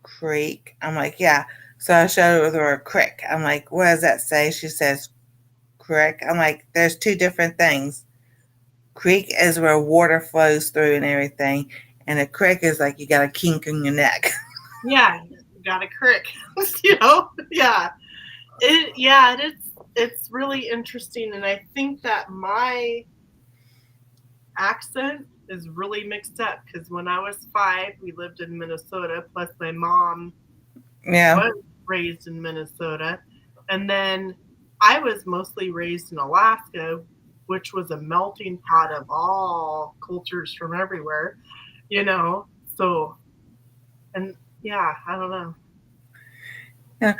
"Creek." I'm like, "Yeah." So I showed her a crick. I'm like, "What does that say?" She says, "Crick." I'm like, "There's two different things. Creek is where water flows through and everything, and a crick is like you got a kink in your neck." Yeah, you got a crick. Yeah. It's really interesting, and I think that my accent is really mixed up because when I was 5, we lived in Minnesota, plus my mom Yeah. was raised in Minnesota. And then I was mostly raised in Alaska, which was a melting pot of all cultures from everywhere, you know? So, and yeah, I don't know. Yeah.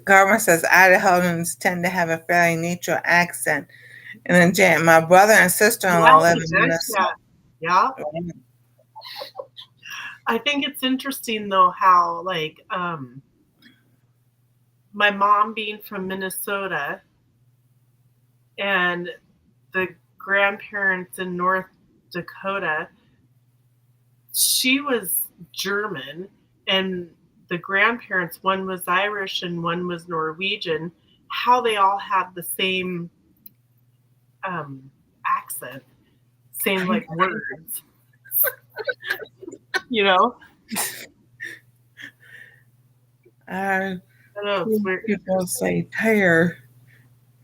Karma says Idahoans tend to have a fairly neutral accent. And then Jan, my brother and sister in Yeah, law live he in does Minnesota. that. Yeah. I think it's interesting though how like my mom being from Minnesota and the grandparents in North Dakota, she was German, and the grandparents, one was Irish and one was Norwegian, how they all have the same accent, same like words, you know? Uh, I know it's weird. People say tear.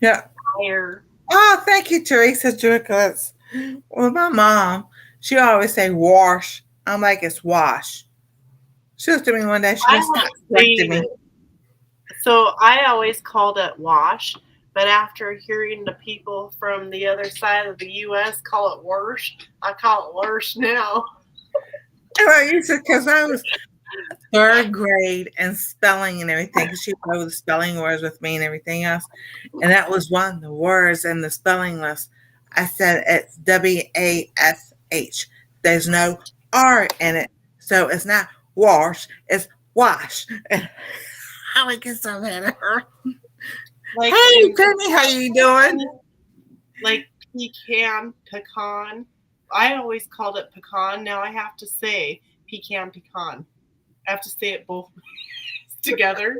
Yeah. Higher. Oh, thank you, Teresa Dricklets. Well, my mom, she always say wash. I'm like, it's wash. She looked at me one day, she I just was stopped correcting saying me. it. So I always called it wash, but after hearing the people from the other side of the U.S. call it worse, I call it worse now. And I used to, because I was third grade and spelling and everything, because she wrote the spelling words with me and everything else. And that was one of the words in the spelling list. I said it's WASH. There's no R in it. So it's not wash, it's wash. And I would get so mad at her. Like Hey, in Penny, how you doing? like pecan. I always called it pecan. Now I have to say pecan. I have to say it both ways together.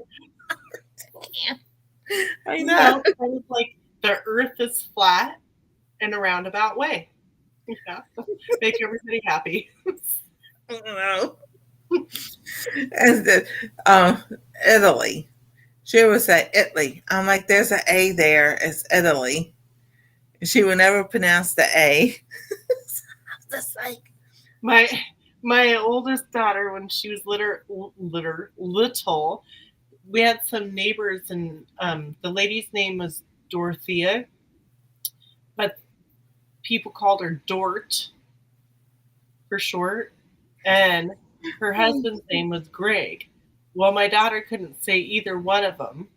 I You know. know, kind of like the earth is flat in a roundabout way. Yeah. Make everybody happy. I know. And the, Italy. She would say Italy. I'm like, there's an A there. It's Italy. She would never pronounce the A. Just like, My my oldest daughter, when she was little, we had some neighbors, and the lady's name was Dorothea, but people called her Dort. for short, and her husband's name was Greg. Well, my daughter couldn't say either one of them,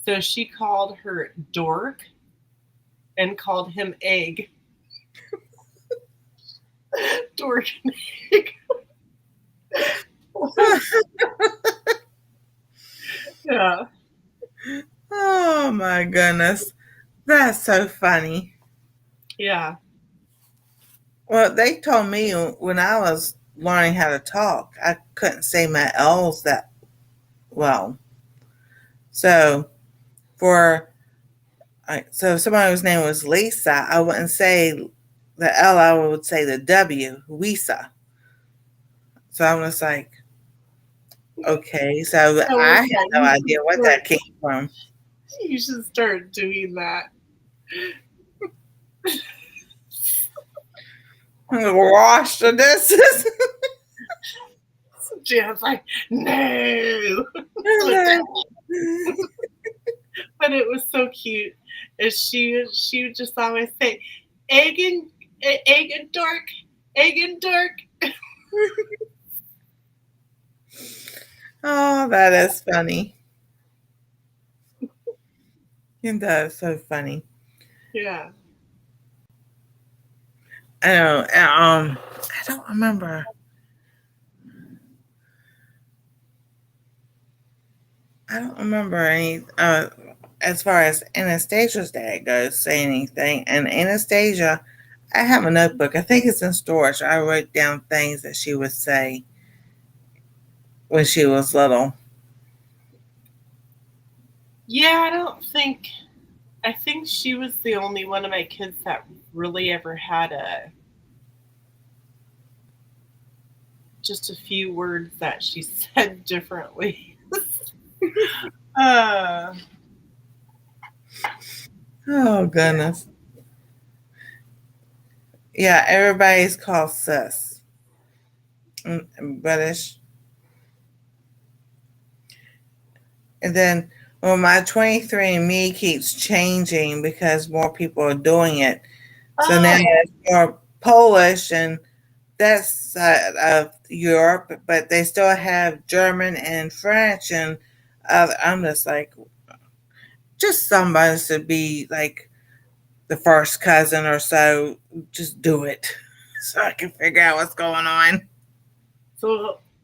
so she called her Dork and called him Egg. Dork and Egg. Yeah. Oh my goodness. That's so funny. Yeah. Well, they told me when I was learning how to talk, I couldn't say my L's that well. So for so if somebody whose name was Lisa, I wouldn't say the L, I would say the W, Lisa. So I was like, okay. So I I was had like, no idea what that came from. you should start doing that. Wash the dishes. Jan's like, no. But it was so cute. And she would just always say, egg and dork, egg and dork. Oh, that is funny. And that is so funny. Yeah. I know. I don't remember. I don't remember any. As far as Anastasia's dad goes, say anything. And Anastasia, I have a notebook. I think it's in storage. I wrote down things that she would say when she was little. Yeah, I think she was the only one of my kids that really ever had just a few words that she said differently. uh, Oh goodness. Yeah, everybody's called sis. British. And then, well, my 23andMe keeps changing because more people are doing it. So now oh, it's more Polish, and that's of Europe, but they still have German and French. And I'm just like, just somebody to be like the first cousin or so, just do it so I can figure out what's going on.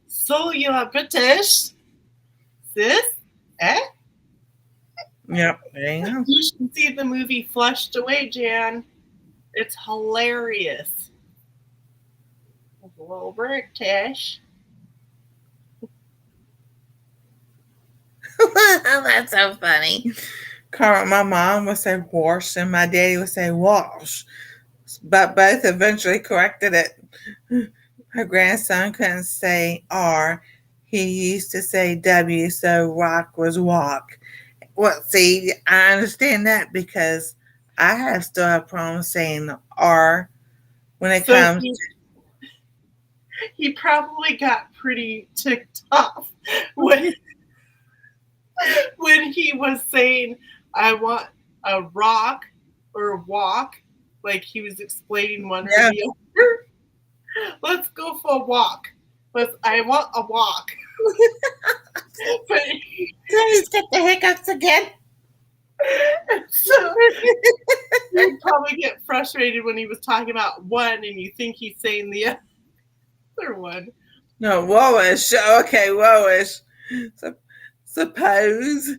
so you are British, sis? Eh? Yep, there you go. You should see the movie Flushed Away, Jan. It's hilarious. It's a little British. That's so funny. My mom would say wash and my daddy would say wash, but both eventually corrected it. Her grandson couldn't say R. He used to say W, so rock was walk. Well, see, I understand that because I have still have problems saying R when it So comes. he probably got pretty ticked off when when he was saying, I want a rock or walk, like he was explaining one to Yeah. the other. Let's go for a walk. I want a walk. But Please get the hiccups again. so you'd probably get frustrated when he was talking about one and you think he's saying the other one. No, woish. Okay, woish. So, suppose.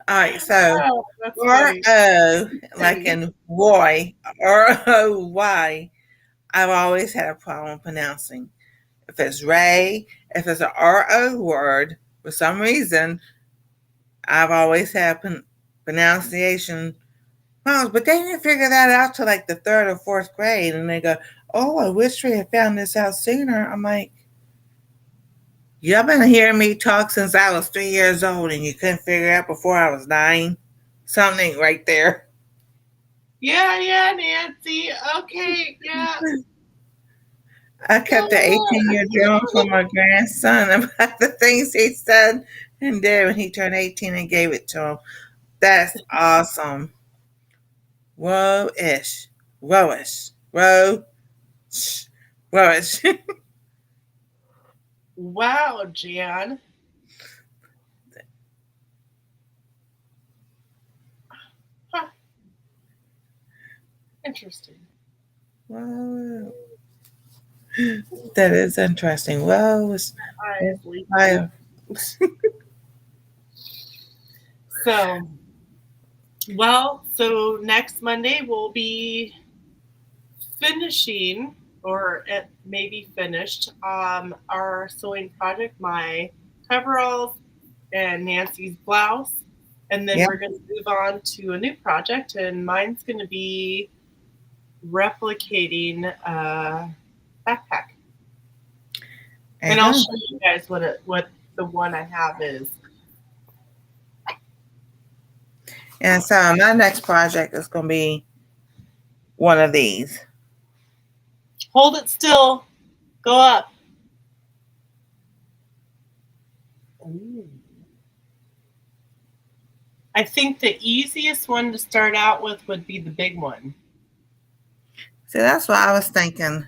All right, so Oh, that's R funny. O, like in Roy, ROY, I've always had a problem pronouncing. If it's Ray, if it's an RO word, for some reason, I've always had pronunciation problems. But they didn't figure that out till like the third or fourth grade. And they go, oh, I wish we had found this out sooner. I'm like, y'all been hearing me talk since I was 3 years old and you couldn't figure it out before I was 9? Something right there. Yeah, Nancy. Okay, yeah. I kept the 18-year journal from my grandson about the things he said and did when he turned 18 and gave it to him. That's awesome. Woe-ish. Woe-ish. Woe-ish. Wow, Jan. Huh, interesting. Wow. That is interesting. Well, Eyes leaking. I, So, so next Monday we'll be finishing, or it maybe finished, our sewing project, my coveralls and Nancy's blouse. And then yeah, we're going to move on to a new project, and mine's going to be replicating a backpack. And I'll show you guys what the one I have is. and so my next project is going to be one of these. Hold it still. Go up. Ooh. I think the easiest one to start out with would be the big one. See, that's what I was thinking.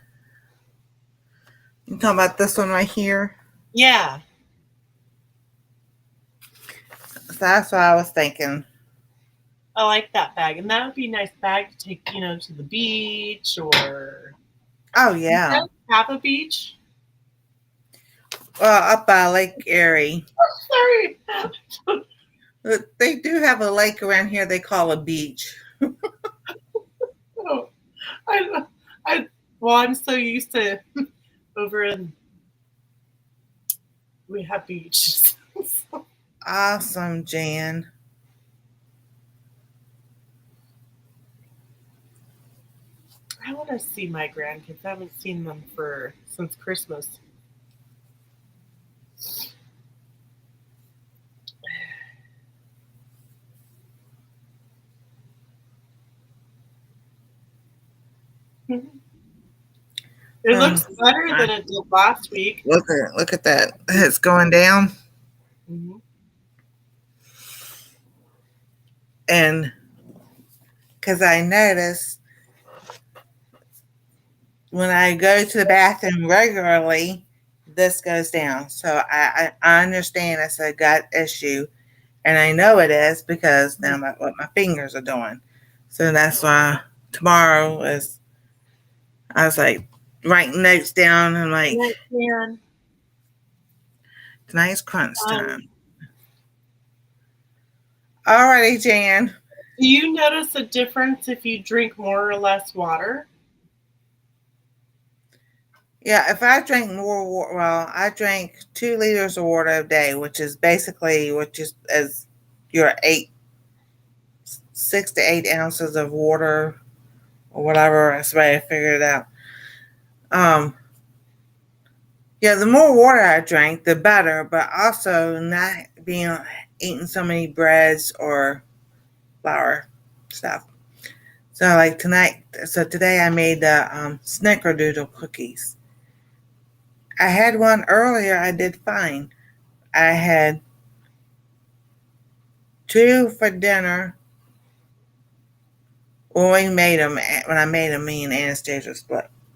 You talking about this one right here? Yeah. So that's what I was thinking. I like that bag. And that would be a nice bag to take, to the beach or. Oh yeah. You have a beach? Well, up by Lake Erie. Oh, sorry. They do have a lake around here they call a beach. Oh, I'm so used to over in we have beaches. Awesome, Jan. I want to see my grandkids. I haven't seen them since Christmas. It looks better than it did last week. Look at that. It's going down. Mm-hmm. And because I noticed when I go to the bathroom regularly, this goes down. So I understand it's a gut issue. And I know it is because now what my fingers are doing. So that's why tomorrow I was like writing notes down and like tonight's crunch time. Alrighty, Jan. Do you notice a difference if you drink more or less water? Yeah, if I drink more water, well, I drink 2 liters of water a day, which is basically as your 6 to 8 ounces of water or whatever. That's the way I figured it out. Yeah, the more water I drink, the better, but also not eating so many breads or flour stuff. So like today I made the snickerdoodle cookies. I had one earlier, I did fine. I had 2 for dinner. When I made them, me and Anastasia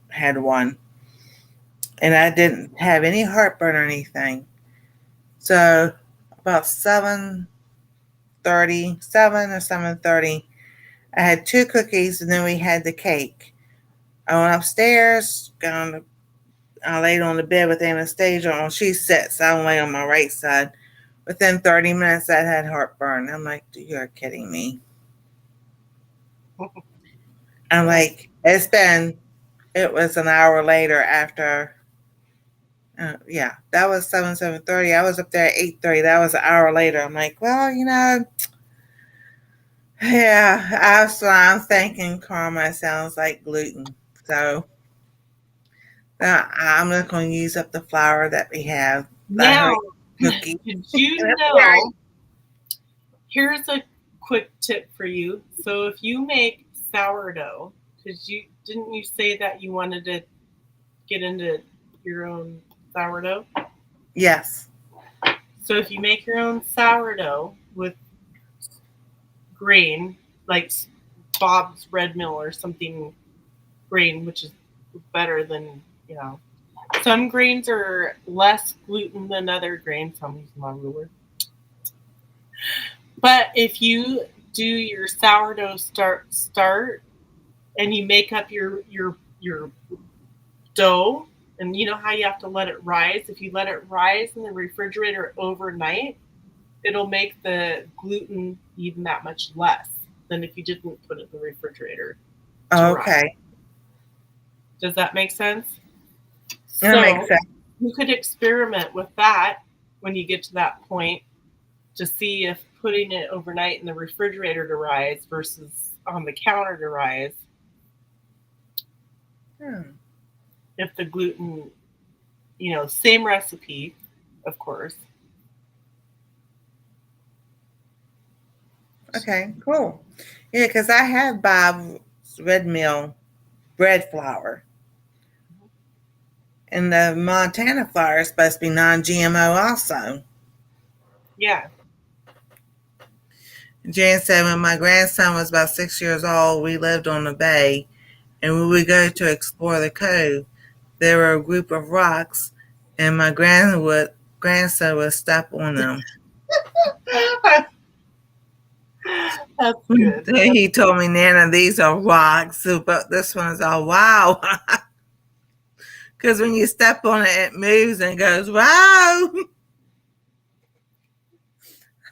had 1. And I didn't have any heartburn or anything. So about 7:30, I had 2 cookies, and then we had the cake. I went upstairs, I laid on the bed with Anastasia. She sits, so I lay on my right side. Within 30 minutes, I had heartburn. I'm like, you're kidding me. I'm like, it was an hour later after, that was 7:30. I was up there at 8:30. That was an hour later. I'm like, well, that's why I'm thinking karma sounds like gluten. So I'm not going to use up the flour that we have. Now, cookie. Did you know? Here's a quick tip for you. So if you make sourdough, because didn't you say that you wanted to get into your own sourdough? Yes. So if you make your own sourdough with grain, like Bob's Red Mill or something grain, which is better than, Some grains are less gluten than other grains. I'm using my ruler. But if you do your sourdough start and you make up your dough, and you know how you have to let it rise. If you let it rise in the refrigerator overnight, it'll make the gluten even that much less than if you didn't put it in the refrigerator to rise. Okay. Does that make sense? That makes sense. You could experiment with that when you get to that point to see if putting it overnight in the refrigerator to rise versus on the counter to rise, if the gluten, same recipe, of course. Okay, cool. Yeah, because I have Bob's red mill bread flour. And the Montana flour is supposed to be non-GMO also. Yeah. Jan said when my grandson was about 6 years old, we lived on the bay, and when we go to explore the cove, there were a group of rocks, and my grandson would step on them. That's good. He told me, Nana, these are rocks, but this one's all wow. Because when you step on it, it moves and goes, wow.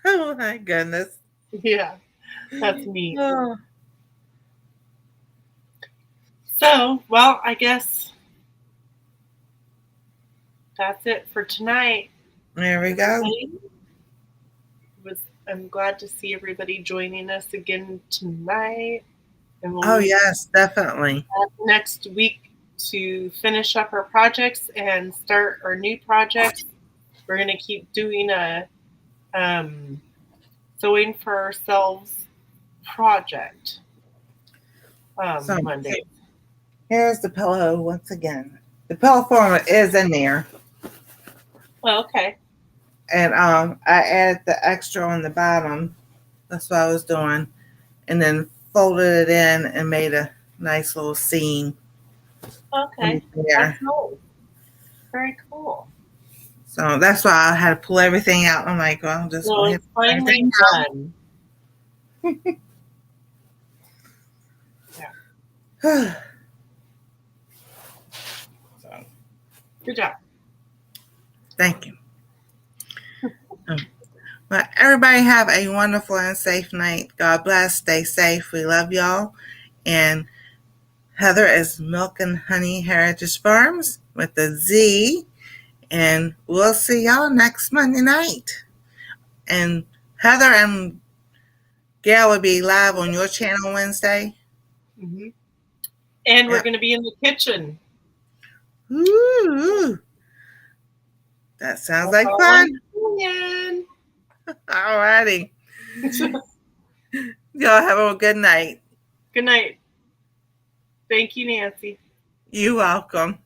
Oh, my goodness. Yeah, that's neat. Oh. So, well, I guess that's it for tonight. There we go. I'm glad to see everybody joining us again tonight. And we'll yes, definitely. Next week to finish up our projects and start our new projects. We're going to keep doing a sewing for ourselves project Monday. Here's the pillow once again. The pillow former is in there. Well, okay. And I added the extra on the bottom. That's what I was doing. And then folded it in and made a nice little seam. Okay. That's cool. Very cool. So that's why I had to pull everything out. I'm like, well, I'm just going to pull everything done. Yeah. So, good job. Thank you. Well, everybody have a wonderful and safe night. God bless. Stay safe. We love y'all. And Heather is Milk and Honey Heritage Farms with a Z. And we'll see y'all next Monday night. And Heather and Gail will be live on your channel Wednesday. Mm-hmm. And we're going to be in the kitchen. Ooh. That sounds like fun. All righty. Y'all have a good night. Good night. Thank you, Nancy. You're welcome.